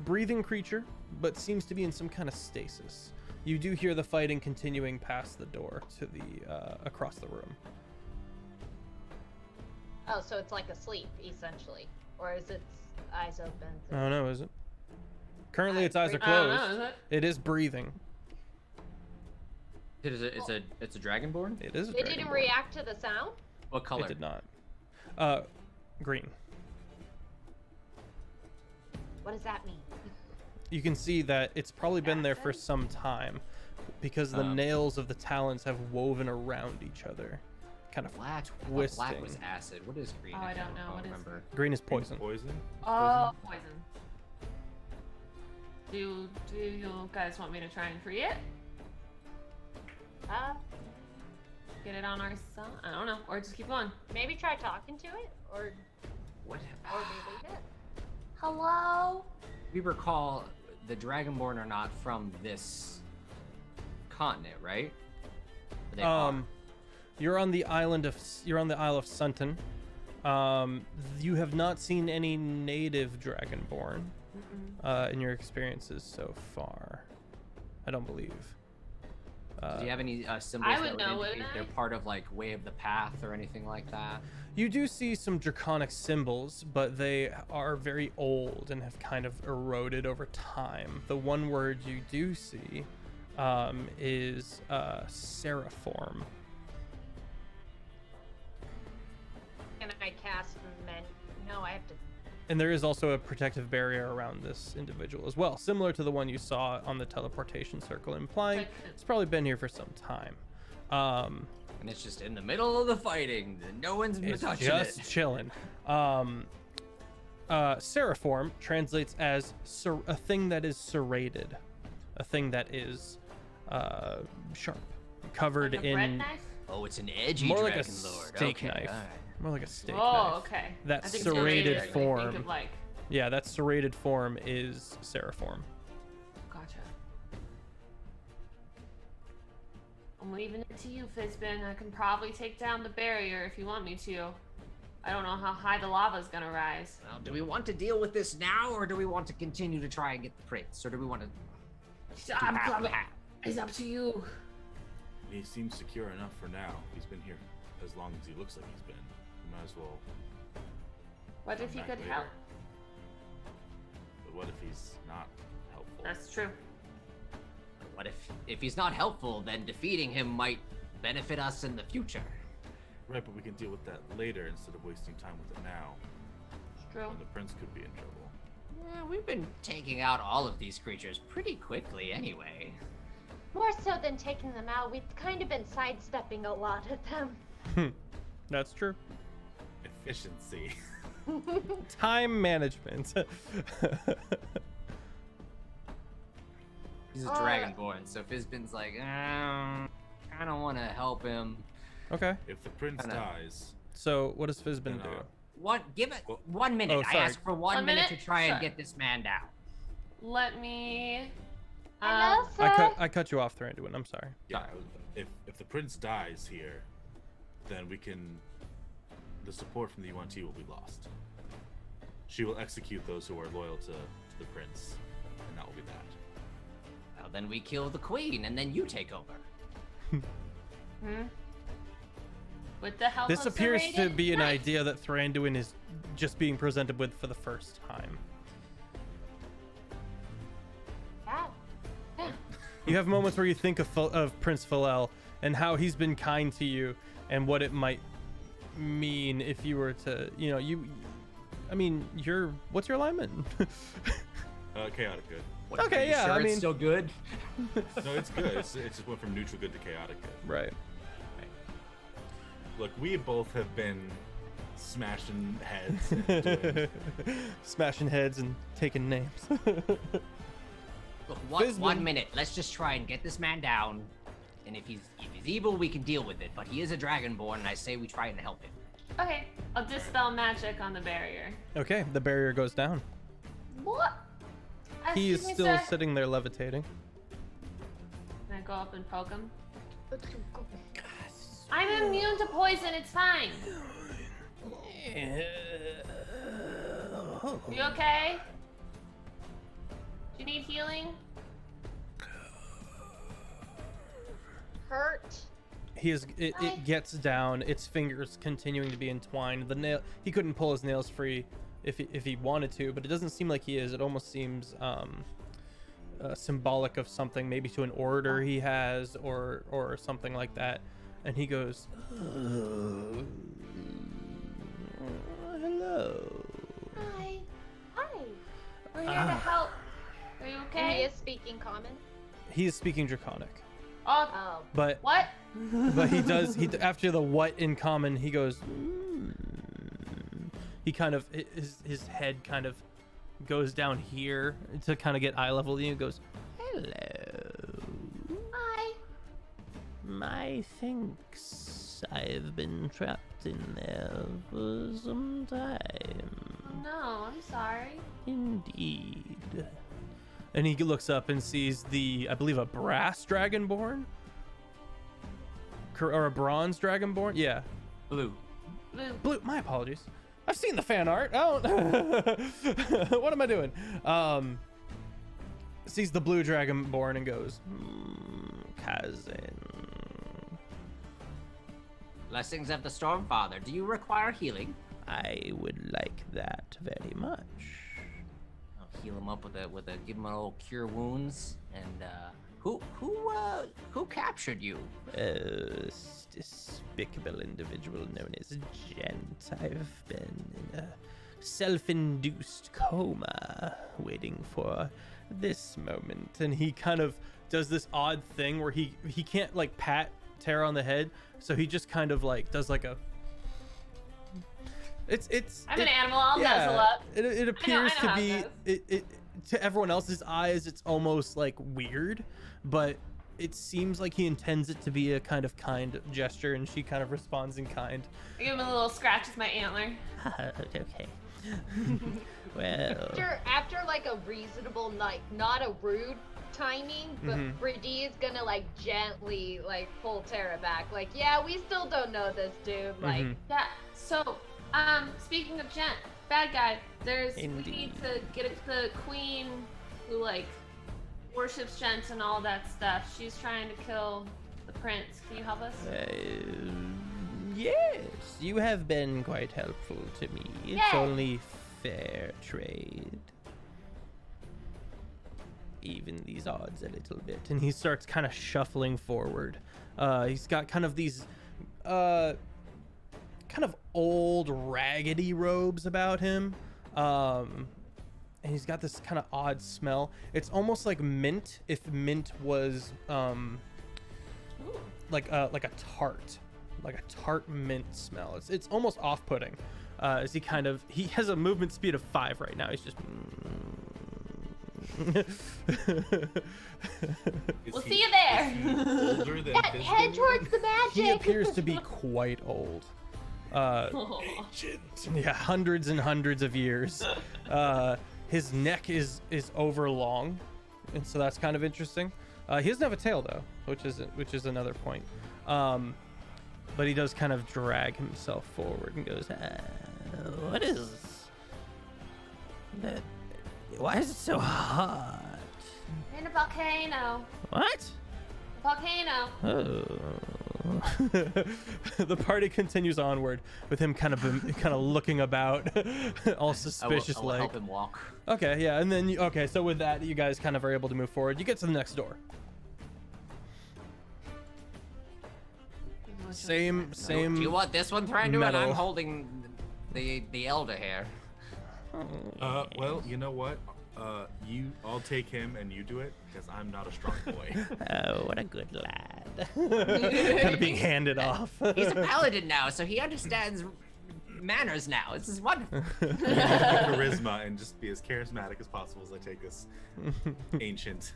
Speaker 1: Breathing creature, but seems to be in some kind of stasis. You do hear the fighting continuing past the door to the across the room.
Speaker 4: Oh, so it's like asleep, essentially. Or is its eyes open?
Speaker 1: I don't know, is it? Currently, its eyes are
Speaker 5: I don't
Speaker 1: closed.
Speaker 5: know, is it?
Speaker 1: It is breathing.
Speaker 3: It's a dragonborn?
Speaker 1: It is a
Speaker 4: It didn't
Speaker 1: dragonborn.
Speaker 4: react to the sound?
Speaker 3: What color?
Speaker 1: It did not. Green.
Speaker 4: What does that mean?
Speaker 1: You can see that it's probably been there for some time because the
Speaker 3: Um,
Speaker 1: nails of the talons have woven around each other, kind of
Speaker 3: Black. I thought
Speaker 1: twisting.
Speaker 3: Black was acid. What is green?
Speaker 5: Oh, I don't know. What is
Speaker 3: remember.
Speaker 1: Green is poison.
Speaker 2: Poison?
Speaker 5: Oh, poison. Do you guys want me to try and free it? Get it on our side? I don't know. Or just keep going.
Speaker 4: Maybe try talking to it? Or
Speaker 3: What?
Speaker 4: we leave it?
Speaker 5: Hello?
Speaker 3: We recall the dragonborn are not from this continent, right? Or they are.
Speaker 1: You're on the Isle of Sunton. You have not seen any native dragonborn in your experiences so far. I don't believe.
Speaker 3: Do you have any symbols
Speaker 5: I would
Speaker 3: that would
Speaker 5: know,
Speaker 3: indicate
Speaker 5: wouldn't
Speaker 3: they're
Speaker 5: I?
Speaker 3: part of like Way of the Path or anything like that?
Speaker 1: You do see some draconic symbols, but they are very old and have kind of eroded over time. The one word you do see is Terraform.
Speaker 4: Can I cast No, I have to.
Speaker 1: And there is also a protective barrier around this individual as well, similar to the one you saw on the teleportation circle, implying it's probably been here for some time.
Speaker 3: And it's just in the middle of the fighting. No one's
Speaker 1: It's
Speaker 3: touching
Speaker 1: just
Speaker 3: it.
Speaker 1: chilling. Terraform translates as a thing that is serrated, a thing that is sharp, covered
Speaker 5: Like a
Speaker 1: in
Speaker 5: bread knife?
Speaker 3: Oh, it's an edgy
Speaker 1: more like a
Speaker 3: dragon lord.
Speaker 1: steak
Speaker 3: Okay,
Speaker 1: knife.
Speaker 3: alright.
Speaker 1: More like a steak
Speaker 5: Oh,
Speaker 1: knife.
Speaker 5: okay.
Speaker 1: That
Speaker 5: I think
Speaker 1: serrated
Speaker 5: serrated, I
Speaker 1: form.
Speaker 5: think of like,
Speaker 1: Yeah, that serrated form is Terraform.
Speaker 5: gotcha. I'm leaving it to you, Fizbin. I can probably take down the barrier if you want me to. I don't know how high the lava's gonna rise.
Speaker 3: Well, do we want to deal with this now, or do we want to continue to try and get the prince, or do we want to?
Speaker 5: It's up to you.
Speaker 2: He seems secure enough for now. He's been here as long as he looks like he's been. We might as well.
Speaker 5: What if he
Speaker 2: Come
Speaker 5: could
Speaker 2: back
Speaker 5: help?
Speaker 2: later. But what if he's not helpful?
Speaker 5: That's true.
Speaker 3: What if he's not helpful? Then defeating him might benefit us in the future.
Speaker 2: Right, but we can deal with that later instead of wasting time with it now.
Speaker 5: It's true.
Speaker 2: When the prince could be in trouble.
Speaker 3: Yeah, we've been taking out all of these creatures pretty quickly, anyway.
Speaker 4: More so than taking them out, we've kind of been sidestepping a lot of them.
Speaker 1: That's true.
Speaker 2: Efficiency.
Speaker 1: Time management.
Speaker 3: He's a dragonborn, so Fizbin's like, I don't want to help him.
Speaker 1: Okay.
Speaker 2: If the prince
Speaker 3: Kinda.
Speaker 2: dies,
Speaker 1: So what does Fizbin
Speaker 2: then
Speaker 1: do?
Speaker 3: Give it
Speaker 2: Well-
Speaker 3: 1 minute.
Speaker 1: Oh,
Speaker 3: I
Speaker 1: sorry.
Speaker 3: asked for 1
Speaker 5: 1
Speaker 3: minute to
Speaker 5: minute?
Speaker 3: try and
Speaker 5: Sure.
Speaker 3: get this man down.
Speaker 5: Let me.
Speaker 4: Hello, sir.
Speaker 1: I cut you off, Thranduin. I'm sorry.
Speaker 2: Yeah, if the prince dies here, then the support from the UNT will be lost. She will execute those who are loyal to the prince, and that will be that.
Speaker 3: Well, then we kill the queen, and then you take over.
Speaker 5: With the help
Speaker 1: This
Speaker 5: of
Speaker 1: appears to
Speaker 5: serrated
Speaker 1: be an
Speaker 5: knife.
Speaker 1: idea that Thranduin is just being presented with for the first time.
Speaker 4: Yeah.
Speaker 1: You have moments where you think of Prince Philel and how he's been kind to you and what it might mean if you were to, what's your alignment?
Speaker 2: Chaotic good.
Speaker 3: What,
Speaker 1: Okay,
Speaker 3: are you
Speaker 1: yeah,
Speaker 3: sure
Speaker 1: I
Speaker 3: it's
Speaker 1: mean-
Speaker 3: still good.
Speaker 2: No, it's good. It just went from neutral good to chaotic good.
Speaker 1: Right.
Speaker 2: Look, we both have been smashing heads and doing
Speaker 1: Smashing heads and taking names.
Speaker 3: Look,
Speaker 1: Fizman.
Speaker 3: 1 minute. Let's just try and get this man down. And if he's evil, we can deal with it. But he is a dragonborn, and I say we try and help him.
Speaker 5: Okay, I'll dispel magic on the barrier.
Speaker 1: Okay, the barrier goes down.
Speaker 5: What?
Speaker 1: He is
Speaker 5: Excuse me,
Speaker 1: still
Speaker 5: sir.
Speaker 1: sitting there levitating.
Speaker 5: Can I go up and poke him? I'm immune to poison. It's fine. You okay? Do you need healing?
Speaker 4: Hurt.
Speaker 1: It gets down. Its fingers continuing to be entwined. The nail. He couldn't pull his nails free if he wanted to, but it doesn't seem like he is. It almost seems symbolic of something, maybe to an order he has or something like that. And he goes, hello.
Speaker 4: Hi. Hi.
Speaker 5: We're here to help. Are you
Speaker 4: And he
Speaker 5: okay?
Speaker 4: is speaking common.
Speaker 1: He is speaking Draconic,
Speaker 5: Oh,
Speaker 4: Oh.
Speaker 1: but
Speaker 5: what?
Speaker 1: he does. After the what in common, he goes. He kind of his head kind of goes down here to kind of get eye level. And he goes, hello.
Speaker 4: Hi.
Speaker 7: My thanks. I've been trapped in there for some time.
Speaker 5: No, I'm sorry.
Speaker 7: Indeed.
Speaker 1: And he looks up and sees I believe, a brass dragonborn, or a bronze dragonborn. Yeah,
Speaker 3: Blue.
Speaker 1: blue. My apologies. I've seen the fan art. Oh, what am I doing? Sees the blue dragonborn and goes,
Speaker 7: Cousin.
Speaker 3: Blessings of the Stormfather. Do you require healing?
Speaker 7: I would like that very much.
Speaker 3: I'll heal him up give him a little cure wounds. And who captured you?
Speaker 7: This despicable individual known as Gent. I've been in a self-induced coma, waiting for this moment.
Speaker 1: and he kind of does this odd thing where he can't like pat Tara on the head, so he just kind of like does like a.
Speaker 5: I'm an animal. I'll nuzzle up.
Speaker 1: It appears
Speaker 5: know
Speaker 1: to
Speaker 5: how
Speaker 1: be
Speaker 5: it
Speaker 1: it to everyone else's eyes. It's almost like weird, but it seems like he intends it to be a kind of kind gesture, and she kind of responds in kind.
Speaker 5: I give him a little scratch with my antler.
Speaker 7: Okay. Well,
Speaker 4: After like a reasonable night, not a rude timing, but Brady is gonna like gently like pull Tara back. Like, yeah, we still don't know this dude. Like,
Speaker 5: Yeah. So, speaking of Gent, bad guy. We
Speaker 7: Indeed.
Speaker 5: need to get it to the queen, who like worships Gent and all that stuff. She's trying to kill the prince. Can you help us?
Speaker 7: yes, you have been quite helpful to me. It's
Speaker 5: Yay.
Speaker 7: only fair trade.
Speaker 1: Even these odds a little bit, and he starts kind of shuffling forward. He's got kind of these kind of old raggedy robes about him, and he's got this kind of odd smell. It's almost like mint, if mint was like a tart mint smell. It's almost off-putting. As he has a movement speed of 5 right now. He's just
Speaker 5: We'll see you there.
Speaker 2: older than
Speaker 4: head towards the magic.
Speaker 1: he appears to be quite old.
Speaker 2: Ancient.
Speaker 1: Yeah, hundreds and hundreds of years. His neck is overlong, and so that's kind of interesting. He doesn't have a tail though, which is another point. But he does kind of drag himself forward and goes,
Speaker 7: What is that? Why is it so hot?
Speaker 5: In a volcano.
Speaker 7: What?
Speaker 5: Volcano.
Speaker 7: Oh.
Speaker 1: The party continues onward with him kind of looking about, all suspicious
Speaker 3: I will
Speaker 1: like.
Speaker 3: help him walk.
Speaker 1: Okay, yeah, and then okay, so with that, you guys kind of are able to move forward. You get to the next door. Same.
Speaker 3: Do you want this one, Thranduil?
Speaker 1: metal.
Speaker 3: I'm holding the elder here.
Speaker 2: Well, you know what? I'll take him and you do it because I'm not a strong boy.
Speaker 7: Oh, what a good lad.
Speaker 1: Kind of being handed off.
Speaker 3: He's a paladin now, so he understands manners now. This is wonderful.
Speaker 2: Charisma and just be as charismatic as possible as I take this ancient,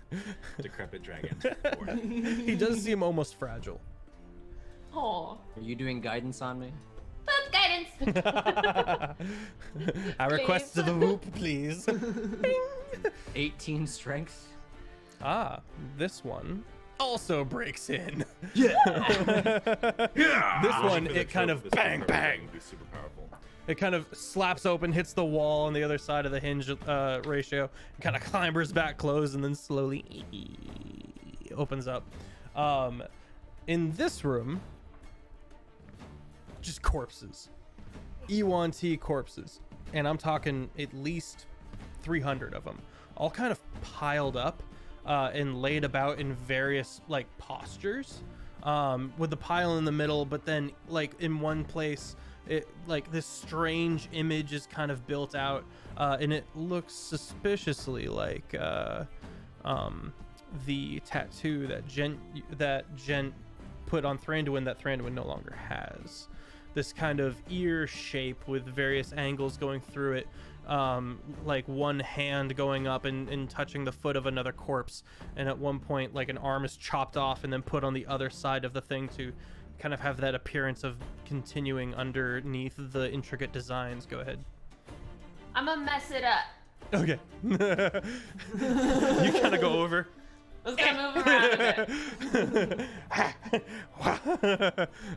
Speaker 2: decrepit dragon forward.
Speaker 1: He does seem almost fragile.
Speaker 5: Oh.
Speaker 3: Are you doing guidance on me?
Speaker 5: Food guidance.
Speaker 1: I request the whoop, please.
Speaker 3: 18 strength.
Speaker 1: Ah, this one also breaks in.
Speaker 2: Yeah.
Speaker 1: This one, it kind of bang,
Speaker 2: Would
Speaker 1: bang.
Speaker 2: be super powerful.
Speaker 1: It kind of slaps open, hits the wall on the other side of the hinge ratio, kind of clambers back closed, and then slowly opens up. In this room, just corpses. E1T corpses. And I'm talking at least 300 of them. All kind of piled up and laid about in various like postures. With the pile in the middle, but then like in one place, it like this strange image is kind of built out, and it looks suspiciously like the tattoo that Gent put on Thranduil that Thranduil no longer has. This kind of ear shape with various angles going through it, like one hand going up and touching the foot of another corpse, and at one point like an arm is chopped off and then put on the other side of the thing to kind of have that appearance of continuing underneath the intricate designs. Go ahead.
Speaker 5: I'm gonna mess it up.
Speaker 1: Okay. You kind of go over.
Speaker 5: Let's go move around a bit.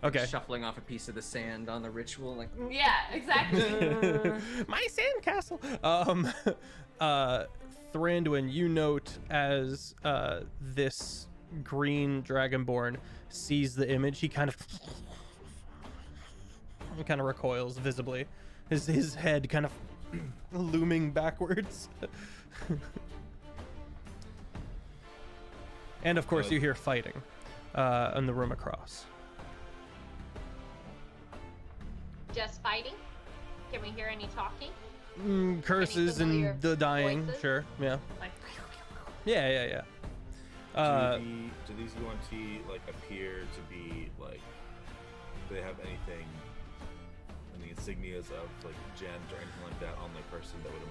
Speaker 1: Okay.
Speaker 3: Shuffling off a piece of the sand on the ritual, like.
Speaker 5: Yeah, exactly.
Speaker 1: My sandcastle. Thranduil, you note as this green dragonborn sees the image, he kind of recoils visibly. His head kind of looming backwards. And of course, you hear fighting in the room across.
Speaker 4: Just fighting? Can we hear any talking?
Speaker 1: Curses
Speaker 4: Any familiar
Speaker 1: and the dying,
Speaker 4: voices?
Speaker 1: sure, yeah.
Speaker 5: Like,
Speaker 1: Yeah.
Speaker 2: Do these UNT like appear to be like? Do they have any insignias of like Gent or anything like that on their person that would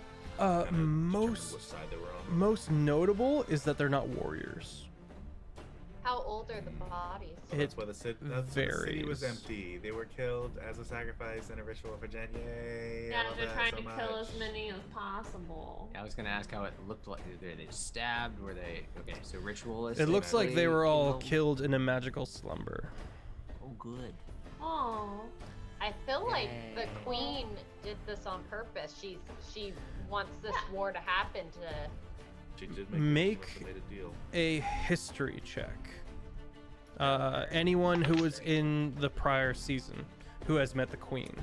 Speaker 2: have
Speaker 1: most
Speaker 2: which side they were on?
Speaker 1: most notable is that they're not warriors.
Speaker 4: How old are the bodies?
Speaker 2: So that's why the city was
Speaker 1: varies.
Speaker 2: empty. They were killed as a sacrifice and a ritual for Jen. Yay! I
Speaker 5: yeah,
Speaker 2: love
Speaker 5: they're
Speaker 2: that
Speaker 5: trying
Speaker 2: so
Speaker 5: to kill
Speaker 2: much.
Speaker 5: as many as possible.
Speaker 3: I was gonna ask how it looked like. Were they stabbed? Were they okay? So ritualist.
Speaker 1: It looks like they were all
Speaker 3: killed.
Speaker 1: killed in a magical slumber.
Speaker 3: Oh, good.
Speaker 5: Oh.
Speaker 4: I feel like the
Speaker 3: Yay.
Speaker 4: queen did this on purpose. She wants this war to happen to.
Speaker 2: She did
Speaker 1: Make
Speaker 2: make a deal.
Speaker 1: a history check. Anyone who was in the prior season who has met the queen.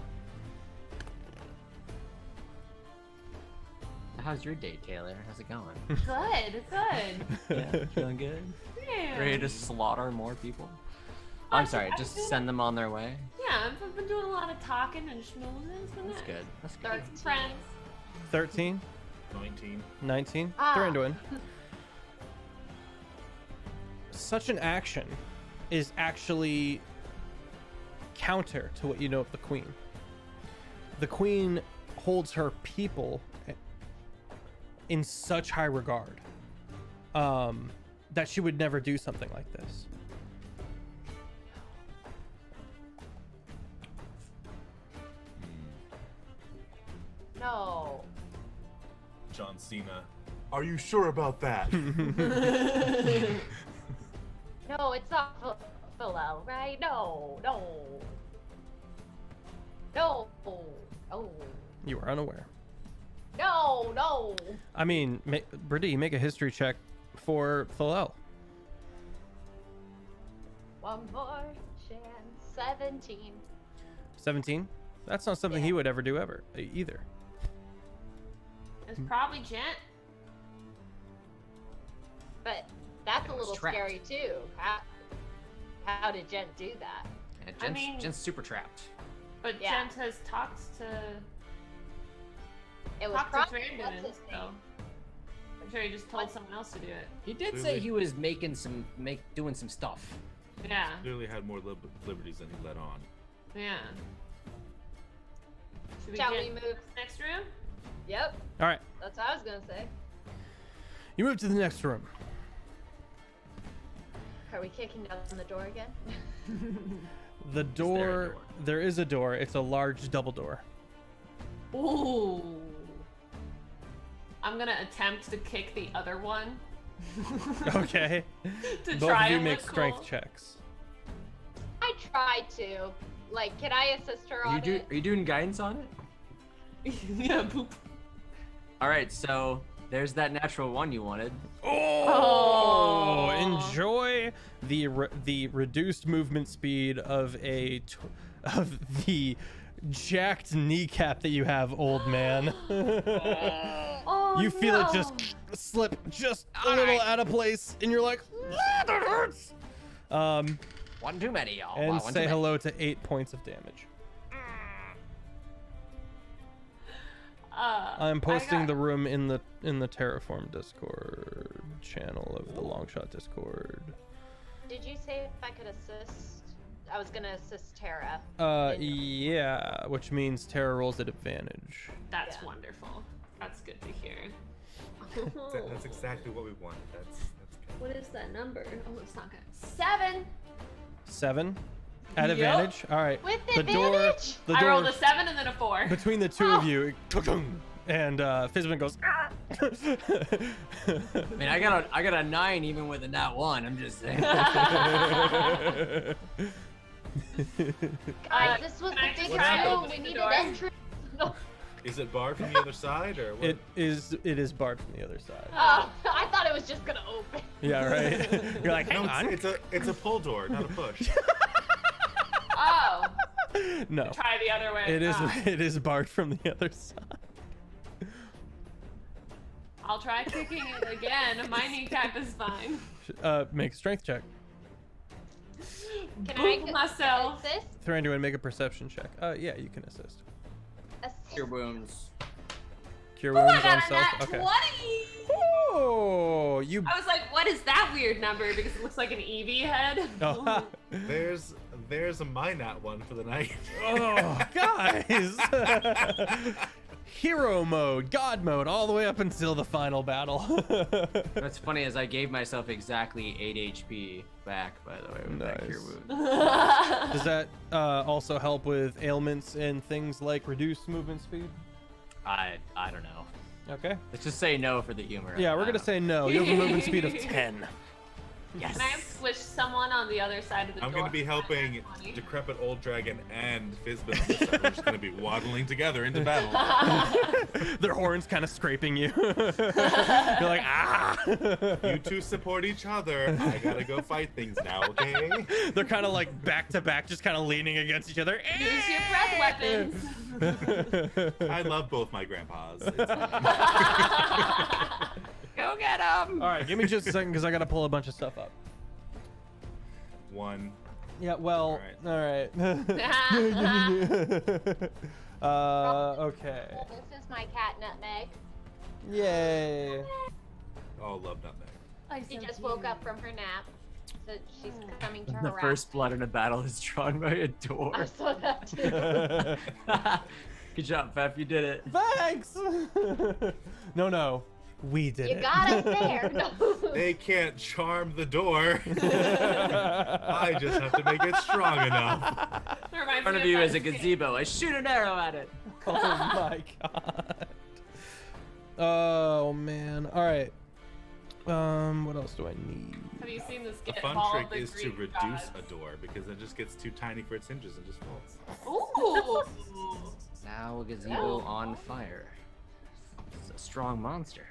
Speaker 3: How's your day, Taylor? How's it going?
Speaker 5: Good, good.
Speaker 3: Yeah, feeling good.
Speaker 5: Yeah.
Speaker 3: Ready to slaughter more people?
Speaker 5: I've
Speaker 3: I'm sorry,
Speaker 5: been-
Speaker 3: just
Speaker 5: I've been-
Speaker 3: send them on their way.
Speaker 5: Yeah, I've been doing a lot of talking and schmoozing. It's been
Speaker 3: That's
Speaker 5: nice.
Speaker 3: good. That's good.
Speaker 5: Make some friends.
Speaker 1: 13,
Speaker 2: 19.
Speaker 1: 19.
Speaker 4: Ah.
Speaker 1: Thranduil. Such an action is actually counter to what you know of the queen. The queen holds her people in such high regard that she would never do something like this.
Speaker 4: No.
Speaker 2: John Cena. Are you sure about that?
Speaker 4: No, it's not Philel, right? No. No. Oh.
Speaker 1: You are unaware.
Speaker 4: No.
Speaker 1: I mean, Brady, make a history check for Philel.
Speaker 4: One more chance. 17.
Speaker 1: 17? That's not something he would ever do either.
Speaker 5: It's probably Gent.
Speaker 4: But that's a little
Speaker 3: trapped.
Speaker 4: scary too. How did Jen do that?
Speaker 3: Yeah, Jen's super trapped.
Speaker 5: But
Speaker 4: Yeah.
Speaker 5: Gent has talked to
Speaker 4: It was
Speaker 5: talked to
Speaker 4: probably
Speaker 5: Brandon,
Speaker 4: what's his
Speaker 5: so
Speaker 4: name?
Speaker 5: I'm sure he just told someone else to do it.
Speaker 3: He did say he was doing some stuff.
Speaker 5: Yeah.
Speaker 2: Clearly had more liberties than he let on.
Speaker 5: Yeah. Should
Speaker 4: Shall
Speaker 5: get
Speaker 4: we move?
Speaker 5: next room?
Speaker 4: Yep,
Speaker 1: All right,
Speaker 4: that's what I was gonna say.
Speaker 1: you move to the next room.
Speaker 4: Are we kicking down the door again?
Speaker 1: The door, there is a door. It's a large double door.
Speaker 5: Ooh. I'm gonna attempt to kick the other one.
Speaker 1: Okay.
Speaker 5: To
Speaker 1: Both
Speaker 5: try
Speaker 1: of you
Speaker 5: and
Speaker 1: make
Speaker 5: look
Speaker 1: strength
Speaker 5: cool.
Speaker 1: checks.
Speaker 4: I tried to. Like, can I assist her on it?
Speaker 3: Are you doing guidance on it?
Speaker 5: Yeah, boop.
Speaker 3: All right, so there's that natural one you wanted.
Speaker 1: Oh, enjoy the reduced movement speed of of the jacked kneecap that you have, old man.
Speaker 5: Oh,
Speaker 1: You feel it
Speaker 5: no.
Speaker 1: just slip just a little out of place, and you're like, ah, that hurts.
Speaker 3: One too many, y'all.
Speaker 1: And
Speaker 3: One
Speaker 1: say
Speaker 3: too many.
Speaker 1: hello to 8 points of damage. I'm posting the room in the Terraform Discord channel of the Longshot Discord.
Speaker 4: Did you say if I could assist? I was gonna assist Tara.
Speaker 1: Yeah, which means Terra rolls at advantage.
Speaker 5: That's
Speaker 4: Yeah.
Speaker 5: wonderful. That's good to hear.
Speaker 2: That's exactly what we wanted. That's good.
Speaker 5: What is that number? Oh, it's not good. 7.
Speaker 1: 7 at
Speaker 5: Yep.
Speaker 1: advantage. All right.
Speaker 4: With
Speaker 1: The door.
Speaker 4: advantage?
Speaker 1: The
Speaker 5: I
Speaker 1: door
Speaker 5: rolled a 7 and then a 4.
Speaker 1: between the two of you, and Fizbin goes. "Ah!"
Speaker 3: I mean, I got a 9 even with a nat 1. I'm just saying.
Speaker 4: Guys, this was
Speaker 5: can I
Speaker 4: the
Speaker 5: just
Speaker 4: big
Speaker 5: try
Speaker 4: room.
Speaker 5: opening
Speaker 4: We
Speaker 5: the
Speaker 4: needed
Speaker 5: door?
Speaker 4: entrance. No.
Speaker 2: Is it barred from the other side, or what?
Speaker 1: It is barred from the other side.
Speaker 4: Oh, I thought it was just gonna open.
Speaker 1: Yeah, right. You're like, hang
Speaker 2: No,
Speaker 1: on.
Speaker 2: it's a pull door, not a push.
Speaker 5: Oh,
Speaker 1: No,
Speaker 5: try the other way.
Speaker 1: it is
Speaker 5: Ah.
Speaker 1: it is barred from the other side.
Speaker 5: I'll try kicking it again. My kneecap is fine.
Speaker 1: Make a strength check.
Speaker 4: Can
Speaker 5: Boop
Speaker 4: I
Speaker 5: myself.
Speaker 4: assist?
Speaker 1: Thranduin, make a perception check. Yeah, you can assist.
Speaker 3: Your wounds.
Speaker 1: Cure
Speaker 5: Oh, I
Speaker 1: wounds
Speaker 5: got
Speaker 1: on
Speaker 5: a
Speaker 1: self.
Speaker 5: nat
Speaker 1: Okay.
Speaker 5: 20.
Speaker 1: Oh, you.
Speaker 5: I was like, what is that weird number? Because it looks like an Eevee head.
Speaker 1: Oh,
Speaker 2: There's a Minot one for the night.
Speaker 1: oh, guys. Hero mode, God mode, all the way up until the final battle.
Speaker 3: What's funny is I gave myself exactly 8 HP back, by the way, with that cure
Speaker 1: Nice.
Speaker 3: wound.
Speaker 1: Does that also help with ailments and things like reduced movement speed?
Speaker 3: I don't know.
Speaker 1: Okay.
Speaker 3: Let's just say no for the humor.
Speaker 1: Yeah, we're
Speaker 3: I
Speaker 1: gonna
Speaker 3: don't
Speaker 1: say no. You have a movement speed of 10.
Speaker 3: know. Yes.
Speaker 5: Can I switch someone on the other side of the
Speaker 2: I'm
Speaker 5: door?
Speaker 2: going to be helping Decrepit Old Dragon and Fizbin. We're just going to be waddling together into battle.
Speaker 1: Their horns kind of scraping you. You're like, ah!
Speaker 2: You two support each other. I gotta go fight things now, okay?
Speaker 1: They're kind of like back to back, just kind of leaning against each other.
Speaker 5: Use your breath weapons.
Speaker 2: I love both my grandpas. It's
Speaker 3: Go get him!
Speaker 1: All right, give me just a second because I gotta pull a bunch of stuff up.
Speaker 2: one.
Speaker 1: Yeah, well, all right. Okay.
Speaker 4: This is my cat Nutmeg.
Speaker 1: Yay.
Speaker 2: All love nutmeg.
Speaker 4: She just woke up from her nap, so she's coming to
Speaker 3: The
Speaker 4: harass.
Speaker 3: first blood in a battle is drawn by a door.
Speaker 4: I saw that too.
Speaker 3: Good job, Feff. You did it.
Speaker 1: Thanks. No, we did
Speaker 4: You
Speaker 1: it.
Speaker 4: got us there. No.
Speaker 2: They can't charm the door. I just have to make it strong enough.
Speaker 5: Reminds
Speaker 3: In front
Speaker 5: me
Speaker 3: of you
Speaker 5: that
Speaker 3: is a
Speaker 5: scene.
Speaker 3: gazebo. I shoot an arrow at it.
Speaker 1: Oh my god. Oh man. All right. What else do I need?
Speaker 5: Have you seen this
Speaker 2: A
Speaker 5: skit
Speaker 2: fun
Speaker 5: of all
Speaker 2: trick
Speaker 5: the
Speaker 2: is to
Speaker 5: Greek
Speaker 2: reduce
Speaker 5: gods?
Speaker 2: a door because it just gets too tiny for its hinges and just falls.
Speaker 5: Ooh.
Speaker 3: Now a gazebo on fire. It's a strong monster.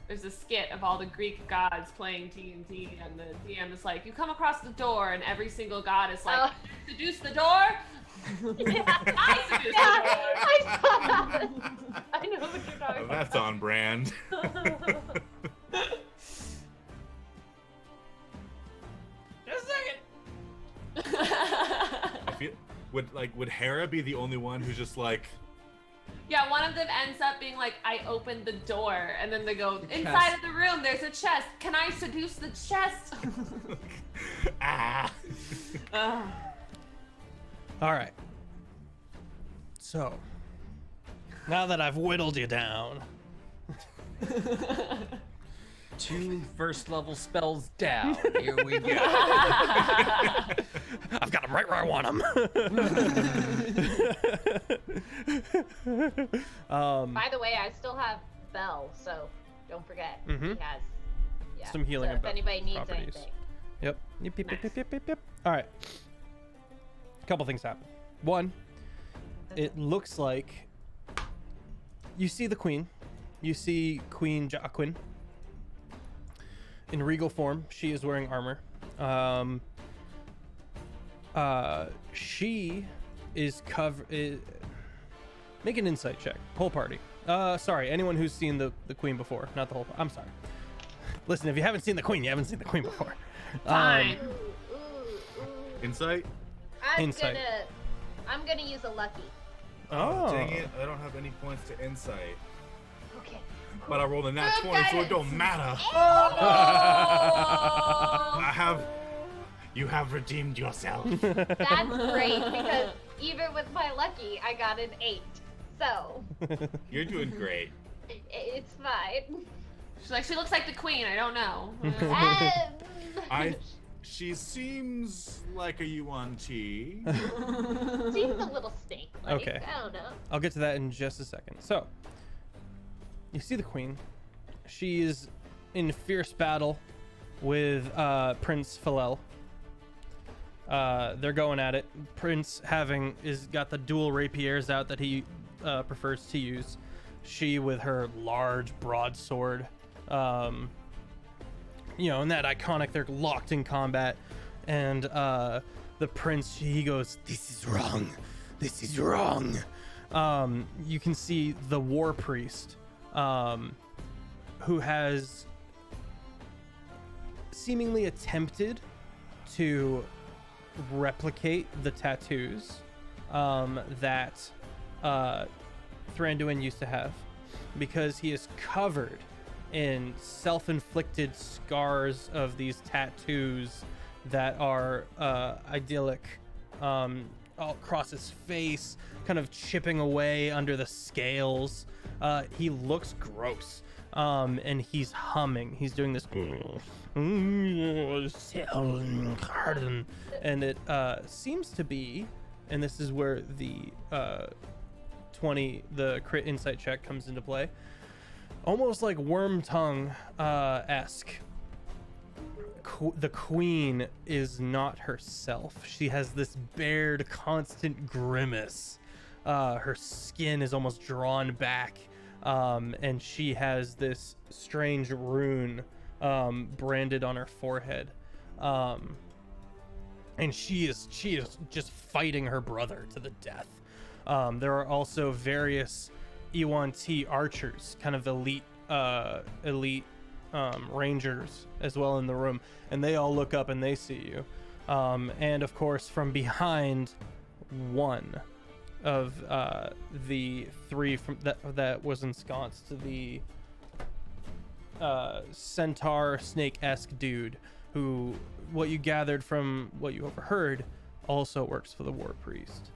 Speaker 5: There's a skit of all the Greek gods playing TNT, and the DM is like, you come across the door, and every single god is like, seduce the door?
Speaker 4: Yeah.
Speaker 5: I seduce
Speaker 4: Yeah,
Speaker 5: the door.
Speaker 4: I saw that. I know what you're talking
Speaker 2: That's on brand.
Speaker 5: Just a second.
Speaker 2: I feel would Hera be the only one who's just like,
Speaker 5: Yeah, one of them ends up being like, I opened the door, and then they go,
Speaker 3: The
Speaker 5: inside
Speaker 3: chest.
Speaker 5: of the room, there's a chest. Can I seduce the chest?
Speaker 2: ah?
Speaker 5: Ugh.
Speaker 1: All right. So, now that I've whittled you down,
Speaker 3: 2 first level spells down. Here we go.
Speaker 1: I've got them right where I want them.
Speaker 4: By the way, I still have Bell, so don't forget. He
Speaker 1: Mhm.
Speaker 4: has
Speaker 1: Some healing
Speaker 4: so if
Speaker 1: about
Speaker 4: anybody needs
Speaker 1: properties.
Speaker 4: anything.
Speaker 1: Yep. Yep. All right. A couple things happen. One, it looks like you see the queen. You see Queen Jacqueline in regal form. She is wearing armor. She is make an insight check. Whole party. Sorry, anyone who's seen the queen before, not the whole. I'm sorry. Listen, if you haven't seen the queen, you haven't seen the queen before.
Speaker 5: Fine.
Speaker 2: Insight?
Speaker 1: Insight.
Speaker 4: I'm gonna use a lucky.
Speaker 1: Oh.
Speaker 2: Dang it! I don't have any points to insight.
Speaker 4: Okay.
Speaker 2: But I rolled a nat
Speaker 4: Good
Speaker 2: 20, so it
Speaker 4: guidance.
Speaker 2: don't matter. You have redeemed yourself.
Speaker 4: That's great because even with my lucky, I got an 8. So
Speaker 2: You're doing great.
Speaker 4: it's fine.
Speaker 5: She's like, she looks like the queen. I don't know.
Speaker 2: She seems like a UNT.
Speaker 4: Seems a little snake-like.
Speaker 1: Okay.
Speaker 4: I don't know.
Speaker 1: I'll get to that in just a second. So, you see the queen. She is in fierce battle with Prince Philel. They're going at it. Prince got the dual rapiers out that he prefers to use. She with her large broadsword. And that iconic, they're locked in combat. And the prince, he goes, "This is wrong. This is wrong." You can see the war priest, who has seemingly attempted to replicate the tattoos that Thranduin used to have, because he is covered in self-inflicted scars of these tattoos that are idyllic all across his face, kind of chipping away under the scales. He looks gross, and he's humming. He's doing this, and it seems to be, and this is where the the crit insight check comes into play, almost like Worm Tongue esque. The queen is not herself. She has this bared, constant grimace. Her skin is almost drawn back, and she has this strange rune branded on her forehead. And she is just fighting her brother to the death. There are also various Iwan-T archers, kind of elite rangers as well in the room, and they all look up and they see you. And of course, from behind one of the three from that was ensconced, the centaur snake-esque dude, who, what you gathered from what you overheard, also works for the war priest.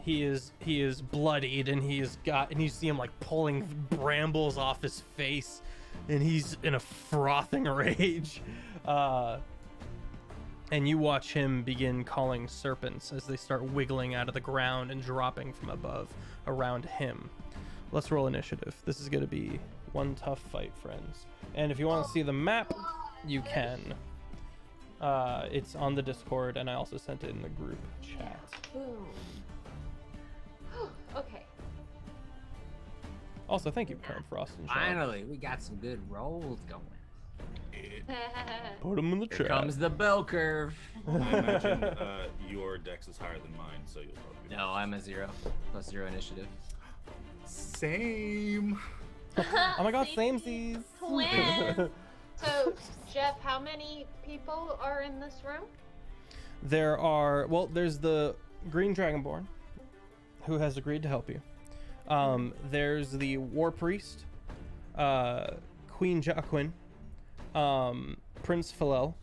Speaker 1: He is bloodied, and you see him like pulling brambles off his face, and he's in a frothing rage. and you watch him begin calling serpents as they start wiggling out of the ground and dropping from above around him. Let's roll initiative. This is going to be one tough fight, friends. And if you want to see the map, you can. It's on the Discord, and I also sent it in the group chat.
Speaker 4: Boom. Okay.
Speaker 1: Also, thank you, Frost and Sean.
Speaker 3: Finally, we got some good rolls going.
Speaker 1: Put them in the
Speaker 3: Here
Speaker 1: chat.
Speaker 3: comes the bell curve.
Speaker 2: I imagine your dex is higher than mine, so you'll probably be.
Speaker 3: No, I'm a 0 plus 0 initiative.
Speaker 2: Same.
Speaker 1: Oh my god, samesies.
Speaker 4: Twins. So, Jeff, how many people are in this room?
Speaker 1: There are, well, there's the Green Dragonborn, who has agreed to help you. There's the War Priest, Queen Jacqueline, Prince Philel,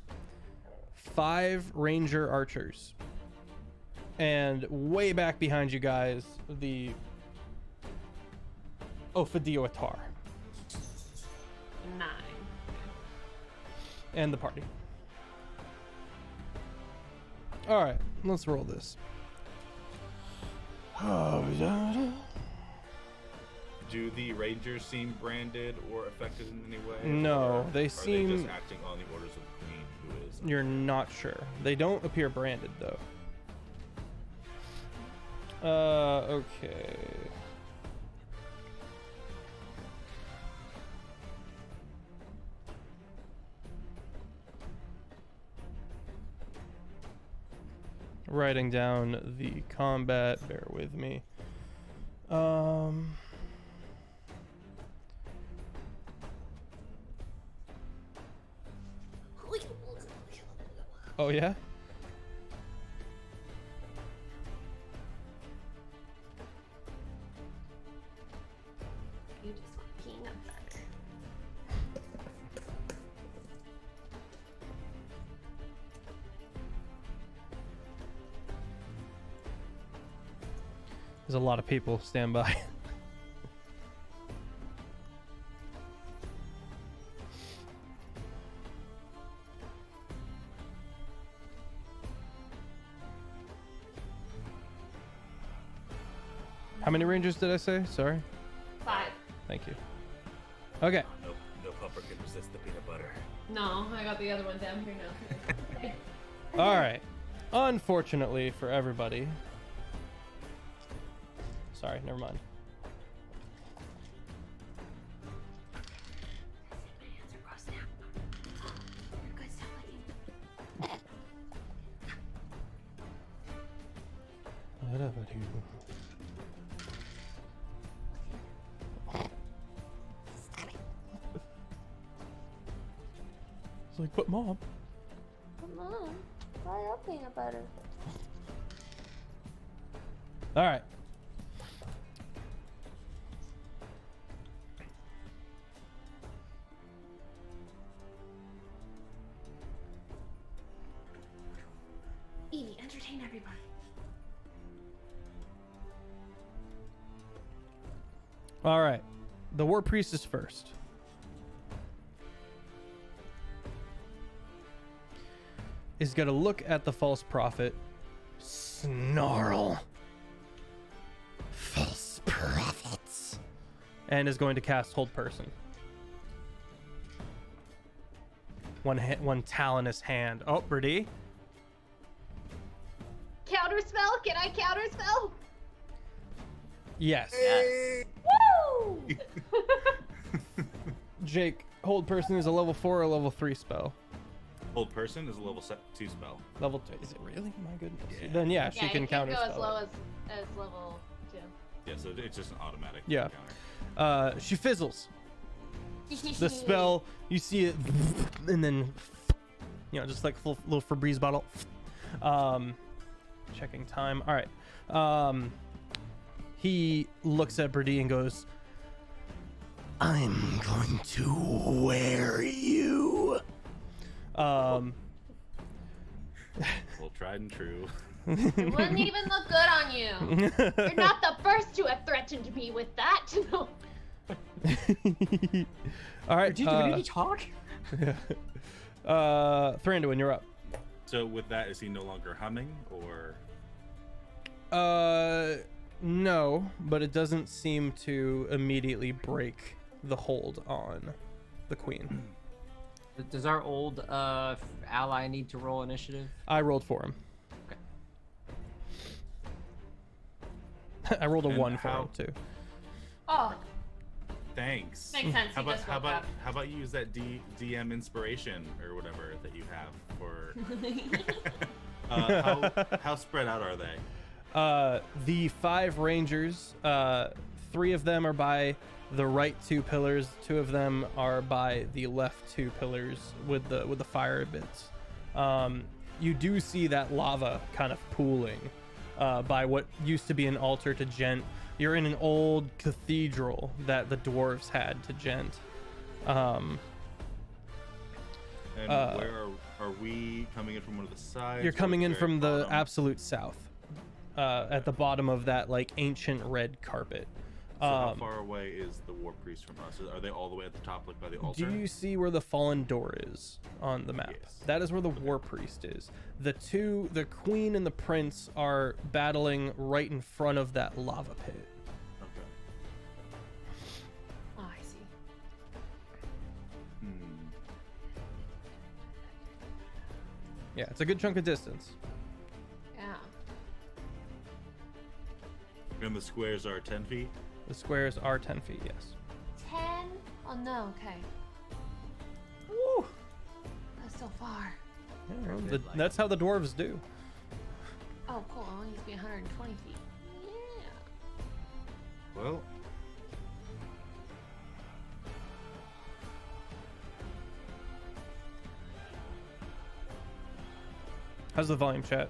Speaker 1: 5 Ranger Archers, and way back behind you guys, the Ophidioatar,
Speaker 5: 9.
Speaker 1: and the party. All right, let's roll this.
Speaker 2: Do the Rangers seem branded or affected in any way?
Speaker 1: No,
Speaker 2: or
Speaker 1: they
Speaker 2: are
Speaker 1: seem-
Speaker 2: they just acting on the orders of the Queen, who is.
Speaker 1: You're not sure. They don't appear branded, though. Okay. Writing down the combat, bear with me. Oh yeah?
Speaker 5: You just want peanut butter.
Speaker 1: There's a lot of people. Stand by. How many rangers did I say? Sorry.
Speaker 5: 5.
Speaker 1: Thank you. Okay.
Speaker 2: No pupper can resist the peanut butter.
Speaker 5: No, I got the other one down here now.
Speaker 1: All right. Unfortunately for everybody. Sorry, never mind. Whatever, dude. It's like, but mom.
Speaker 8: Mom, why are peanut butter?
Speaker 1: All right.
Speaker 8: Evie, entertain everybody.
Speaker 1: All right. The War Priest is first. Is going to look at the false prophet, snarl. False prophets. And is going to cast Hold Person. One talonous hand. Oh, Brady.
Speaker 4: Counterspell? Can I counterspell?
Speaker 1: Yes.
Speaker 3: Yes.
Speaker 4: Woo!
Speaker 1: Jake, Hold Person is a level 4 or level 3 spell.
Speaker 2: Hold person is a level 2 spell.
Speaker 1: Level 2. Is it really? My goodness.
Speaker 2: Yeah.
Speaker 1: Then yeah, she
Speaker 4: Yeah,
Speaker 1: can
Speaker 4: it can
Speaker 1: counter
Speaker 4: go as
Speaker 1: spell
Speaker 4: low
Speaker 1: it.
Speaker 4: as level 2.
Speaker 2: Yeah, so it's just an automatic
Speaker 1: Yeah.
Speaker 2: counter.
Speaker 1: She fizzles. The spell, you see it, and then, just like a little Febreze bottle. Checking time. All right. He looks at Brady and goes, "I'm going to wear you."
Speaker 2: Well, tried and true.
Speaker 4: It wouldn't even look good on you. You're not the first to have threatened me with that.
Speaker 1: All right.
Speaker 3: Did you talk?
Speaker 1: Thranduin, you're up.
Speaker 2: So with that, is he no longer humming, or?
Speaker 1: No, but it doesn't seem to immediately break the hold on the queen.
Speaker 3: Does our old ally need to roll initiative?
Speaker 1: I rolled for him.
Speaker 3: Okay.
Speaker 1: I rolled a
Speaker 2: And
Speaker 1: 1 for
Speaker 2: how-
Speaker 1: him too.
Speaker 5: Oh,
Speaker 2: Thanks.
Speaker 5: makes sense.
Speaker 2: How
Speaker 5: He just woke up.
Speaker 2: about you use that DM inspiration or whatever that you have for? How spread out are they?
Speaker 1: The 5 rangers, 3 of them are by the right 2 pillars, 2 of them are by the left 2 pillars with the fire bits. You do see that lava kind of pooling by what used to be an altar to Gent. You're in an old cathedral that the dwarves had to Gent.
Speaker 2: And where are we coming in from one of the sides?
Speaker 1: You're coming in
Speaker 2: Very
Speaker 1: from the
Speaker 2: bottom?
Speaker 1: absolute south, at the bottom of that like ancient red carpet.
Speaker 2: So how far away is the war priest from us? Are they all the way at the top, like by the altar?
Speaker 1: Do you see where the fallen door is on the map?
Speaker 2: Yes.
Speaker 1: That is where the war priest is. The queen and the prince are battling right in front of that lava pit.
Speaker 2: Okay.
Speaker 5: Oh, I see.
Speaker 1: Yeah, it's a good chunk of distance.
Speaker 5: Yeah.
Speaker 2: And the squares are 10 feet.
Speaker 1: The squares are 10 feet, yes.
Speaker 5: 10? Oh no, okay.
Speaker 1: Woo!
Speaker 5: That's so far.
Speaker 1: Yeah, well, that's how the dwarves do.
Speaker 5: Oh, cool. It only needs to be 120 feet. Yeah.
Speaker 2: Well,
Speaker 1: How's the volume, chat?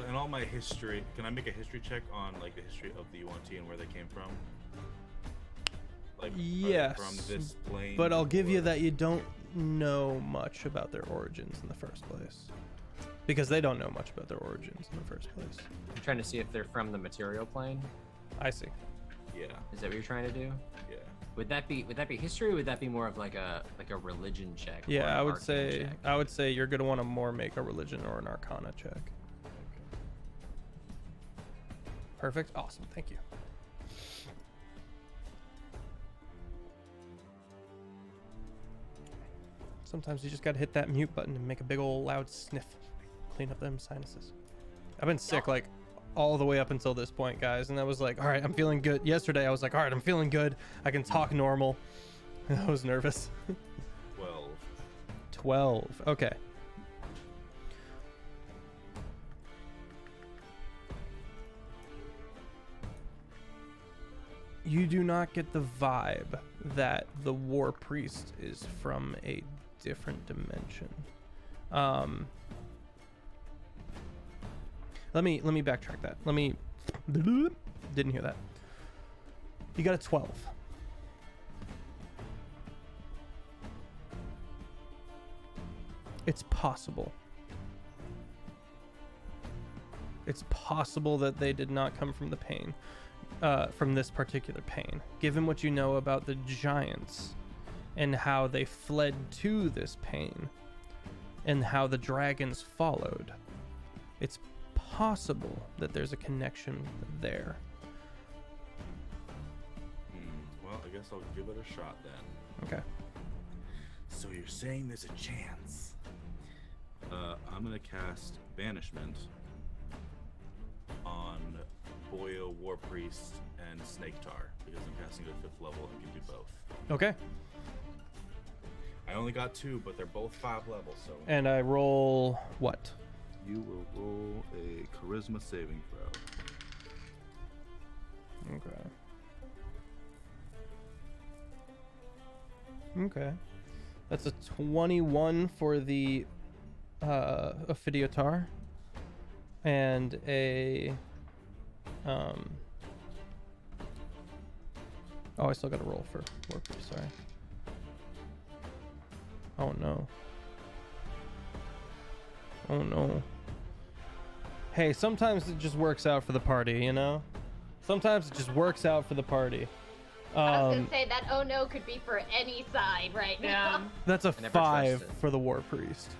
Speaker 2: in all my history, can I make a history check on like the history of the UNT and where they came from? Like, are they
Speaker 1: Yes,
Speaker 2: from this plane.
Speaker 1: But I'll give you
Speaker 2: or-
Speaker 1: that you don't know much about their origins in the first place. Because they don't know much about their origins in the first place.
Speaker 3: I'm trying to see if they're from the material plane.
Speaker 1: I see.
Speaker 2: Yeah,
Speaker 3: Is that what you're trying to do?
Speaker 2: yeah.
Speaker 3: Would that be history? Or would that be more of like a religion check? or
Speaker 1: Yeah,
Speaker 3: an
Speaker 1: I would
Speaker 3: arcane
Speaker 1: say
Speaker 3: check?
Speaker 1: I would say you're gonna want to more make a religion or an arcana check. Perfect. Awesome. Thank you. Sometimes you just gotta hit that mute button and make a big old loud sniff. Clean up them sinuses. I've been sick like all the way up until this point, guys, and I was like, all right, I'm feeling good. Yesterday I was like, all right, I'm feeling good. I can talk normal. I was nervous.
Speaker 2: 12.
Speaker 1: 12. Okay. You do not get the vibe that the war priest is from a different dimension. Let me backtrack that. Didn't hear that. You got a 12. It's possible. It's possible that they did not come from the pain, from this particular pain. Given what you know about the giants and how they fled to this pain and how the dragons followed, it's possible that there's a connection there.
Speaker 2: Well, I guess I'll give it a shot then.
Speaker 1: Okay.
Speaker 2: So you're saying there's a chance? I'm gonna cast Banishment on Boyo, War Priest, and Snake Tar because I'm casting it at 5th level and can do both.
Speaker 1: Okay.
Speaker 2: I only got 2, but they're both 5 levels, so
Speaker 1: And I roll what?
Speaker 2: you will roll a Charisma saving throw.
Speaker 1: Okay. Okay. That's a 21 for the Ophidiotar. And a oh, I still gotta roll for Warper, sorry. Oh no. Oh no. Hey, sometimes it just works out for the party, you know? Sometimes it just works out for the party.
Speaker 4: I was
Speaker 1: Um,
Speaker 4: gonna say that oh no could be for any side right now.
Speaker 5: Yeah.
Speaker 1: that's a
Speaker 3: I never
Speaker 1: 5
Speaker 3: trusted.
Speaker 1: for the war priest.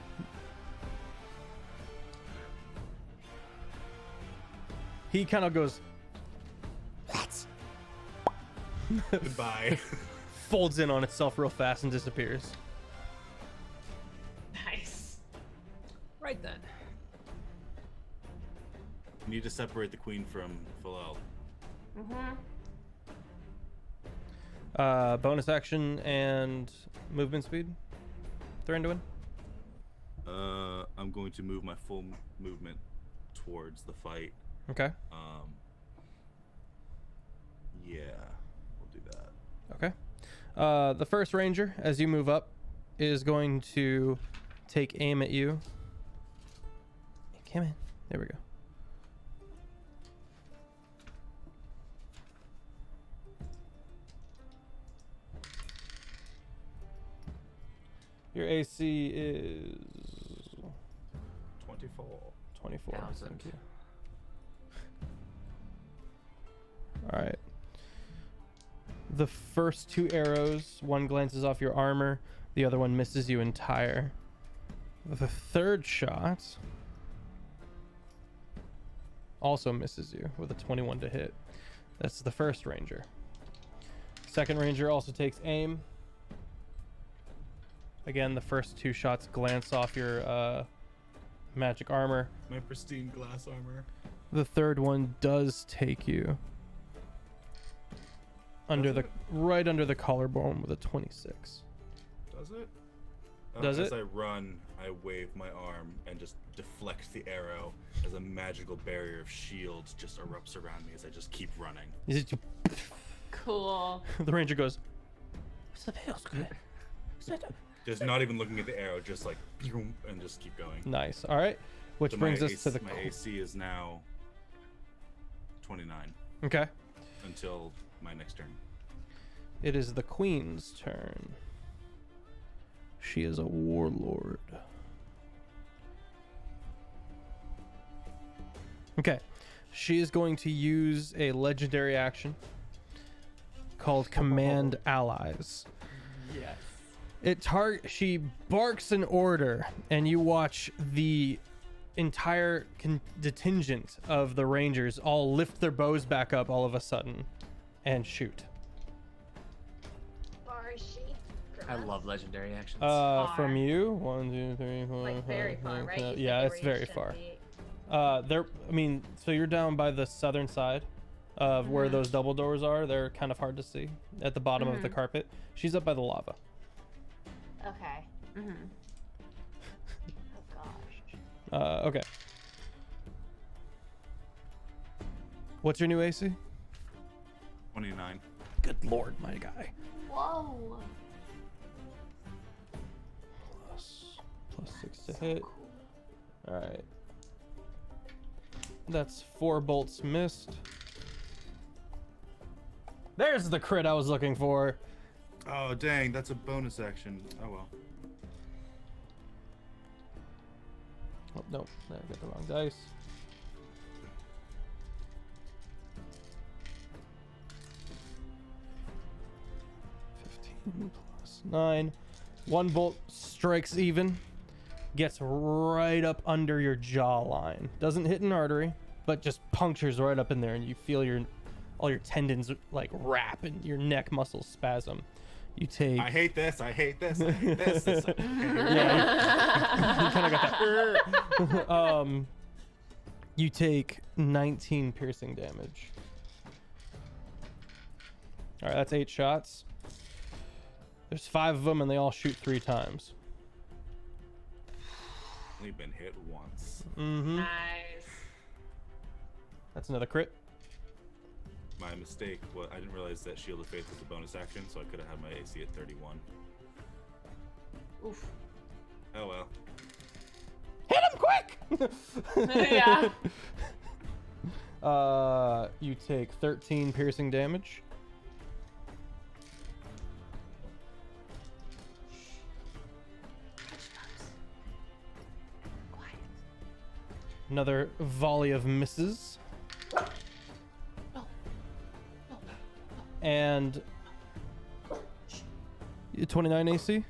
Speaker 1: He kind of goes, what?
Speaker 2: Goodbye.
Speaker 1: Folds in on itself real fast and disappears.
Speaker 5: Nice.
Speaker 3: Right then.
Speaker 2: You need to separate the queen from Philel.
Speaker 1: Bonus action and movement speed. Thranduin.
Speaker 2: I'm going to move my full movement towards the fight.
Speaker 1: Okay.
Speaker 2: Yeah, we'll do that.
Speaker 1: Okay. The first ranger, as you move up, is going to take aim at you. Come in. There we go. Your AC is
Speaker 2: 24.
Speaker 1: 24.
Speaker 3: Thousand.
Speaker 1: Thank you. All right. The first 2 arrows, one glances off your armor, the other one misses you entire. The third shot also misses you with a 21 to hit. That's the first ranger. Second ranger also takes aim. Again, the first 2 shots glance off your magic armor.
Speaker 2: My pristine glass armor.
Speaker 1: The third one does take you under
Speaker 2: Does
Speaker 1: the
Speaker 2: it?
Speaker 1: right under the collarbone with a 26.
Speaker 2: Does it?
Speaker 1: Does
Speaker 2: As
Speaker 1: it?
Speaker 2: I run, I wave my arm and just deflect the arrow as a magical barrier of shields just erupts around me as I just keep running.
Speaker 5: Cool.
Speaker 1: The ranger goes,
Speaker 2: Just not even looking at the arrow, just like boom, and just keep going.
Speaker 1: nice. All right, which
Speaker 2: So
Speaker 1: brings
Speaker 2: my
Speaker 1: us to the
Speaker 2: my AC is now 29
Speaker 1: okay.
Speaker 2: until my next turn.
Speaker 1: It is the queen's turn. She is a warlord. Okay, she is going to use a legendary action called Command Allies.
Speaker 3: Yes.
Speaker 1: She barks an order, and you watch the entire contingent of the rangers all lift their bows back up all of a sudden and shoot.
Speaker 4: Far is she? From
Speaker 3: I
Speaker 4: us?
Speaker 3: love legendary actions.
Speaker 1: From you, 1, 2, 3, 4,
Speaker 4: Like very
Speaker 1: 5,
Speaker 4: far,
Speaker 1: 6,
Speaker 4: right? You said
Speaker 1: yeah,
Speaker 4: they
Speaker 1: it's
Speaker 4: were
Speaker 1: very
Speaker 4: each
Speaker 1: far.
Speaker 4: 10 feet.
Speaker 1: So you're down by the southern side of where those double doors are. They're kind of hard to see at the bottom of the carpet. She's up by the lava.
Speaker 4: Okay.
Speaker 5: Mm-hmm.
Speaker 4: Oh gosh.
Speaker 1: Okay. What's your new AC?
Speaker 2: 29.
Speaker 1: Good lord, my guy.
Speaker 5: Whoa.
Speaker 1: Plus 6 to hit. All right. That's 4 bolts missed. There's the crit I was looking for.
Speaker 2: Oh dang, that's a bonus action. Oh well.
Speaker 1: Oh, no, I got the wrong dice. +9. 1 bolt strikes even. Gets right up under your jawline. Doesn't hit an artery, but just punctures right up in there, and you feel all your tendons like wrap and your neck muscles spasm. You take.
Speaker 2: I hate this. I hate this. I hate this. this
Speaker 1: Yeah. You kind of got that. You take 19 piercing damage. All right, that's 8 shots. There's 5 of them, and they all shoot 3 times.
Speaker 2: Only been hit once.
Speaker 1: Mm-hmm.
Speaker 5: Nice.
Speaker 1: That's another crit.
Speaker 2: My mistake. Well, I didn't realize that Shield of Faith was a bonus action, so I could have had my AC at 31.
Speaker 5: Oof.
Speaker 2: Oh well.
Speaker 1: Hit him quick!
Speaker 5: Yeah.
Speaker 1: You take 13 piercing damage. Another volley of misses. And 29 AC?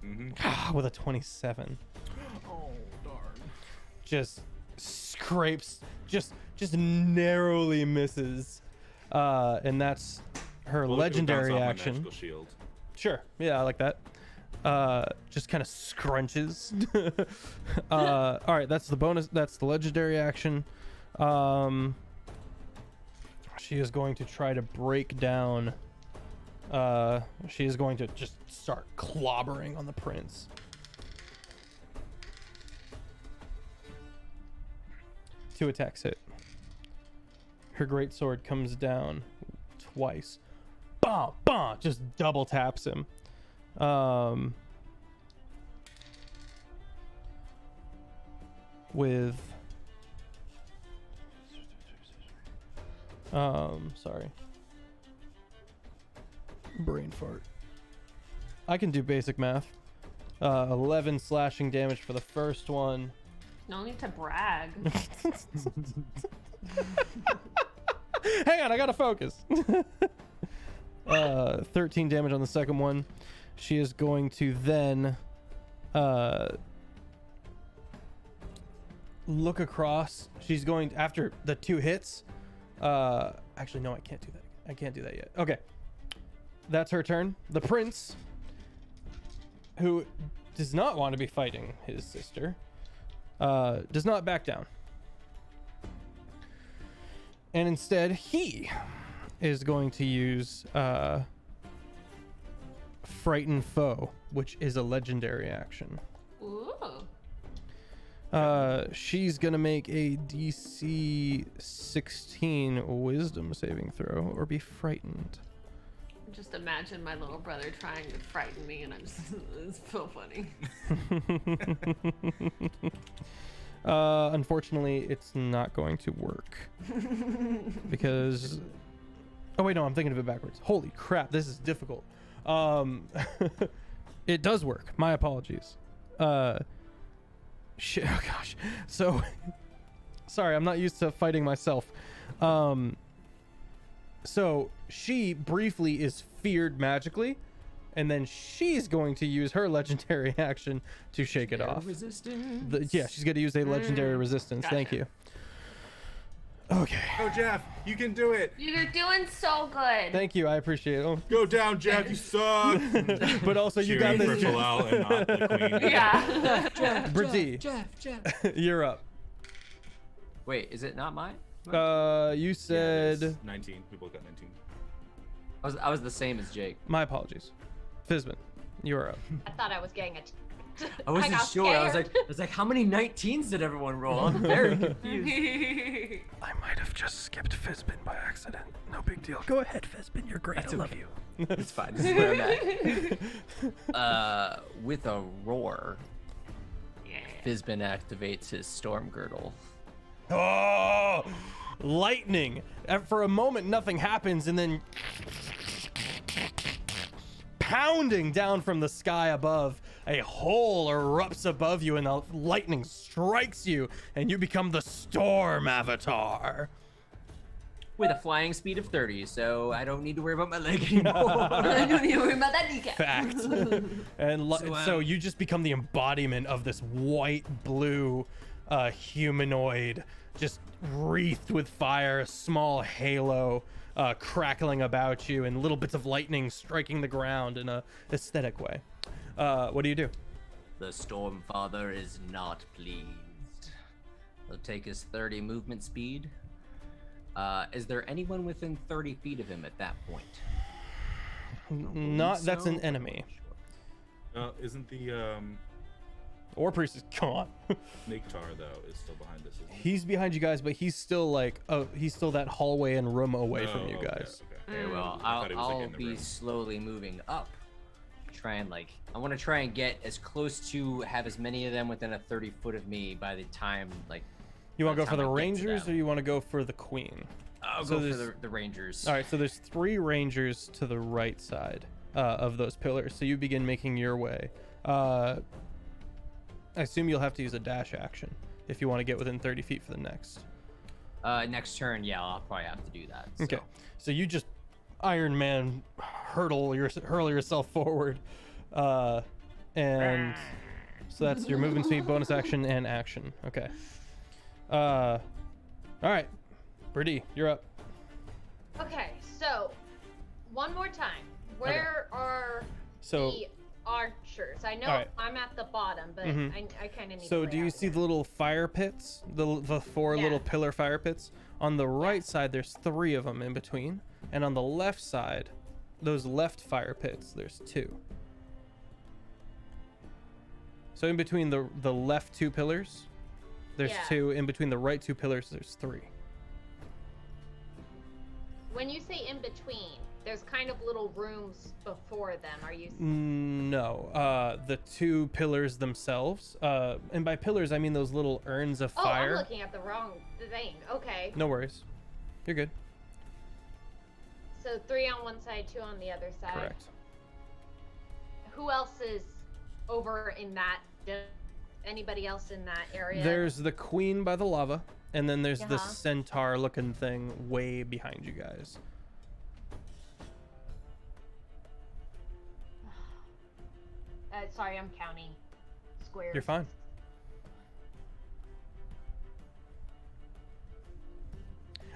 Speaker 2: Mm-hmm.
Speaker 1: With a 27.
Speaker 2: Oh, darn.
Speaker 1: Just scrapes, just narrowly misses. And that's her
Speaker 2: Well, it would
Speaker 1: legendary
Speaker 2: bounce off my
Speaker 1: action.
Speaker 2: magical shield.
Speaker 1: Sure. Yeah, I like that. Just kind of scrunches. All right, that's the bonus. That's the legendary action. She is going to try to break down. She is going to just start clobbering on the prince. Two attacks hit. Her greatsword comes down twice. Bah, bah, just double taps him. With sorry, brain fart. I can do basic math. 11 slashing damage for the first one.
Speaker 5: No need to brag.
Speaker 1: Hang on, I gotta focus. 13 damage on the second one. She is going to then look across. She's going to, after the 2 hits. Actually, no, I can't do that. I can't do that yet. Okay, that's her turn. The prince, who does not want to be fighting his sister, does not back down. And instead, he is going to use Frighten Foe, which is a legendary action.
Speaker 5: Ooh.
Speaker 1: She's going to make a DC 16 wisdom saving throw or be frightened.
Speaker 5: Just imagine my little brother trying to frighten me, and I'm just, it's so funny.
Speaker 1: Unfortunately, it's not going to work. Because... Oh, wait, no, I'm thinking of it backwards. Holy crap, this is difficult. It does work. My apologies. Shit, oh gosh. So, sorry, I'm not used to fighting myself. So, she briefly is feared magically, and then she's going to use her legendary action to shake it off.
Speaker 3: Resistance.
Speaker 1: Yeah, she's going to use a legendary resistance.
Speaker 5: Gotcha.
Speaker 1: Thank you. Okay.
Speaker 2: Go, Jeff. You can do it.
Speaker 8: You're doing so good.
Speaker 1: Thank you. I appreciate it. Oh,
Speaker 2: Go down, Jeff. You suck.
Speaker 1: but also, you got
Speaker 2: Cheering
Speaker 1: this.
Speaker 2: for Pillowsuit and not the queen.
Speaker 8: Yeah.
Speaker 1: Brittany,
Speaker 3: Jeff.
Speaker 1: you're up.
Speaker 3: Wait, is it not mine?
Speaker 1: You
Speaker 2: Yeah, it
Speaker 1: said...
Speaker 2: is. 19. We both got 19.
Speaker 3: I was the same as Jake.
Speaker 1: My apologies. Fizbin, you're up.
Speaker 4: I thought I was getting it.
Speaker 3: I wasn't
Speaker 4: got
Speaker 3: sure. I
Speaker 4: scared.
Speaker 3: was like, how many 19s did everyone roll? I'm very confused.
Speaker 7: I might have just skipped Fizbin by accident. No big deal. Go ahead, Fizbin. You're great.
Speaker 3: That's
Speaker 7: I love
Speaker 3: okay.
Speaker 7: you.
Speaker 3: It's fine. This is where I'm at. With a roar, Fizbin activates his storm girdle.
Speaker 1: Oh, lightning. For a moment, nothing happens, and then pounding down from the sky above, a hole erupts above you, and the lightning strikes you, and you become the storm avatar.
Speaker 3: With a flying speed of 30, so I don't need to worry about my leg anymore.
Speaker 8: I don't need to worry about that kneecap.
Speaker 1: Fact. And so
Speaker 3: So,
Speaker 1: you just become the embodiment of this white blue humanoid, just wreathed with fire, a small halo crackling about you, and little bits of lightning striking the ground in a aesthetic way. What do you do?
Speaker 3: The Storm Father is not pleased. He'll take his 30 movement speed. Is there anyone within 30 feet of him at that point?
Speaker 1: Not that's an
Speaker 3: So?
Speaker 1: enemy.
Speaker 2: Isn't the
Speaker 1: Or priestess. Come on.
Speaker 2: Niktar though is still behind us? Isn't he?
Speaker 1: He's behind you guys, but he's still like he's still that hallway and room away from you
Speaker 2: okay,
Speaker 1: guys.
Speaker 2: Okay.
Speaker 3: Very well.
Speaker 2: I thought he was, like,
Speaker 3: I'll
Speaker 2: in the
Speaker 3: be
Speaker 2: room.
Speaker 3: slowly moving up. I want to try and get as close to have as many of them within a 30 foot of me by the time, like.
Speaker 1: You want to
Speaker 3: by
Speaker 1: go for
Speaker 3: time
Speaker 1: the
Speaker 3: I get to
Speaker 1: Rangers,
Speaker 3: them.
Speaker 1: or you want to go for the Queen?
Speaker 3: I'll
Speaker 1: So
Speaker 3: go for
Speaker 1: there's-
Speaker 3: the Rangers.
Speaker 1: All right, so there's 3 Rangers to the right side of those pillars. So you begin making your way. I assume you'll have to use a dash action if you want to get within 30 feet for the next.
Speaker 3: Next turn, yeah, I'll probably have to do that. So.
Speaker 1: Okay, so you just Iron Man hurl yourself forward. And so that's your movement speed, bonus action, and action. Okay. All right. Brady, you're up.
Speaker 4: Okay, so one more time. Where are the archers? I know
Speaker 1: right.
Speaker 4: I'm at the bottom, but I kind of need.
Speaker 1: So
Speaker 4: to
Speaker 1: do you see the little fire pits? The four little pillar fire pits? On the right side, there's 3 of them in between. And on the left side, those left fire pits, there's 2. So in between the left 2 pillars, there's 2. In between the right 2 pillars, there's 3.
Speaker 4: When you say in between, there's kind of little rooms before them. Are you?
Speaker 1: No, the 2 pillars themselves. And by pillars, I mean those little urns of fire.
Speaker 4: Oh, I'm looking at the wrong thing. Okay.
Speaker 1: No worries. You're good.
Speaker 4: So 3 on one side, 2 on the other side.
Speaker 1: Correct.
Speaker 4: Who else is over in that? Anybody else in that area?
Speaker 1: There's the queen by the lava, and then there's the centaur-looking thing way behind you guys.
Speaker 4: Sorry, I'm counting squares.
Speaker 1: You're fine.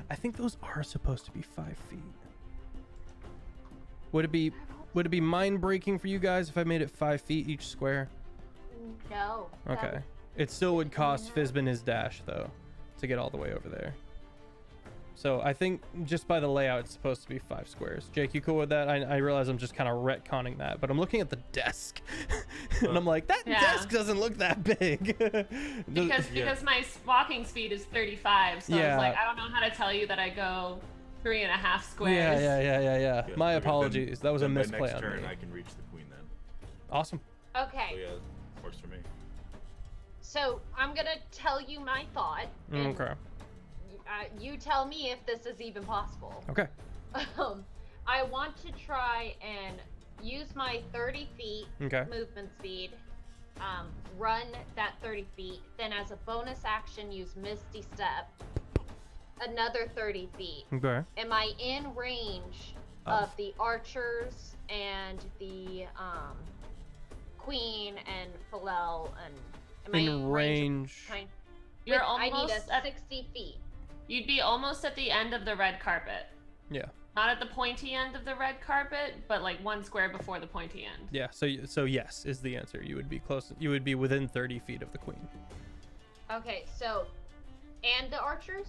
Speaker 1: I think those are supposed to be 5 feet. Would it be mind-breaking for you guys if I made it 5 feet each square?
Speaker 4: No.
Speaker 1: Okay. It still would cost Fizbin his dash though, to get all the way over there. So I think just by the layout, it's supposed to be 5 squares. Jake, you cool with that? I realize I'm just kind of retconning that, but I'm looking at the desk, and I'm like, that desk doesn't look that big.
Speaker 5: because my walking speed is 35, so I was like, I don't know how to tell you that I go 3.5 squares.
Speaker 1: Yeah. My apologies. That was a misplay
Speaker 2: next
Speaker 1: on
Speaker 2: turn,
Speaker 1: me.
Speaker 2: I can reach the queen then.
Speaker 1: Awesome.
Speaker 4: Okay.
Speaker 2: So yeah, works for me.
Speaker 4: So I'm gonna tell you my thought. And
Speaker 1: Okay.
Speaker 4: you tell me if this is even possible.
Speaker 1: Okay.
Speaker 4: I want to try and use my 30 feet movement speed, run that 30 feet, then as a bonus action use Misty Step, another 30 feet.
Speaker 1: Okay.
Speaker 4: Am I in range of the archers and the queen and Philel, and am I in range?
Speaker 5: You're
Speaker 4: I need
Speaker 5: almost
Speaker 4: a 60 feet.
Speaker 5: You'd be almost at the end of the red carpet.
Speaker 1: Yeah.
Speaker 5: Not at the pointy end of the red carpet, but like 1 square before the pointy end.
Speaker 1: Yeah. So yes is the answer. You would be close. You would be within 30 feet of the queen.
Speaker 4: Okay, so, and the archers?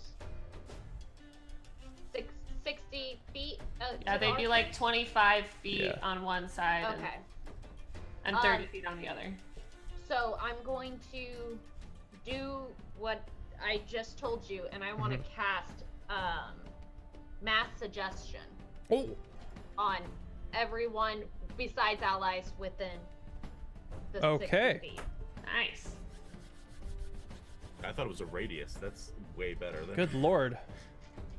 Speaker 4: 60 feet?
Speaker 5: Yeah, they'd be like 25 feet on one side.
Speaker 4: Okay.
Speaker 5: And 30 feet on the other.
Speaker 4: So I'm going to do what I just told you, and I want to cast mass suggestion on everyone besides allies within the 60 feet.
Speaker 5: Nice.
Speaker 2: I thought it was a radius. That's way better than.
Speaker 1: Good lord.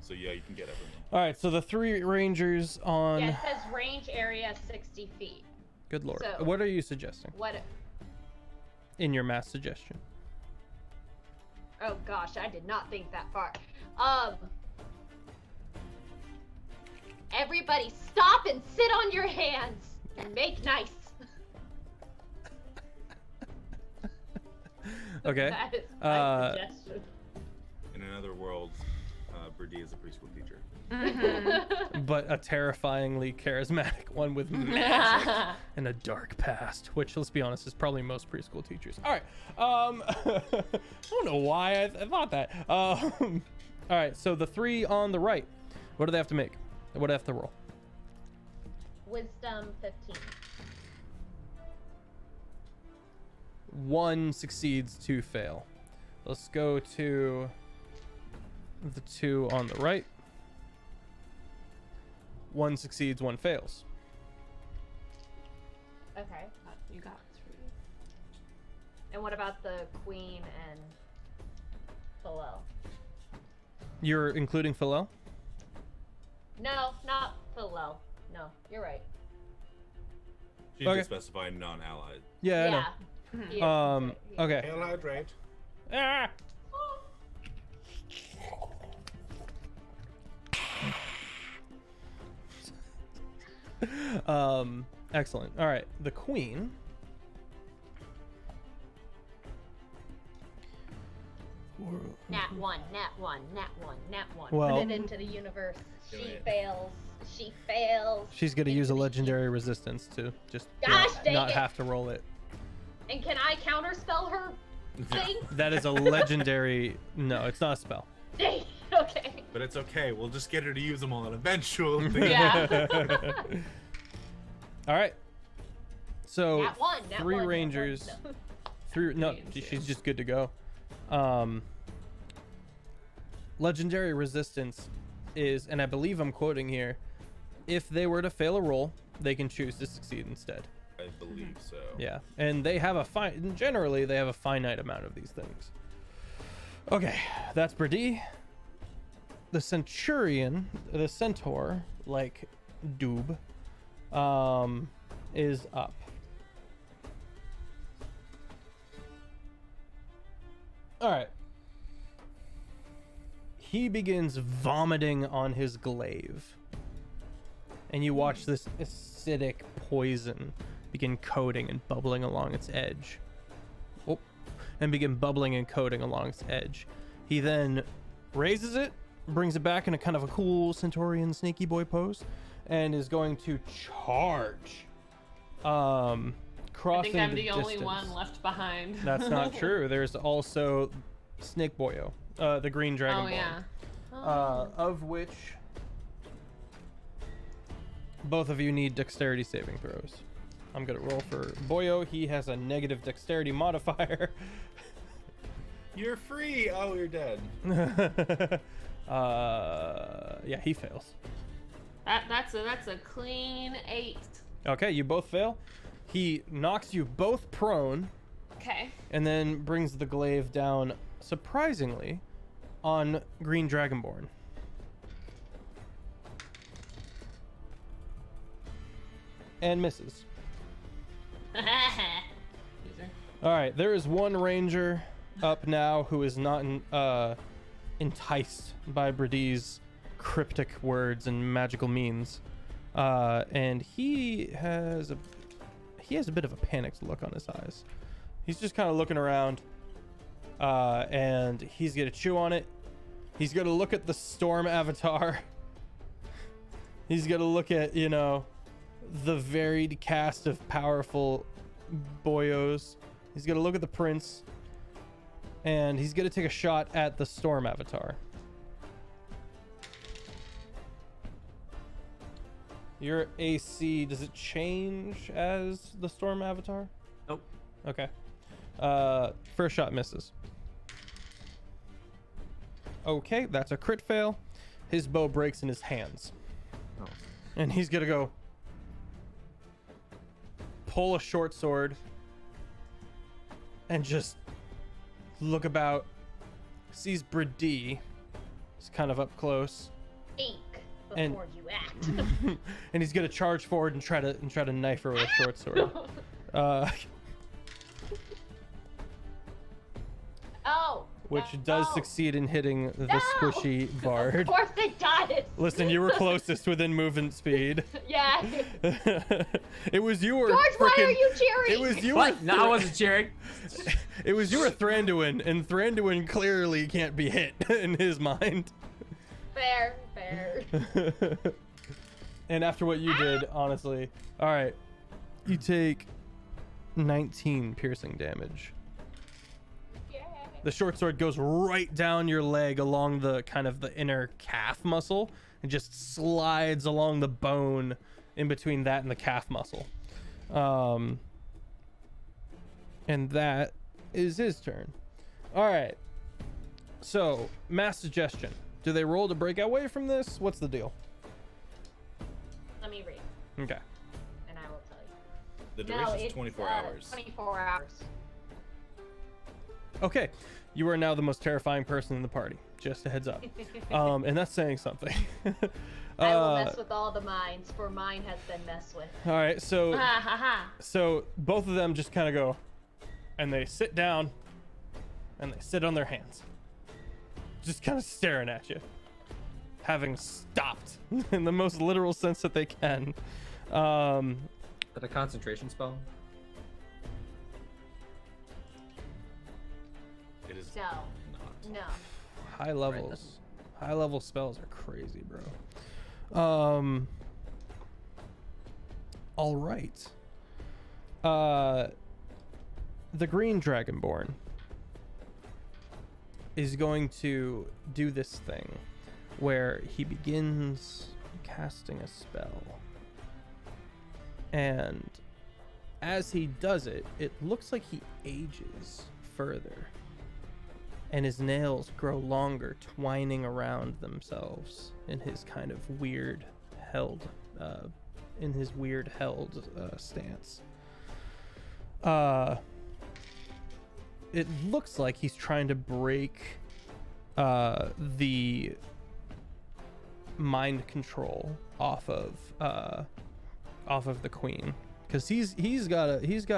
Speaker 2: So yeah, you can get everyone.
Speaker 1: All right. So the 3 rangers on.
Speaker 4: Yeah, it says range area 60 feet.
Speaker 1: Good lord.
Speaker 4: So,
Speaker 1: what are you suggesting?
Speaker 4: What?
Speaker 1: In your mass suggestion.
Speaker 4: Oh gosh, I did not think that far. Everybody stop and sit on your hands and make nice.
Speaker 1: Okay.
Speaker 4: That is my suggestion.
Speaker 2: In another world, Brady is a preschool teacher.
Speaker 1: But a terrifyingly charismatic one with magic and a dark past, which, let's be honest, is probably most preschool teachers. All right. I don't know why I thought that. All right. So the 3 on the right, what do they have to make? What do they have to roll?
Speaker 4: Wisdom 15.
Speaker 1: 1 succeeds, 2 fail. Let's go to the 2 on the right. 1 succeeds, 1 fails.
Speaker 4: Okay.
Speaker 5: You got 3.
Speaker 4: And what about the queen and Philel?
Speaker 1: You're including Philel?
Speaker 4: No, not Philel. No, you're right.
Speaker 2: She just specified non-allied.
Speaker 1: Yeah, I know. Okay.
Speaker 2: Allied, right?
Speaker 1: Ah! Excellent. All right, the queen.
Speaker 4: Nat one, nat one, nat one, nat one.
Speaker 1: Well-
Speaker 4: Put it into the universe.
Speaker 2: Do
Speaker 4: She
Speaker 2: it.
Speaker 4: fails. She fails.
Speaker 1: She's gonna use a legendary resistance to just
Speaker 4: Gosh, dang
Speaker 1: not
Speaker 4: it.
Speaker 1: have to roll it.
Speaker 4: And can I counterspell her thing?
Speaker 1: That is a legendary. No, it's not a spell.
Speaker 4: Dang. Okay.
Speaker 2: But it's okay. We'll just get her to use them all eventually.
Speaker 4: Yeah.
Speaker 1: All right. So
Speaker 4: Nat one, nat
Speaker 1: three
Speaker 4: one, nat one.
Speaker 1: rangers.
Speaker 4: No.
Speaker 1: Three. No,
Speaker 5: Rangers.
Speaker 1: she's just good to go. Legendary resistance is, and I believe I'm quoting here, if they were to fail a roll, they can choose to succeed instead.
Speaker 2: I believe so.
Speaker 1: Yeah, and they have generally they have a finite amount of these things. Okay, that's Brady. The centurion, the centaur, like Doob, is up. All right. He begins vomiting on his glaive. And you watch this acidic poison begin coating and bubbling along its edge. Oh, and begin bubbling and coating along its edge. He then raises it, brings it back in a kind of a cool Centaurian sneaky boy pose, and is going to charge.
Speaker 5: I
Speaker 1: Crossing
Speaker 5: think I'm the only
Speaker 1: distance.
Speaker 5: one left behind.
Speaker 1: That's not true. There's also Snake Boyo, the green dragon.
Speaker 5: Oh yeah.
Speaker 1: Of which both of you need dexterity saving throws. I'm gonna roll for Boyo. He has a negative dexterity modifier.
Speaker 2: You're free. Oh, you're dead.
Speaker 1: Yeah, he fails.
Speaker 5: That's a clean 8.
Speaker 1: Okay, you both fail. He knocks you both prone
Speaker 5: Okay.
Speaker 1: and then brings the glaive down surprisingly on Green Dragonborn. And misses. All right, there is one ranger up now who is not enticed by Brady's cryptic words and magical means, and he has a bit of a panicked look on his eyes. He's just kind of looking around, and he's gonna chew on it. He's gonna look at the storm avatar. He's gonna look at, the varied cast of powerful boyos. He's gonna look at the prince, and he's gonna take a shot at the storm avatar. Your AC, does it change as the storm avatar?
Speaker 3: Nope.
Speaker 1: Okay. First shot misses. Okay, that's a crit fail. His bow breaks in his hands.
Speaker 3: Oh.
Speaker 1: And he's gonna go pull a short sword and just look about. Sees Brady. He's kind of up close.
Speaker 4: Think
Speaker 1: And-
Speaker 4: before you act.
Speaker 1: And he's gonna charge forward and try to knife her with a short sword.
Speaker 4: Oh.
Speaker 1: Which
Speaker 4: no,
Speaker 1: does
Speaker 4: no.
Speaker 1: succeed in hitting the
Speaker 4: No!
Speaker 1: squishy bard.
Speaker 4: Of course it does.
Speaker 1: Listen, you were closest within movement speed.
Speaker 4: Yeah.
Speaker 1: It was you or
Speaker 4: George, why are
Speaker 1: frickin-
Speaker 4: you cheering?
Speaker 1: It was you.
Speaker 3: What?
Speaker 1: Or
Speaker 3: No, I wasn't cheering.
Speaker 1: It was you or Thranduin, and Thranduin clearly can't be hit in his mind.
Speaker 4: Fair.
Speaker 1: And after what you did, honestly, all right, you take 19 piercing damage.
Speaker 4: Yeah.
Speaker 1: The short sword goes right down your leg along the kind of the inner calf muscle and just slides along the bone in between that and the calf muscle. And that is his turn. All right. So, mass suggestion. Do they roll to break away from this? What's the deal?
Speaker 4: Let me read,
Speaker 1: Okay.
Speaker 4: and I will tell you.
Speaker 2: The
Speaker 4: No,
Speaker 2: duration is
Speaker 4: it's
Speaker 2: 24 hours.
Speaker 4: 24 hours.
Speaker 1: Okay. You are now the most terrifying person in the party. Just a heads up. And that's saying something.
Speaker 4: I will mess with all the minds, for mine has been messed with.
Speaker 1: All right. So,
Speaker 5: Ha ha ha.
Speaker 1: so both of them just kind of go, and they sit down, and they sit on their hands, just kind of staring at you, having stopped in the most literal sense that they can.
Speaker 3: Is that a concentration spell?
Speaker 2: It is
Speaker 4: No.
Speaker 2: not.
Speaker 4: No.
Speaker 1: High level spells are crazy, bro. All right. The green dragonborn is going to do this thing where he begins casting a spell. And as he does it, it looks like he ages further. And his nails grow longer, twining around themselves in his kind of weird held stance. It looks like he's trying to break the mind control off of the queen, because he's got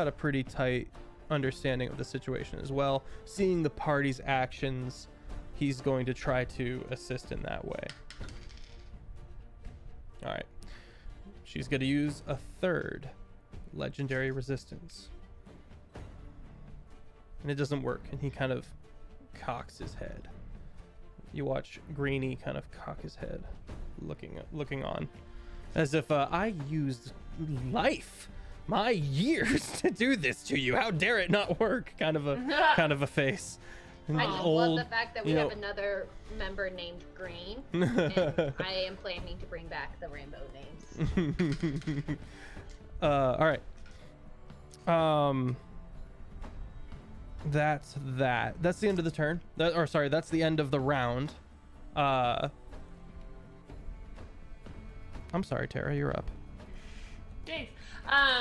Speaker 1: a pretty tight understanding of the situation as well. Seeing the party's actions, he's going to try to assist in that way. All right, she's going to use a third legendary resistance, and it doesn't work, and he kind of cocks his head. You watch Greenie kind of cock his head, looking on, as if I used my years to do this to you. How dare it not work? Kind of a face. And
Speaker 4: I just love the fact that we have another member named Green, and I am planning to bring back the rainbow names.
Speaker 1: All right. That's the end of the turn. That's the end of the round. I'm sorry, Tara, you're up.
Speaker 5: Jeez.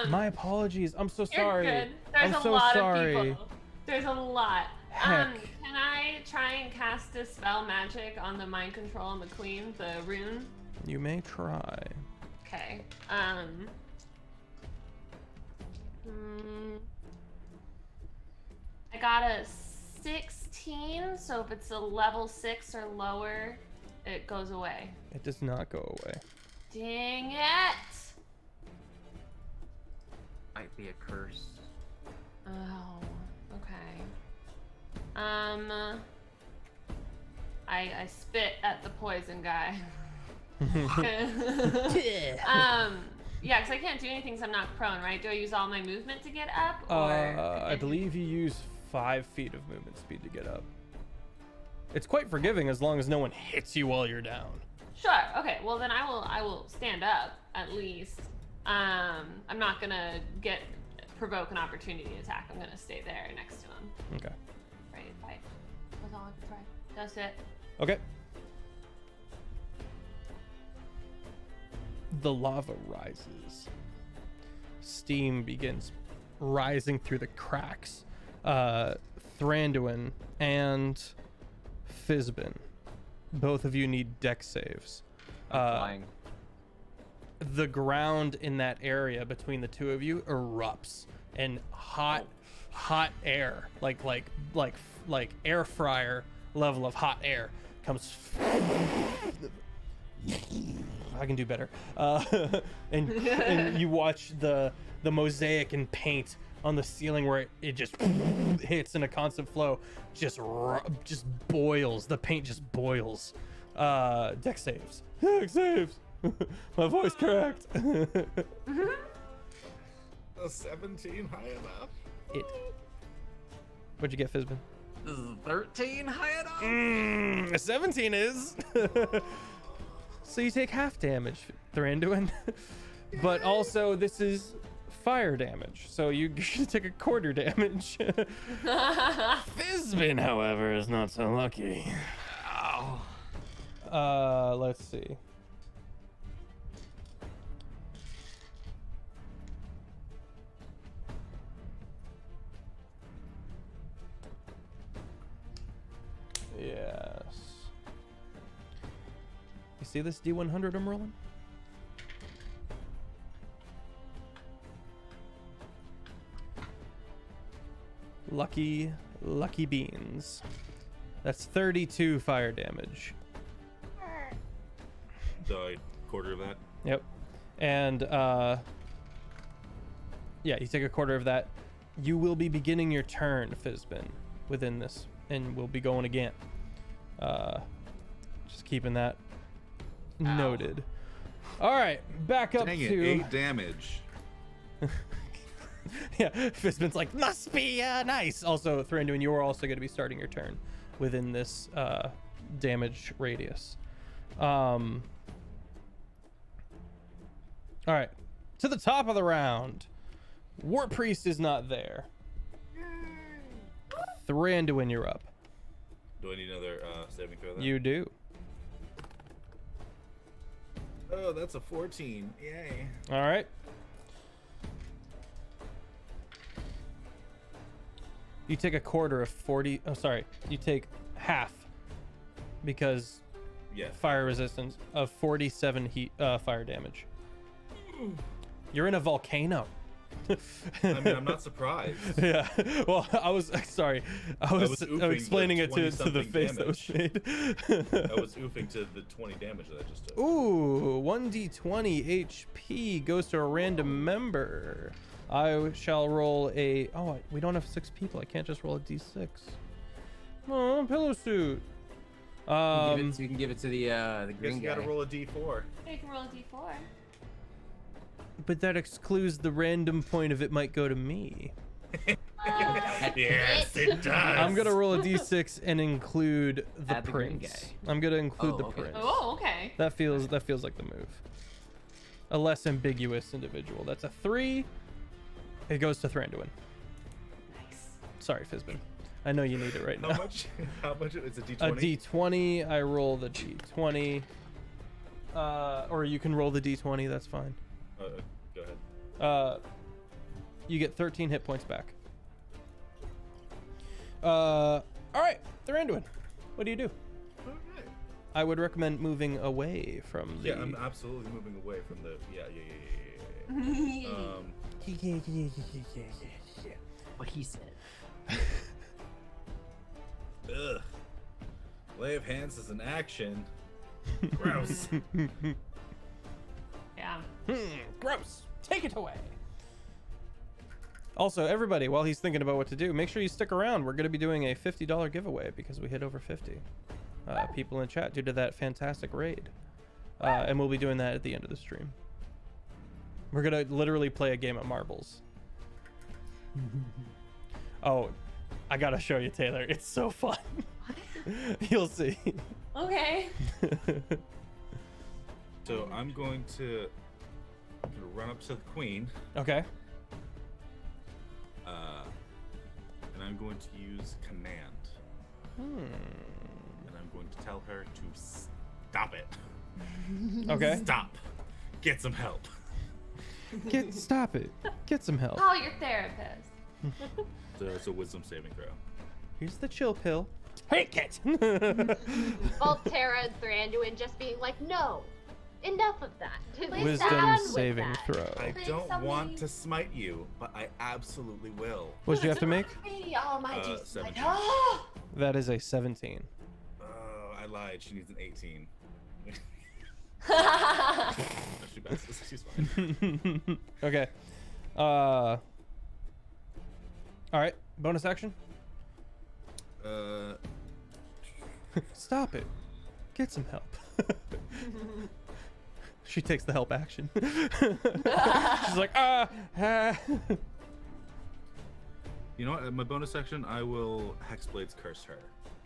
Speaker 1: My apologies. I'm so sorry.
Speaker 5: You're good. There's
Speaker 1: I'm
Speaker 5: a
Speaker 1: so
Speaker 5: lot
Speaker 1: sorry.
Speaker 5: of people. There's a lot.
Speaker 1: Heck.
Speaker 5: Can I try and cast a spell magic on the mind control on the queen, the rune?
Speaker 1: You may try.
Speaker 5: Okay. I got a 16, so if it's a level 6 or lower, it goes away.
Speaker 1: It does not go away.
Speaker 5: Dang it!
Speaker 3: Might be a curse.
Speaker 5: Oh, okay. I spit at the poison guy. Yeah, because I can't do anything because I'm not prone, right? Do I use all my movement to get up? Or
Speaker 1: I believe you use 5 feet of movement speed to get up. It's quite forgiving as long as no one hits you while you're down.
Speaker 5: Sure. Okay. Well, then I will stand up at least. I'm not gonna provoke an opportunity attack. I'm gonna stay there next to him.
Speaker 1: Okay.
Speaker 5: Ready to fight. That's all I can try. That's it.
Speaker 1: Okay. The lava rises. Steam begins rising through the cracks. Thranduin and Fizbin, both of you need dex saves.
Speaker 3: Flying.
Speaker 1: The ground in that area between the two of you erupts, and hot air, like air fryer level of hot air comes. I can do better. And you watch the mosaic and paint on the ceiling where it just hits in a constant flow, just boils. The paint just boils. Dex saves. Dex saves. My voice cracked.
Speaker 2: A 17 high enough.
Speaker 1: What'd you get, Fizbin?
Speaker 3: This is 13 high enough.
Speaker 1: A 17 is. So you take half damage, Thranduin. But also this is fire damage, so you take a quarter damage. Fizbin, however, is not so lucky.
Speaker 3: Ow.
Speaker 1: Let's see. Yes. You see this D100 I'm rolling? Lucky beans. That's 32 fire damage.
Speaker 2: So I quarter of that.
Speaker 1: Yep. And yeah, you take a quarter of that. You will be beginning your turn, Fizbin, within this, and we'll be going again. Just keeping that noted. All right, back up
Speaker 2: Dang it,
Speaker 1: to
Speaker 2: 8 damage.
Speaker 1: yeah, Fizbin's like, must be nice. Also, Thranduin, you are also going to be starting your turn within this damage radius. All right, to the top of the round. War Priest is not there. Thranduin, you're up.
Speaker 2: Do I need another saving throw then?
Speaker 1: You do.
Speaker 2: Oh, that's a 14. Yay.
Speaker 1: All right. You take a quarter of 40. Oh, sorry. You take half because
Speaker 2: Yeah.
Speaker 1: fire resistance of 47 heat fire damage. You're in a volcano.
Speaker 2: I mean, I'm not surprised.
Speaker 1: Yeah. Well, I was sorry. I was
Speaker 2: oofing
Speaker 1: explaining
Speaker 2: the
Speaker 1: it to the
Speaker 2: 20-something
Speaker 1: face that was made.
Speaker 2: I was oofing to the 20 damage that I just took.
Speaker 1: Ooh, 1d20 HP goes to a random member. I shall roll a. Oh, we don't have 6 people. I can't just roll a d6. Oh, Pillowsuit.
Speaker 3: You can give it to the
Speaker 2: Guess
Speaker 3: green
Speaker 2: you
Speaker 3: guy.
Speaker 2: gotta roll a d4.
Speaker 5: You can roll a d4.
Speaker 1: But that excludes the random point of it might go to me.
Speaker 2: Yes, it does.
Speaker 1: I'm gonna roll a d6 and include the
Speaker 3: Add the green
Speaker 1: prince.
Speaker 3: guy.
Speaker 1: I'm gonna include
Speaker 3: Oh,
Speaker 1: the
Speaker 3: okay.
Speaker 1: prince.
Speaker 5: Oh, okay.
Speaker 1: That feels like the move. A less ambiguous individual. That's a 3. It goes to Thranduin.
Speaker 5: Nice.
Speaker 1: Sorry, Fizbin. I know you need it right now.
Speaker 2: How much is a d20?
Speaker 1: A d20. I roll the d20. Or you can roll the d20. That's fine.
Speaker 2: Go ahead.
Speaker 1: You get 13 hit points back. All right, Thranduin. What do you do?
Speaker 2: Okay.
Speaker 1: I would recommend moving away from the.
Speaker 2: Yeah, I'm absolutely moving away from the. Yeah.
Speaker 3: What he said.
Speaker 2: Ugh. Lay of hands is an action. Gross.
Speaker 5: Yeah.
Speaker 1: Gross. Take it away. Also, everybody, while he's thinking about what to do, make sure you stick around. We're going to be doing a $50 giveaway because we hit over 50 people in chat due to that fantastic raid. And we'll be doing that at the end of the stream. We're going to literally play a game of marbles. Oh, I got to show you, Taylor. It's so fun. You'll see.
Speaker 5: Okay.
Speaker 2: So I'm going to run up to the queen.
Speaker 1: Okay.
Speaker 2: And I'm going to use command. And I'm going to tell her to stop it.
Speaker 1: Okay.
Speaker 2: Stop. Get some help.
Speaker 1: Stop it. Get some help.
Speaker 5: Call your therapist.
Speaker 2: So it's a wisdom saving throw.
Speaker 1: Here's the chill pill. Take it.
Speaker 4: Both Terra and Thranduin just being like, no, enough of that. Please
Speaker 1: Wisdom
Speaker 4: done with
Speaker 1: saving
Speaker 4: that.
Speaker 1: throw.
Speaker 2: I
Speaker 5: Please,
Speaker 2: don't
Speaker 5: somebody-
Speaker 2: want to smite you, but I absolutely will.
Speaker 1: What did you have to make?
Speaker 5: Oh my Jesus.
Speaker 2: 17.
Speaker 5: Oh.
Speaker 1: That is a 17.
Speaker 2: Oh, I lied. She needs an 18. No, she's fine.
Speaker 1: Okay. All right. Bonus action. Stop it. Get some help. She takes the help action. She's like,
Speaker 2: You know what? In my bonus section, I will Hexblades curse her.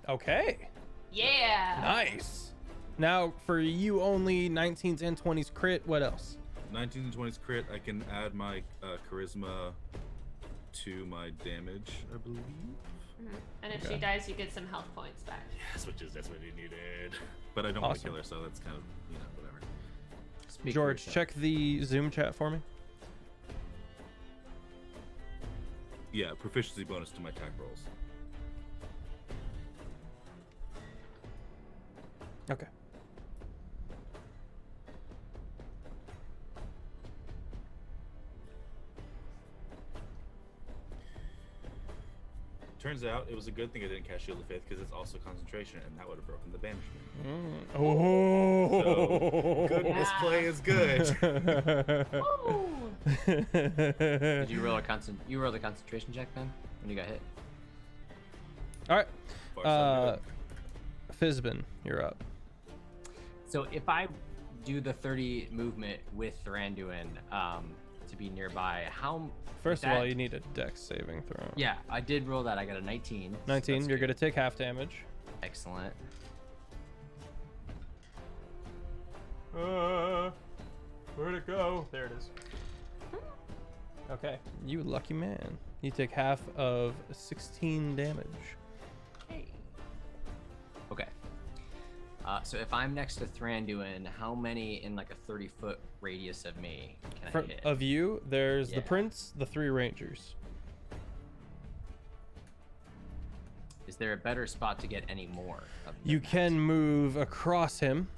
Speaker 1: Okay.
Speaker 5: Yeah.
Speaker 1: Nice. Now, for you only, 19s and 20s crit. What else?
Speaker 2: 19s and 20s crit. I can add my charisma to my damage, I believe.
Speaker 5: And if
Speaker 1: Okay.
Speaker 5: she dies, you get some health points back.
Speaker 2: Yes, that's what he needed. But I don't want to
Speaker 1: Awesome.
Speaker 2: kill her, so that's kind of, whatever.
Speaker 3: Speak for
Speaker 1: George,
Speaker 3: yourself.
Speaker 1: check the Zoom chat for me.
Speaker 2: Yeah, proficiency bonus to my attack rolls.
Speaker 1: Okay.
Speaker 2: turns out it was a good thing I didn't cast Shield of Faith because it's also concentration, and that would have broken the banishment.
Speaker 1: Oh.
Speaker 2: So, good misplay is good.
Speaker 3: Did you roll a You rolled a concentration check then when you got hit.
Speaker 1: All right.
Speaker 2: Far so good.
Speaker 1: Fizbin, you're up.
Speaker 3: So if I do the 30 movement with Thranduin to be nearby, how?
Speaker 1: First of all, you need a dex saving throw.
Speaker 3: Yeah, I did roll that. I got a 19.
Speaker 1: 19.
Speaker 3: So
Speaker 1: You're gonna take half damage.
Speaker 3: Excellent.
Speaker 1: Where'd it go? There it is. Okay, you lucky man. You take half of 16 damage.
Speaker 3: Hey. Okay. So if I'm next to Thranduin, how many in like a 30-foot radius of me can I hit?
Speaker 1: Of you, there's the
Speaker 3: Yeah.
Speaker 1: prince, the 3 rangers.
Speaker 3: Is there a better spot to get any more? Of
Speaker 1: You
Speaker 3: them?
Speaker 1: can move across him,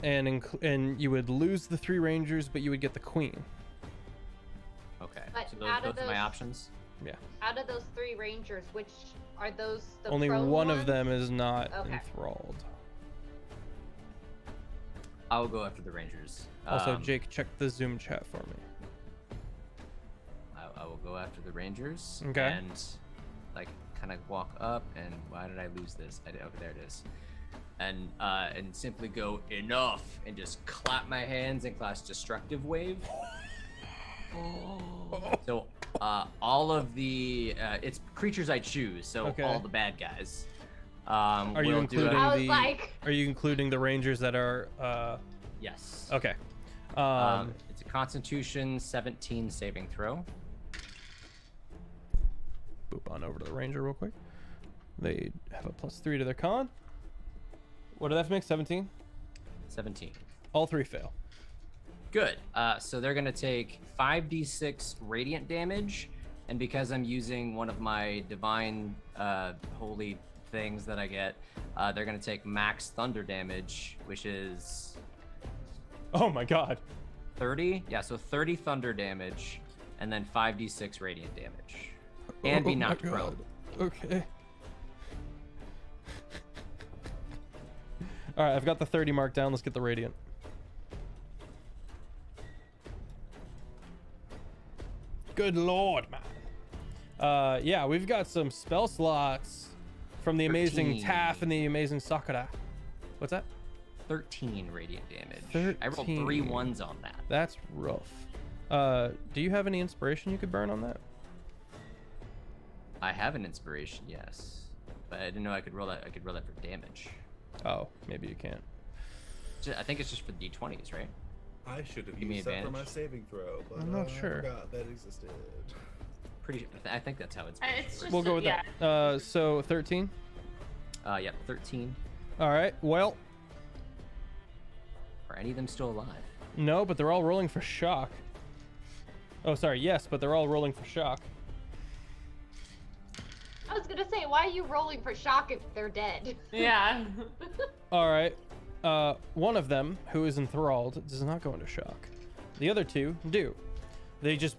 Speaker 1: and you would lose the 3 rangers, but you would get the queen.
Speaker 3: Okay.
Speaker 4: But
Speaker 3: So
Speaker 4: out
Speaker 3: those
Speaker 4: of
Speaker 3: are my
Speaker 4: those-
Speaker 3: options.
Speaker 1: Yeah.
Speaker 4: Out of those 3 rangers, which are those the
Speaker 1: Only
Speaker 4: prone
Speaker 1: one
Speaker 4: ones?
Speaker 1: of them is not
Speaker 4: Okay.
Speaker 1: enthralled.
Speaker 3: I'll go after the Rangers.
Speaker 1: Also, Jake, check the Zoom chat for me.
Speaker 3: I will go after the Rangers.
Speaker 1: Okay.
Speaker 3: And like kind of walk up and why did I lose this? Okay, there it is. And simply go enough and just clap my hands and cast Destructive Wave. So all of the it's creatures I choose, so
Speaker 1: Okay.
Speaker 3: all the bad guys.
Speaker 1: Are you
Speaker 3: will
Speaker 1: including
Speaker 3: do a,
Speaker 4: I was
Speaker 1: the?
Speaker 4: like-
Speaker 1: Are you including the rangers that are?
Speaker 3: yes.
Speaker 1: Okay.
Speaker 3: It's a Constitution 17 saving throw.
Speaker 1: Boop on over to the ranger real quick. They have a +3 to their con. What did that make? 17.
Speaker 3: 17.
Speaker 1: All 3 fail.
Speaker 3: Good. So they're gonna take 5d6 radiant damage, and because I'm using one of my divine holy things that I get, they're gonna take max thunder damage, which is
Speaker 1: Oh my god.
Speaker 3: 30. Yeah, so 30 thunder damage, and then 5d6 radiant damage, and be
Speaker 1: Oh my
Speaker 3: knocked prone.
Speaker 1: God. Okay. All right, I've got the 30 marked down. Let's get the radiant. Good lord, man. Yeah, we've got some spell slots from the amazing
Speaker 3: 13.
Speaker 1: Taff and the amazing Sakura. What's that?
Speaker 3: 13 radiant damage. I rolled 3
Speaker 1: 13.
Speaker 3: 1s on that.
Speaker 1: That's rough. Do you have any inspiration you could burn on that?
Speaker 3: I have an inspiration, yes, but I didn't know I could roll that. I could roll that for damage.
Speaker 1: Oh, maybe you can't.
Speaker 3: I think it's just for d20s, right?
Speaker 2: I should have
Speaker 3: Give me
Speaker 2: used that for
Speaker 3: advantage.
Speaker 2: my saving throw, but
Speaker 1: I'm not
Speaker 2: I
Speaker 1: sure.
Speaker 2: forgot that existed.
Speaker 3: I think that's how it's.
Speaker 5: It's just
Speaker 1: We'll go with
Speaker 5: yeah.
Speaker 1: that. So 13.
Speaker 3: Yeah, 13.
Speaker 1: All right. Well,
Speaker 3: Are any of them still alive?
Speaker 1: no, but they're all rolling for shock. Oh, sorry. Yes, but they're all rolling for shock.
Speaker 4: I was gonna say, why are you rolling for shock if they're dead?
Speaker 5: Yeah.
Speaker 1: All right. One of them, who is enthralled, does not go into shock. The other 2 do. They just,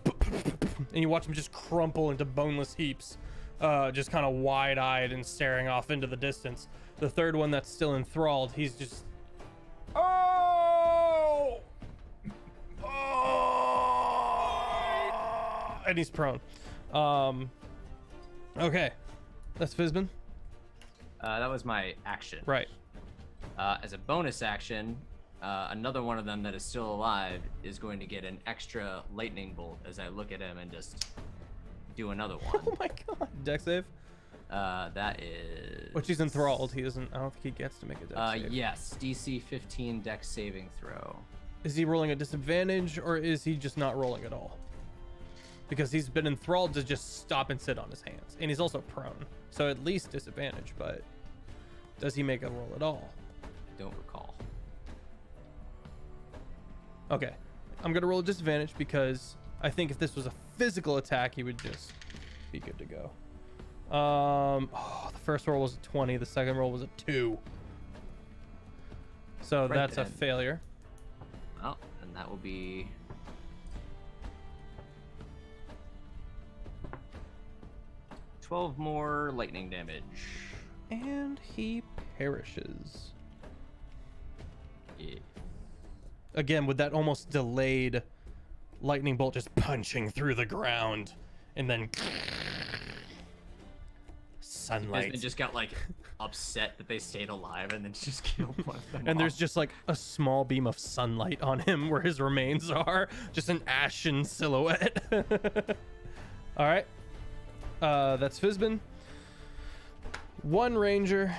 Speaker 1: and you watch them just crumple into boneless heaps, just kind of wide-eyed and staring off into the distance. The third one that's still enthralled, he's just, oh, and he's prone. Okay, that's Fizbin.
Speaker 3: That was my action.
Speaker 1: Right.
Speaker 3: As a bonus action, another one of them that is still alive is going to get an extra lightning bolt as I look at him and just do another one.
Speaker 1: Oh my god. Dex save.
Speaker 3: That is.
Speaker 1: Which he's enthralled. He doesn't. I don't think he gets to make a dex save.
Speaker 3: Yes, DC 15 Dex saving throw.
Speaker 1: Is he rolling a disadvantage or is he just not rolling at all? Because he's been enthralled to just stop and sit on his hands, and he's also prone, so at least disadvantage. But does he make a roll at all?
Speaker 3: Don't recall.
Speaker 1: Okay, I'm gonna roll a disadvantage because I think if this was a physical attack, he would just be good to go. The first roll was a 20. The second roll was a 2. So
Speaker 3: Right
Speaker 1: that's a
Speaker 3: then.
Speaker 1: failure.
Speaker 3: Oh, and that will be. 12 more lightning damage.
Speaker 1: And he perishes.
Speaker 3: Yeah.
Speaker 1: Again, with that almost delayed lightning bolt just punching through the ground, and then sunlight.
Speaker 3: And just got like upset that they stayed alive, and then just killed one of them.
Speaker 1: And there's
Speaker 3: off.
Speaker 1: just like a small beam of sunlight on him where his remains are, just an ashen silhouette. All right, that's Fizbin. One ranger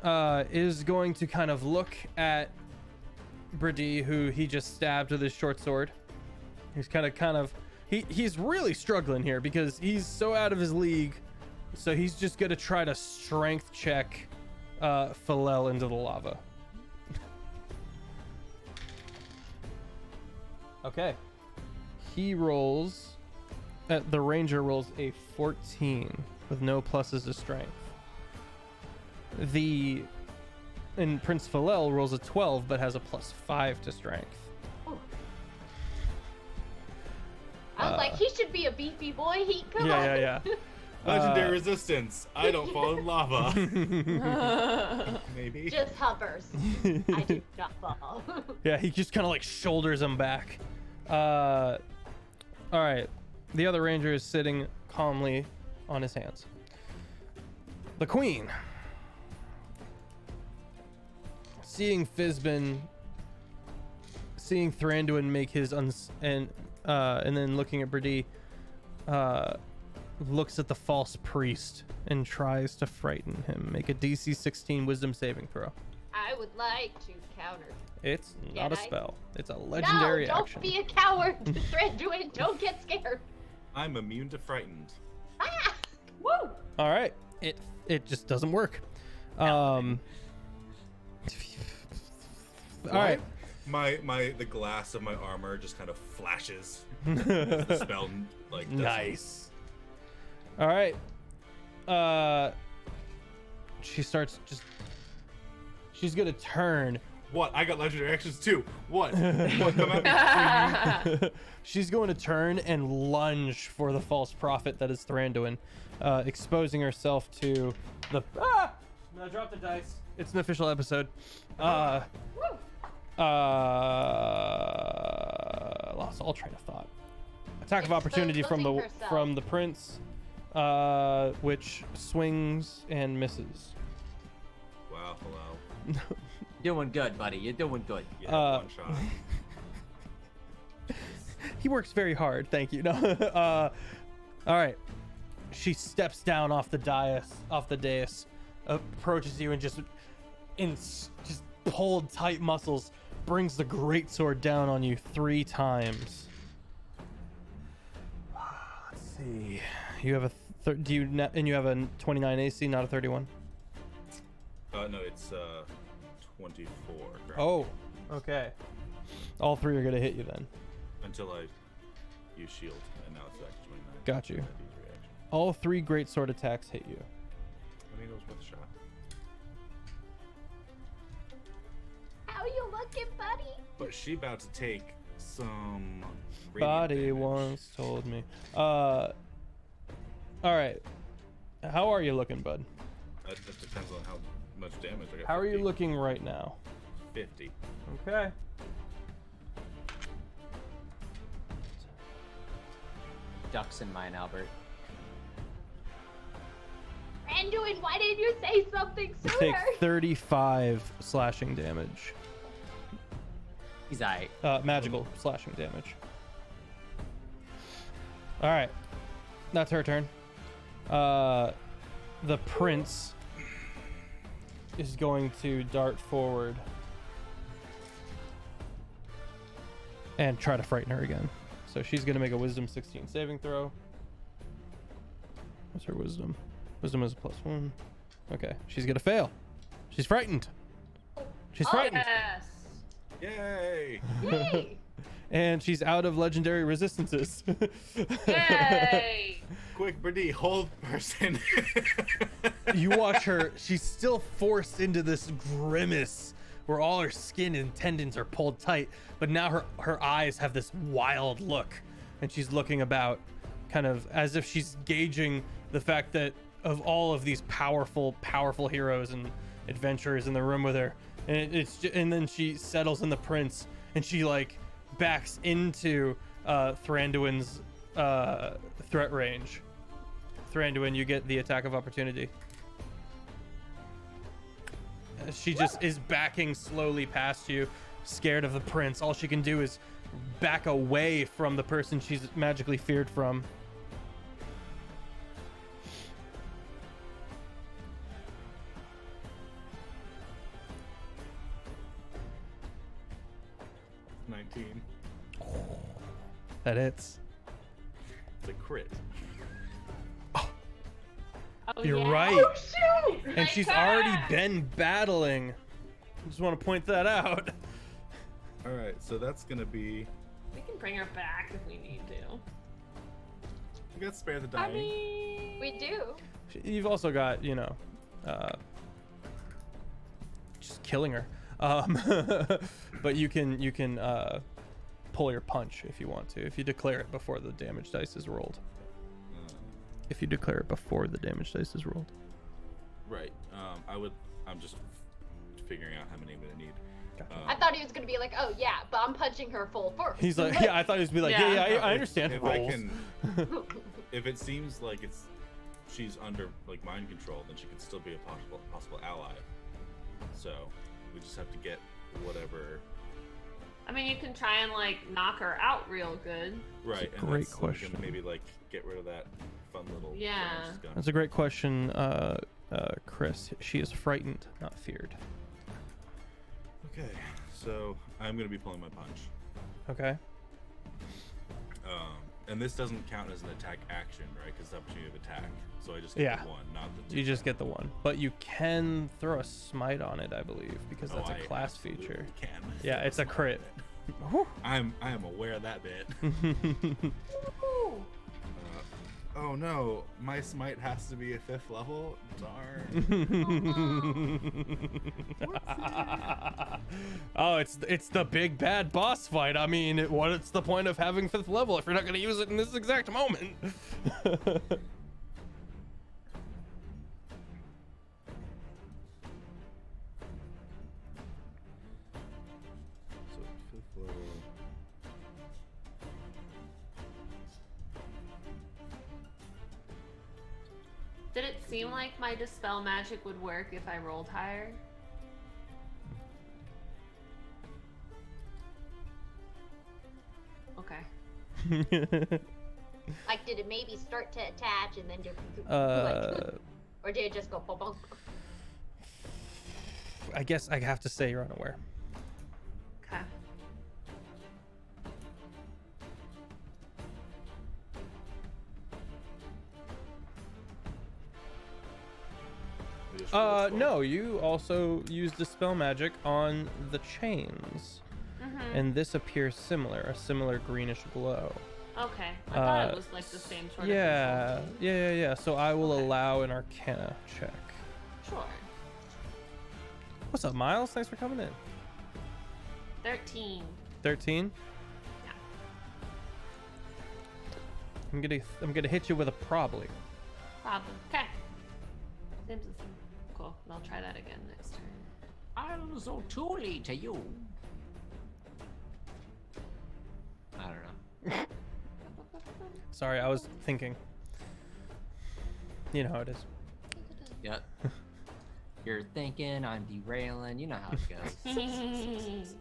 Speaker 1: is going to kind of look at Brady, who he just stabbed with his short sword. He's kind of he's really struggling here because he's so out of his league. So he's just gonna try to strength check Philel into the lava. Okay. He rolls the ranger rolls a 14 with no pluses to strength. And Prince Philel rolls a 12 but has a +5 to strength.
Speaker 4: I was like, he should be a beefy boy. Come on.
Speaker 1: Yeah.
Speaker 2: Legendary resistance. I don't fall in lava. Maybe.
Speaker 4: Just hovers. I do not fall.
Speaker 1: Yeah, he just kind of like shoulders him back. All right. The other ranger is sitting calmly on his hands. The queen, seeing Fizbin, seeing Thranduin make his and then looking at Brady, looks at the false priest and tries to frighten him. Make a DC 16 wisdom saving throw.
Speaker 4: I would like to counter.
Speaker 1: It's not
Speaker 4: Can
Speaker 1: a
Speaker 4: I?
Speaker 1: spell. It's a legendary
Speaker 4: No, don't
Speaker 1: action.
Speaker 4: be a coward. Thranduin, don't get scared.
Speaker 2: I'm immune to frightened.
Speaker 4: Ah! Woo!
Speaker 1: All right. It just doesn't work. All right.
Speaker 2: The glass of my armor just kind of flashes. The spell like doesn't.
Speaker 1: Nice. All right. She starts just. She's gonna turn.
Speaker 2: What? I got legendary actions too. What? What? Come at me.
Speaker 1: She's going to turn and lunge for the false prophet that is Thranduin, exposing herself to the. Ah! No, drop the dice. It's an official episode. Lost all train of thought. Attack of opportunity from the prince, which swings and misses.
Speaker 2: Wow. Hello.
Speaker 3: Doing good, buddy. You're doing good.
Speaker 2: Yeah. One shot.
Speaker 1: He works very hard. Thank you. No. All right. She steps down off the dais, approaches you, and just pulled tight muscles, brings the greatsword down on you 3 times. Let's see. You have you have a 29 AC, not a 31.
Speaker 2: No, it's 24. Right?
Speaker 1: Oh, okay. All 3 are gonna hit you then.
Speaker 2: Until I use shield, and now it's back to 29.
Speaker 1: Got you.
Speaker 2: That needs reaction.
Speaker 1: All 3 greatsword attacks hit you.
Speaker 2: I mean, it was worth a shot.
Speaker 4: How you looking, buddy?
Speaker 2: But she about to take some. radiant
Speaker 1: Body
Speaker 2: damage.
Speaker 1: once told me. All right. How are you looking, bud?
Speaker 2: That depends on how much damage I got.
Speaker 1: How are you
Speaker 2: 50.
Speaker 1: looking right now?
Speaker 2: 50.
Speaker 1: Okay.
Speaker 3: Ducks in mine, Albert.
Speaker 4: Thranduin, why didn't you say something
Speaker 1: You
Speaker 4: sooner?
Speaker 1: take 35 slashing damage.
Speaker 3: He's aight.
Speaker 1: Magical slashing damage. All right. That's her turn. The prince is going to dart forward and try to frighten her again. So she's going to make a wisdom 16 saving throw. What's her wisdom? Wisdom is a +1. Okay. She's going to fail. She's frightened. She's frightened.
Speaker 2: Yay!
Speaker 4: Yay!
Speaker 1: And she's out of legendary resistances.
Speaker 5: Yay!
Speaker 2: Quick, Brady, hold person.
Speaker 1: You watch her, she's still forced into this grimace where all her skin and tendons are pulled tight, but now her eyes have this wild look, and she's looking about. kind of as if she's gauging the fact that of all of these powerful heroes and adventurers in the room with her, and and then she settles in the prince, and she like backs into Thranduin's threat range. Thranduin, you get the attack of opportunity. She just is backing slowly past you, scared of the prince. All she can do is back away from the person she's magically feared from. That hits.
Speaker 2: It's a crit.
Speaker 5: Oh,
Speaker 1: You're
Speaker 5: yeah.
Speaker 1: right.
Speaker 4: Oh shoot!
Speaker 1: And
Speaker 5: My
Speaker 1: she's
Speaker 5: God.
Speaker 1: already been battling. I just want to point that out.
Speaker 2: All right, so that's gonna be.
Speaker 5: We can bring her back if we need to.
Speaker 2: We got spare the
Speaker 5: I
Speaker 2: dying.
Speaker 5: mean,
Speaker 4: We do.
Speaker 1: You've also got, you know, just killing her. But you can pull your punch if you want to. If you declare it before the damage dice is rolled. If you declare it before the damage dice is rolled.
Speaker 2: Right. I'm just figuring out how many I'm gonna need.
Speaker 1: Gotcha.
Speaker 4: I thought he was gonna be like, oh yeah, but I'm punching her full force.
Speaker 1: He's like, yeah, I thought he was be like, yeah, I understand.
Speaker 2: If
Speaker 1: rolls.
Speaker 2: I can, if it seems like she's under like mind control, then she could still be a possible ally. So we just have to get whatever.
Speaker 5: I mean, you can try and like knock her out real good.
Speaker 2: Right.
Speaker 1: a great
Speaker 2: we can
Speaker 1: question.
Speaker 2: maybe like get rid of that fun little.
Speaker 5: Yeah.
Speaker 2: she's got.
Speaker 1: That's a great question, Chris. She is frightened, not feared.
Speaker 2: Okay, so I'm gonna be pulling my punch.
Speaker 1: Okay.
Speaker 2: And this doesn't count as an attack action, right? Because it's the opportunity of attack. So I just get
Speaker 1: Yeah.
Speaker 2: the one, not the two.
Speaker 1: You just get the one, but you can throw a smite on it, I believe, because that's
Speaker 2: Oh,
Speaker 1: a
Speaker 2: I
Speaker 1: class
Speaker 2: absolutely
Speaker 1: feature.
Speaker 2: Can.
Speaker 1: Yeah, it's a
Speaker 2: Smite
Speaker 1: crit.
Speaker 2: on it. I am aware of that bit.
Speaker 5: Ooh.
Speaker 2: Oh no, my smite has to be a 5th level. Darn.
Speaker 1: Oh, it's the big bad boss fight. I mean, what's the point of having 5th level if you're not going to use it in this exact moment?
Speaker 2: So 5th level.
Speaker 5: Did it seem like my dispel magic would work if I rolled higher? Okay.
Speaker 4: Like, did it maybe start to attach and then just or did it just go bonk?
Speaker 1: I guess I have to say you're unaware.
Speaker 5: Okay.
Speaker 2: We just roll 12.
Speaker 1: No, you also use dispel magic on the chains, and this appears similar, a similar greenish glow.
Speaker 5: Okay. I thought it was like the same sort of
Speaker 1: Yeah,
Speaker 5: control.
Speaker 1: yeah. So I will
Speaker 5: Okay.
Speaker 1: allow an Arcana check.
Speaker 5: Sure.
Speaker 1: What's up, Miles? Thanks for coming in.
Speaker 5: 13.
Speaker 1: 13.
Speaker 5: Yeah.
Speaker 1: I'm gonna hit you with a probably.
Speaker 5: Problem. Okay. Seems the same. Cool. I'll try that again next turn.
Speaker 6: I'm so truly to you. I don't know.
Speaker 1: Sorry, I was thinking. You know how it is.
Speaker 6: Yep. You're thinking, I'm derailing. You know how it goes.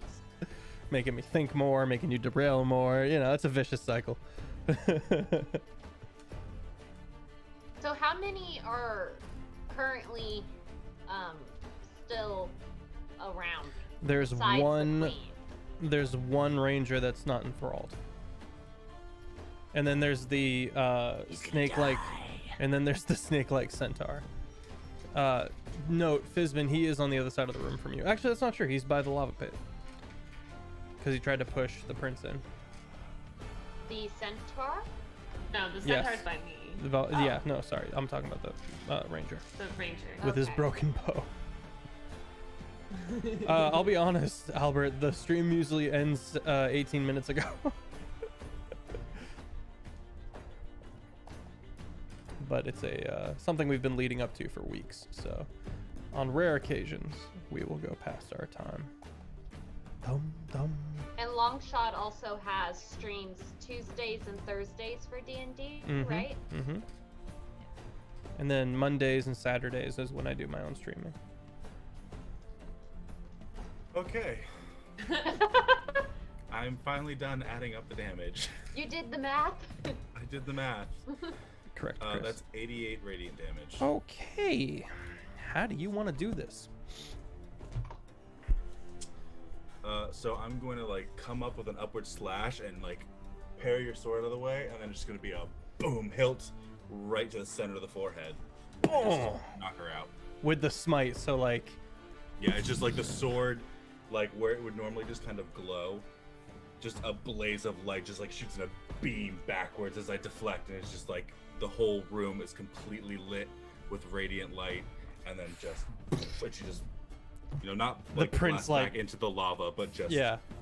Speaker 1: Making me think more, making you derail more. You know, it's a vicious cycle.
Speaker 4: So how many are currently still around?
Speaker 1: There's
Speaker 4: besides the
Speaker 1: one.
Speaker 4: queen?
Speaker 1: There's one ranger that's not enthralled. And then there's the snake-like, and then there's the snake-like centaur. Note, Fizbin, he is on the other side of the room from you. Actually, that's not true. He's by the lava pit. Because he tried to push the prince in.
Speaker 4: The centaur?
Speaker 5: No, the
Speaker 1: Yes.
Speaker 5: centaur's by me.
Speaker 1: Yeah, no, sorry. I'm talking about the ranger.
Speaker 5: The ranger.
Speaker 1: With his
Speaker 4: Okay.
Speaker 1: broken bow. I'll be honest, Albert, the stream usually ends 18 minutes ago. but it's a something we've been leading up to for weeks. So on rare occasions, we will go past our time. Dum dum.
Speaker 4: And Longshot also has streams Tuesdays and Thursdays for D&D, right?
Speaker 1: Mm-hmm. And then Mondays and Saturdays is when I do my own streaming.
Speaker 2: Okay. I'm finally done adding up the damage.
Speaker 4: You did the math?
Speaker 2: I did the math.
Speaker 1: Correct, Chris.
Speaker 2: That's 88 radiant damage.
Speaker 1: Okay. How do you want to do this?
Speaker 2: So I'm going to like come up with an upward slash and like parry your sword out of the way, and then it's going to be a boom hilt right to the center of the forehead.
Speaker 1: Oh.
Speaker 2: Knock her out.
Speaker 1: With the smite, so like.
Speaker 2: Yeah, it's just like the sword, like where it would normally just kind of glow, just a blaze of light, just like shoots in a beam backwards as I deflect, and it's just like the whole room is completely lit with radiant light, and then just, and she just, you know, not like
Speaker 1: the prince like
Speaker 2: back into the lava, but just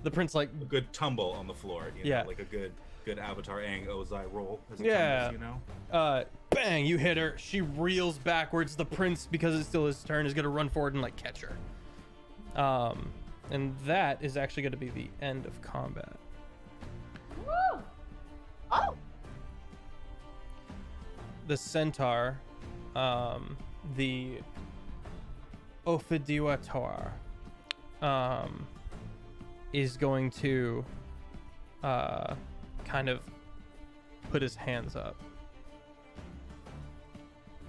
Speaker 1: the prince like
Speaker 2: a good tumble on the floor, you know, like a good Avatar Aang Ozai roll as it tumbles, you know.
Speaker 1: Bang! You hit her. She reels backwards. The prince, because it's still his turn, is gonna run forward and like catch her. And that is actually gonna be the end of combat.
Speaker 4: Woo! Oh.
Speaker 1: The centaur, the Ophidiwator, is going to kind of put his hands up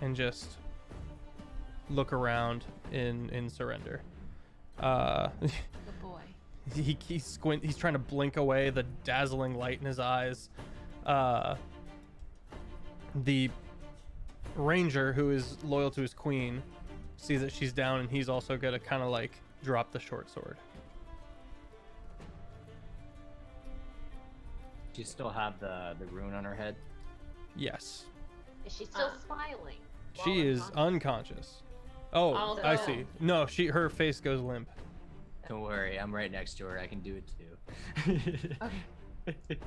Speaker 1: and just look around in surrender.
Speaker 5: Good boy.
Speaker 1: He's trying to blink away the dazzling light in his eyes. The ranger, who is loyal to his queen, sees that she's down, and he's also gonna kind of like drop the short sword.
Speaker 3: Do you still have the rune on her head?
Speaker 1: Yes.
Speaker 4: Is she still smiling?
Speaker 1: She is unconscious. Oh,
Speaker 5: Also-
Speaker 1: I see. No, her face goes limp.
Speaker 3: Don't worry, I'm right next to her. I can do it too.
Speaker 5: Okay.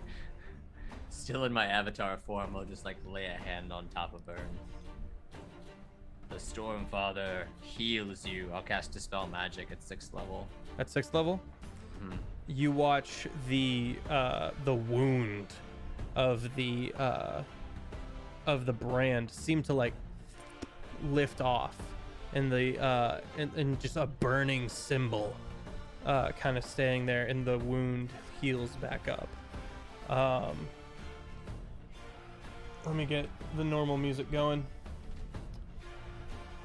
Speaker 3: Still in my avatar form, I'll just like lay a hand on top of her. The Stormfather heals you. I'll cast Dispel Magic at 6th level.
Speaker 1: At 6th level,
Speaker 3: Mhm.
Speaker 1: you watch the wound of the brand seem to like lift off, and and just a burning symbol kind of staying there, and the wound heals back up. Let me get the normal music going.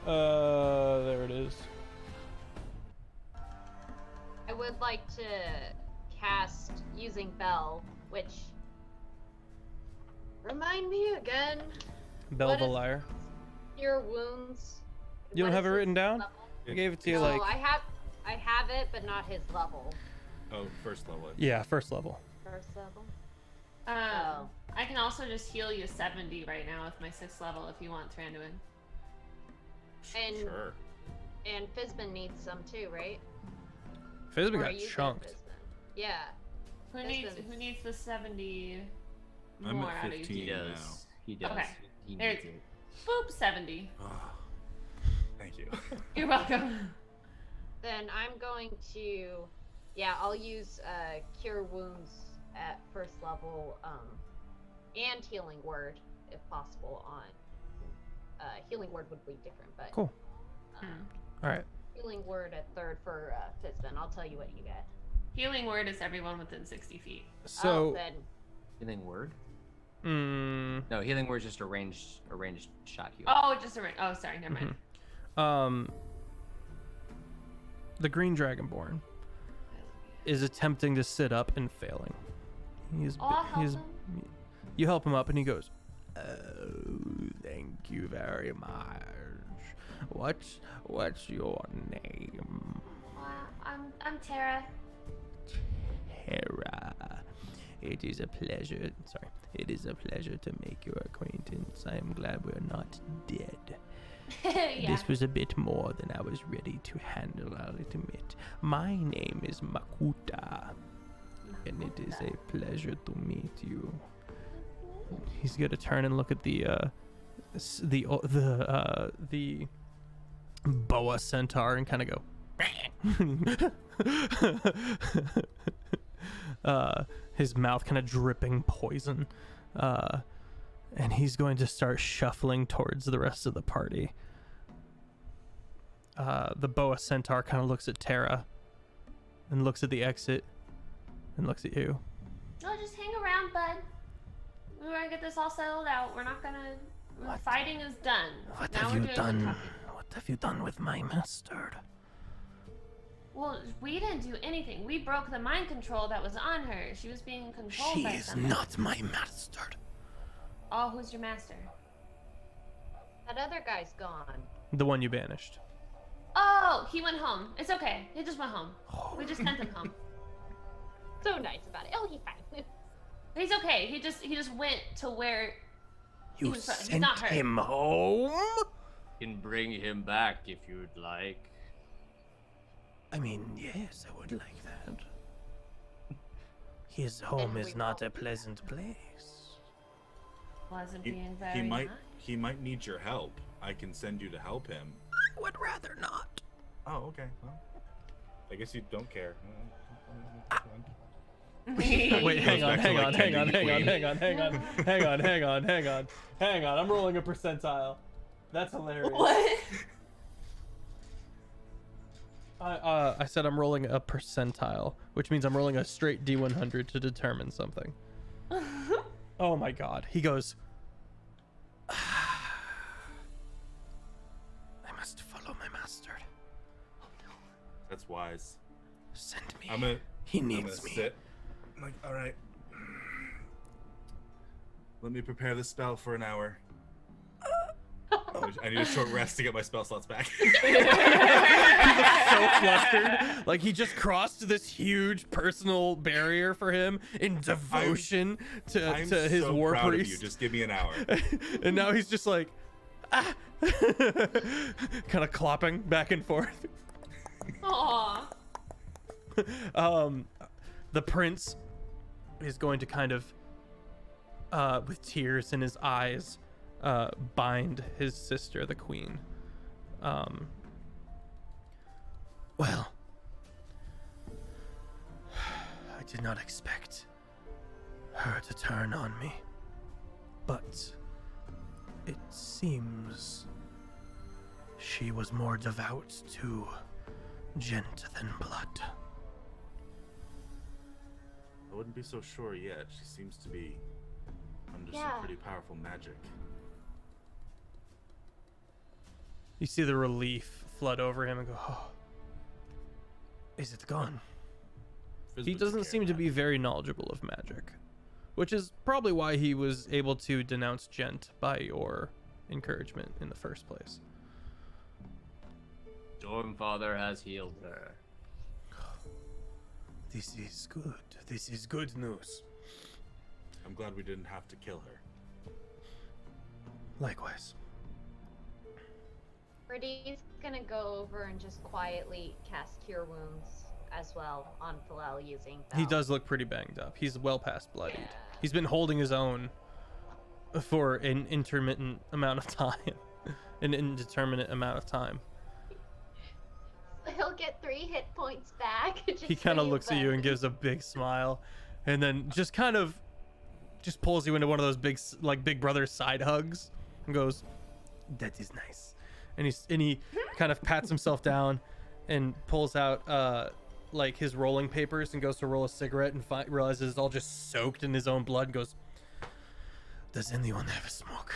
Speaker 1: There it is.
Speaker 4: I would like to cast using Bell, which remind me again.
Speaker 1: Bell
Speaker 4: What
Speaker 1: the
Speaker 4: is-
Speaker 1: Liar.
Speaker 4: Your wounds.
Speaker 1: You don't
Speaker 4: What
Speaker 1: have it
Speaker 4: is his
Speaker 1: written down?
Speaker 4: level?
Speaker 1: I gave it to you
Speaker 4: No,
Speaker 1: like.
Speaker 4: I have it, but not his level.
Speaker 2: Oh, first level.
Speaker 1: Yeah, first level.
Speaker 4: First level.
Speaker 5: I can also just heal you 70 right now with my 6th level if you want, Thranduin.
Speaker 4: And
Speaker 2: Sure.
Speaker 4: and Fizbin needs some too, right?
Speaker 1: Fizbin
Speaker 4: Or are
Speaker 1: got
Speaker 4: you
Speaker 1: chunked.
Speaker 4: Fizbin? Yeah.
Speaker 5: Who needs the 70
Speaker 2: I'm
Speaker 5: more
Speaker 2: at
Speaker 5: out of
Speaker 2: 15
Speaker 5: you?
Speaker 3: He
Speaker 2: now.
Speaker 3: does. He does.
Speaker 5: Okay.
Speaker 3: He
Speaker 5: There-
Speaker 3: needs it.
Speaker 5: Boop, 70.
Speaker 2: Oh, thank you.
Speaker 5: You're welcome.
Speaker 4: Then I'm going to, I'll use Cure Wounds at first level, and Healing Word if possible on. Healing Word would be different, but.
Speaker 1: Cool. All right.
Speaker 4: Healing Word at 3rd for Fizbin. I'll tell you what you get.
Speaker 5: Healing word is everyone within 60 feet.
Speaker 1: So.
Speaker 4: then
Speaker 3: Healing Word?
Speaker 1: Mm,
Speaker 3: No, Healing Word is just a ranged shot heal.
Speaker 5: Oh, just a ring. Oh, sorry, never mind.
Speaker 1: The Green Dragonborn is attempting to sit up and failing.
Speaker 5: I'll help him.
Speaker 1: You help him up, and he goes, "Oh, thank you very much. What's your name?"
Speaker 8: I'm Tara.
Speaker 7: Terra. It is a pleasure. Sorry. It is a pleasure to make your acquaintance. I am glad we're not dead.
Speaker 8: Yeah.
Speaker 7: This was a bit more than I was ready to handle, I'll admit. My name is Makuta, and it is a pleasure to meet you.
Speaker 1: He's gonna turn and look at the the boa centaur and kind of go. His mouth kind of dripping poison, and he's going to start shuffling towards the rest of the party. The boa centaur kind of looks at Terra, and looks at the exit, and looks at you.
Speaker 5: No, just hang around, bud. We're gonna get this all settled out. We're not gonna.
Speaker 7: What?
Speaker 5: Fighting is done.
Speaker 7: What
Speaker 5: Now
Speaker 7: have
Speaker 5: we're
Speaker 7: you
Speaker 5: doing the
Speaker 7: done?
Speaker 5: talking.
Speaker 7: What have you done with my master?
Speaker 5: Well, we didn't do anything. We broke the mind control that was on her. She was being controlled
Speaker 7: She
Speaker 5: by
Speaker 7: is
Speaker 5: something.
Speaker 7: not my master.
Speaker 5: Oh, who's your master?
Speaker 4: That other guy's gone.
Speaker 1: The one you banished.
Speaker 5: Oh, he went home. It's okay. He just went home. We just sent him home.
Speaker 4: So nice about it. Oh, he's fine.
Speaker 5: He's okay. He just went to where
Speaker 7: You
Speaker 5: he's
Speaker 7: sent
Speaker 5: not hurt.
Speaker 7: him home?
Speaker 6: Can bring him back if you'd like.
Speaker 7: I mean, yes, I would like that. His home
Speaker 4: we
Speaker 7: is not
Speaker 4: will.
Speaker 7: a pleasant place.
Speaker 5: wasn't
Speaker 2: He,
Speaker 5: being
Speaker 2: he
Speaker 5: very
Speaker 2: might
Speaker 5: nice.
Speaker 2: he might need your help. I can send you to help him.
Speaker 7: I would rather not.
Speaker 2: Oh, okay. Well, I guess you don't care.
Speaker 1: Wait, hang
Speaker 2: Goes
Speaker 1: on,
Speaker 2: back to,
Speaker 1: hang
Speaker 2: like,
Speaker 1: on, hang on,
Speaker 2: tending the
Speaker 1: hang on,
Speaker 2: queen.
Speaker 1: hang on, hang on, hang on, hang on, hang on. I'm rolling a percentile. That's hilarious.
Speaker 5: What?
Speaker 1: I said I'm rolling a percentile, which means I'm rolling a straight D100 to determine something. Oh my god. He goes,
Speaker 7: I must follow my master.
Speaker 2: That's wise.
Speaker 7: Send me.
Speaker 2: I'm gonna
Speaker 7: He
Speaker 2: I'm
Speaker 7: needs
Speaker 2: gonna
Speaker 7: me.
Speaker 2: sit. I'm like, all right. Let me prepare the spell for an hour. I need a short rest to get my spell slots back.
Speaker 1: so flustered. Like he just crossed this huge personal barrier for him in devotion
Speaker 2: I'm
Speaker 1: to his
Speaker 2: so
Speaker 1: war
Speaker 2: proud of you.
Speaker 1: priest.
Speaker 2: Just give me an hour.
Speaker 1: And now he's just like, ah, kind of clopping back and forth.
Speaker 5: Aww.
Speaker 1: The prince is going to kind of, with tears in his eyes, bind his sister, the queen.
Speaker 7: Well, I did not expect her to turn on me, but it seems she was more devout to gent than blood.
Speaker 2: I wouldn't be so sure yet. She seems to be under
Speaker 4: Yeah.
Speaker 2: some pretty powerful magic.
Speaker 1: You see the relief flood over him and go, oh.
Speaker 7: Is it gone?
Speaker 2: Fizz
Speaker 1: He
Speaker 2: would
Speaker 1: doesn't
Speaker 2: take care
Speaker 1: seem
Speaker 2: of
Speaker 1: to
Speaker 2: that.
Speaker 1: be very knowledgeable of magic, which is probably why he was able to denounce gent by your encouragement in the first place.
Speaker 6: Stormfather has healed her.
Speaker 7: This is good. This is good news.
Speaker 2: I'm glad we didn't have to kill her.
Speaker 7: Likewise.
Speaker 4: Brady's gonna go over and just quietly cast Cure Wounds as well on Philel using
Speaker 1: He
Speaker 4: Bell.
Speaker 1: does look pretty banged up. He's well past bloodied.
Speaker 4: Yeah.
Speaker 1: He's been holding his own for an intermittent amount of time, an indeterminate amount of time.
Speaker 4: He'll get 3 hit points back.
Speaker 1: He kind of looks at you and gives a big smile, and then just kind of just pulls you into one of those big big brother side hugs and goes,
Speaker 7: That is nice.
Speaker 1: and he kind of pats himself down and pulls out like his rolling papers and goes to roll a cigarette and realizes it's all just soaked in his own blood and goes,
Speaker 7: Does anyone have a smoke?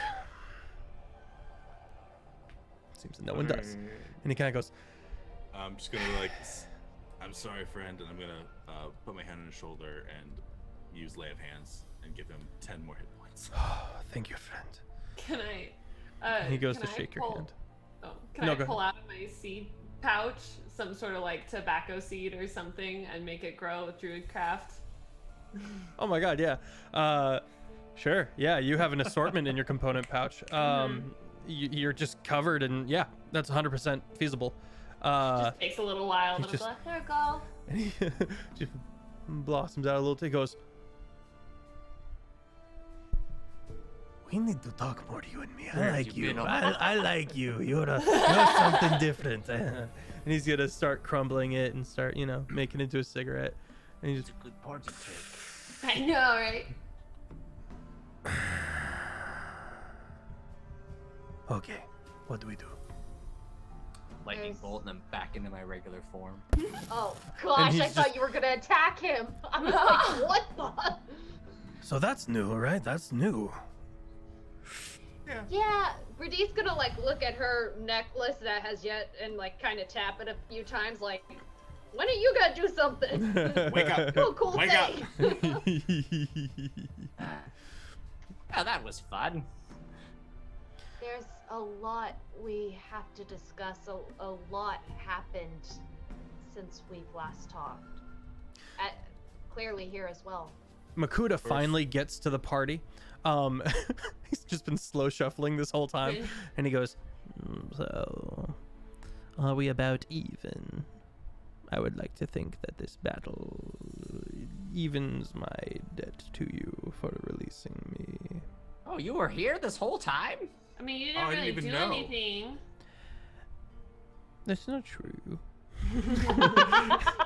Speaker 1: seems that no one does. And he kind of goes,
Speaker 2: I'm just gonna I'm sorry, friend, and I'm gonna put my hand on his shoulder and use Lay of Hands and give him 10 more hit points.
Speaker 7: Oh, thank you, friend.
Speaker 5: Can I?
Speaker 1: and he goes
Speaker 5: can
Speaker 1: to
Speaker 5: I
Speaker 1: shake your
Speaker 5: pull-
Speaker 1: hand.
Speaker 5: Oh, can
Speaker 1: No,
Speaker 5: I
Speaker 1: go
Speaker 5: pull out of my seed pouch some sort of like tobacco seed or something and make it grow with Druidcraft?
Speaker 1: Oh my god, yeah. Sure, yeah, you have an assortment in your component pouch. You're just covered, and yeah, that's 100% feasible.
Speaker 5: Just takes a little while,
Speaker 1: he's
Speaker 5: but
Speaker 1: just-
Speaker 5: I'm like, there we go.
Speaker 1: And he just blossoms out a little. He goes,
Speaker 7: We need to talk more, you and me. I
Speaker 3: Where have
Speaker 7: like
Speaker 3: you
Speaker 7: you.
Speaker 3: been all
Speaker 7: I like you. You're something different.
Speaker 1: And he's gonna start crumbling it and start, making it into a cigarette. And he's
Speaker 3: It's a good party trick.
Speaker 5: I know, right?
Speaker 7: Okay, what do we do?
Speaker 3: Lightning
Speaker 4: There's-
Speaker 3: bolt and then back into my regular form.
Speaker 4: Oh gosh,
Speaker 1: he's
Speaker 4: I thought
Speaker 1: just-
Speaker 4: you were gonna attack him. I was like, what the?
Speaker 7: So that's new, right? That's new.
Speaker 4: Yeah, Bridee's gonna like look at her necklace that has yet and like kind of tap it a few times, like, when are you gonna do something?
Speaker 2: Wake up.
Speaker 4: Cool
Speaker 2: Wake up.
Speaker 4: thing.
Speaker 3: Oh, that was fun.
Speaker 4: There's a lot we have to discuss. A lot happened since we've last talked. Clearly here as well.
Speaker 1: Makuta finally gets to the party. He's just been slow shuffling this whole time, and he goes,
Speaker 7: So, are we about even? I would like to think that this battle evens my debt to you for releasing me.
Speaker 3: Oh, you were here this whole time?
Speaker 5: I mean, you
Speaker 2: Oh, I
Speaker 5: didn't
Speaker 2: didn't
Speaker 5: really
Speaker 2: even
Speaker 5: do
Speaker 2: know.
Speaker 5: anything.
Speaker 7: That's not true.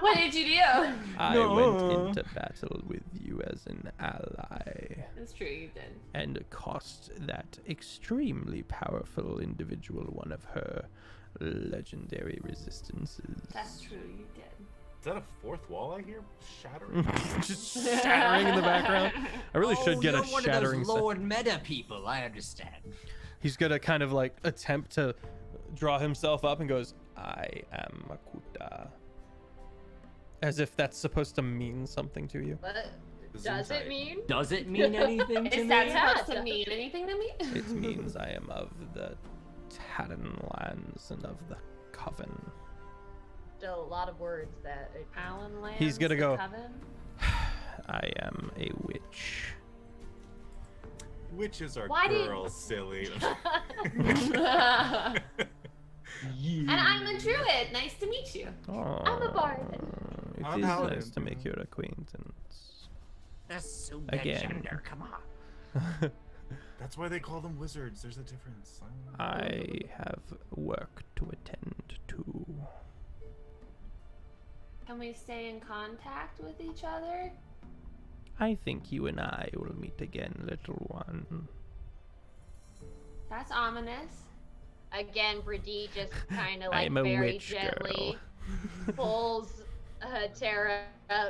Speaker 5: What did you do?
Speaker 7: I went into battle with you as an ally
Speaker 5: That's true, you did.
Speaker 7: and cost that extremely powerful individual one of her legendary resistances.
Speaker 5: That's true, you did.
Speaker 2: Is that a fourth wall I hear shattering?
Speaker 1: just shattering in the background. I really should get a
Speaker 3: you're one
Speaker 1: shattering
Speaker 3: of those Lord Meta people. I understand.
Speaker 1: He's gonna kind of like attempt to draw himself up and goes, I am Makuta. As if that's supposed to mean something to you.
Speaker 4: What does it mean?
Speaker 3: Does it mean anything to
Speaker 5: Is
Speaker 3: me?
Speaker 5: that
Speaker 4: Yeah,
Speaker 5: supposed to
Speaker 4: it
Speaker 5: mean anything to me?
Speaker 7: It means I am of the Terran lands and of the Coven.
Speaker 4: Still a lot of words that.
Speaker 5: Alan Lance,
Speaker 1: He's gonna
Speaker 5: the
Speaker 1: go-
Speaker 5: Coven?
Speaker 7: I am a witch.
Speaker 2: Witches are
Speaker 4: Why did-
Speaker 2: girls, silly.
Speaker 5: And I'm a druid. Nice to meet you.
Speaker 4: I'm a bard.
Speaker 7: It
Speaker 2: I'm
Speaker 7: is
Speaker 2: Paladin.
Speaker 7: nice to make your acquaintance.
Speaker 3: That's so bad
Speaker 7: Again.
Speaker 3: gender. Come on.
Speaker 2: That's why they call them wizards. There's a difference.
Speaker 7: I have work to attend to.
Speaker 5: Can we stay in contact with each other?
Speaker 7: I think you and I will meet again, little one.
Speaker 5: That's ominous.
Speaker 4: Again, Bridie just kind of
Speaker 7: I
Speaker 4: like
Speaker 7: am a
Speaker 4: very
Speaker 7: witch
Speaker 4: gently pulls Tara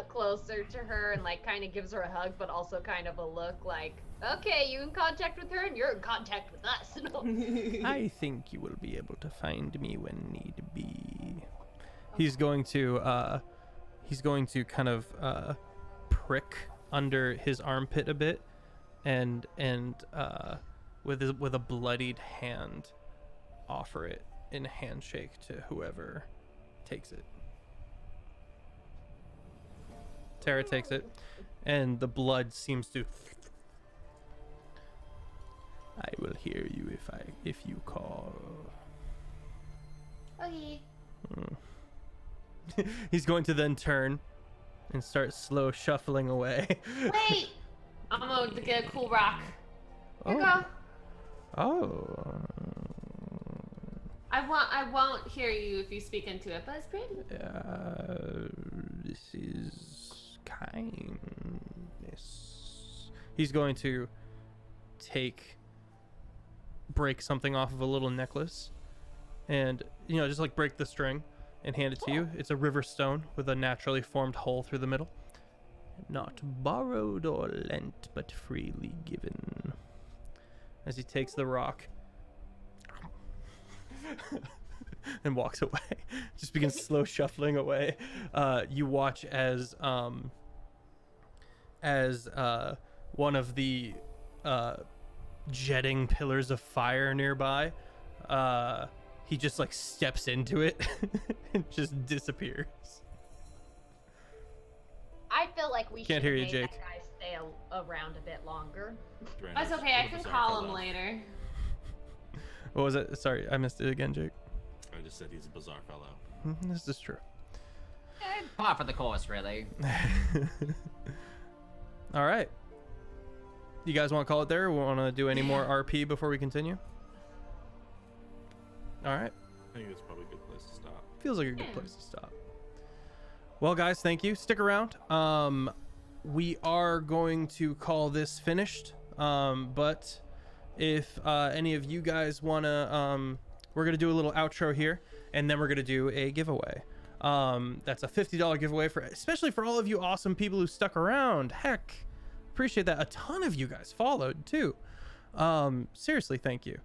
Speaker 4: closer to her and like kind of gives her a hug, but also kind of a look like, okay, you in contact with her and you're in contact with us.
Speaker 7: I think you will be able to find me when need be.
Speaker 1: He's going to kind of prick under his armpit a bit, and with a bloodied hand, offer it in a handshake to whoever takes it. Tara takes it, and the blood seems to.
Speaker 7: I will hear you if you call.
Speaker 5: Okay.
Speaker 1: He's going to then turn and start slow shuffling away.
Speaker 5: Wait! I'm gonna get a cool rock. Here you go.
Speaker 7: Oh.
Speaker 5: I won't hear you if you speak into it, but it's pretty.
Speaker 7: This is kindness.
Speaker 1: He's going to break something off of a little necklace and, just like break the string and hand it to you. It's a river stone with a naturally formed hole through the middle.
Speaker 7: Not borrowed or lent, but freely given.
Speaker 1: As he takes the rock and walks away, just begins slow shuffling away. You watch as one of the jetting pillars of fire nearby, he just like steps into it and just disappears.
Speaker 4: I feel like we
Speaker 1: Can't
Speaker 4: should
Speaker 1: hear
Speaker 4: have
Speaker 1: you,
Speaker 4: made
Speaker 1: Jake.
Speaker 4: that guy stay around a bit longer.
Speaker 5: That's okay. I can call him later.
Speaker 1: What was it? Sorry, I missed it again, Jake.
Speaker 2: I just said he's a bizarre fellow.
Speaker 1: This is true.
Speaker 3: Par for the course, really.
Speaker 1: All right. You guys want to call it there? Want to do any more RP before we continue? All right.
Speaker 2: I think it's probably a good place to stop.
Speaker 1: Feels like a good place to stop. Well, guys, thank you. Stick around. We are going to call this finished. But if any of you guys want to, we're going to do a little outro here, and then we're going to do a giveaway. That's a $50 giveaway especially for all of you awesome people who stuck around. Heck, appreciate that. A ton of you guys followed too. Seriously, thank you.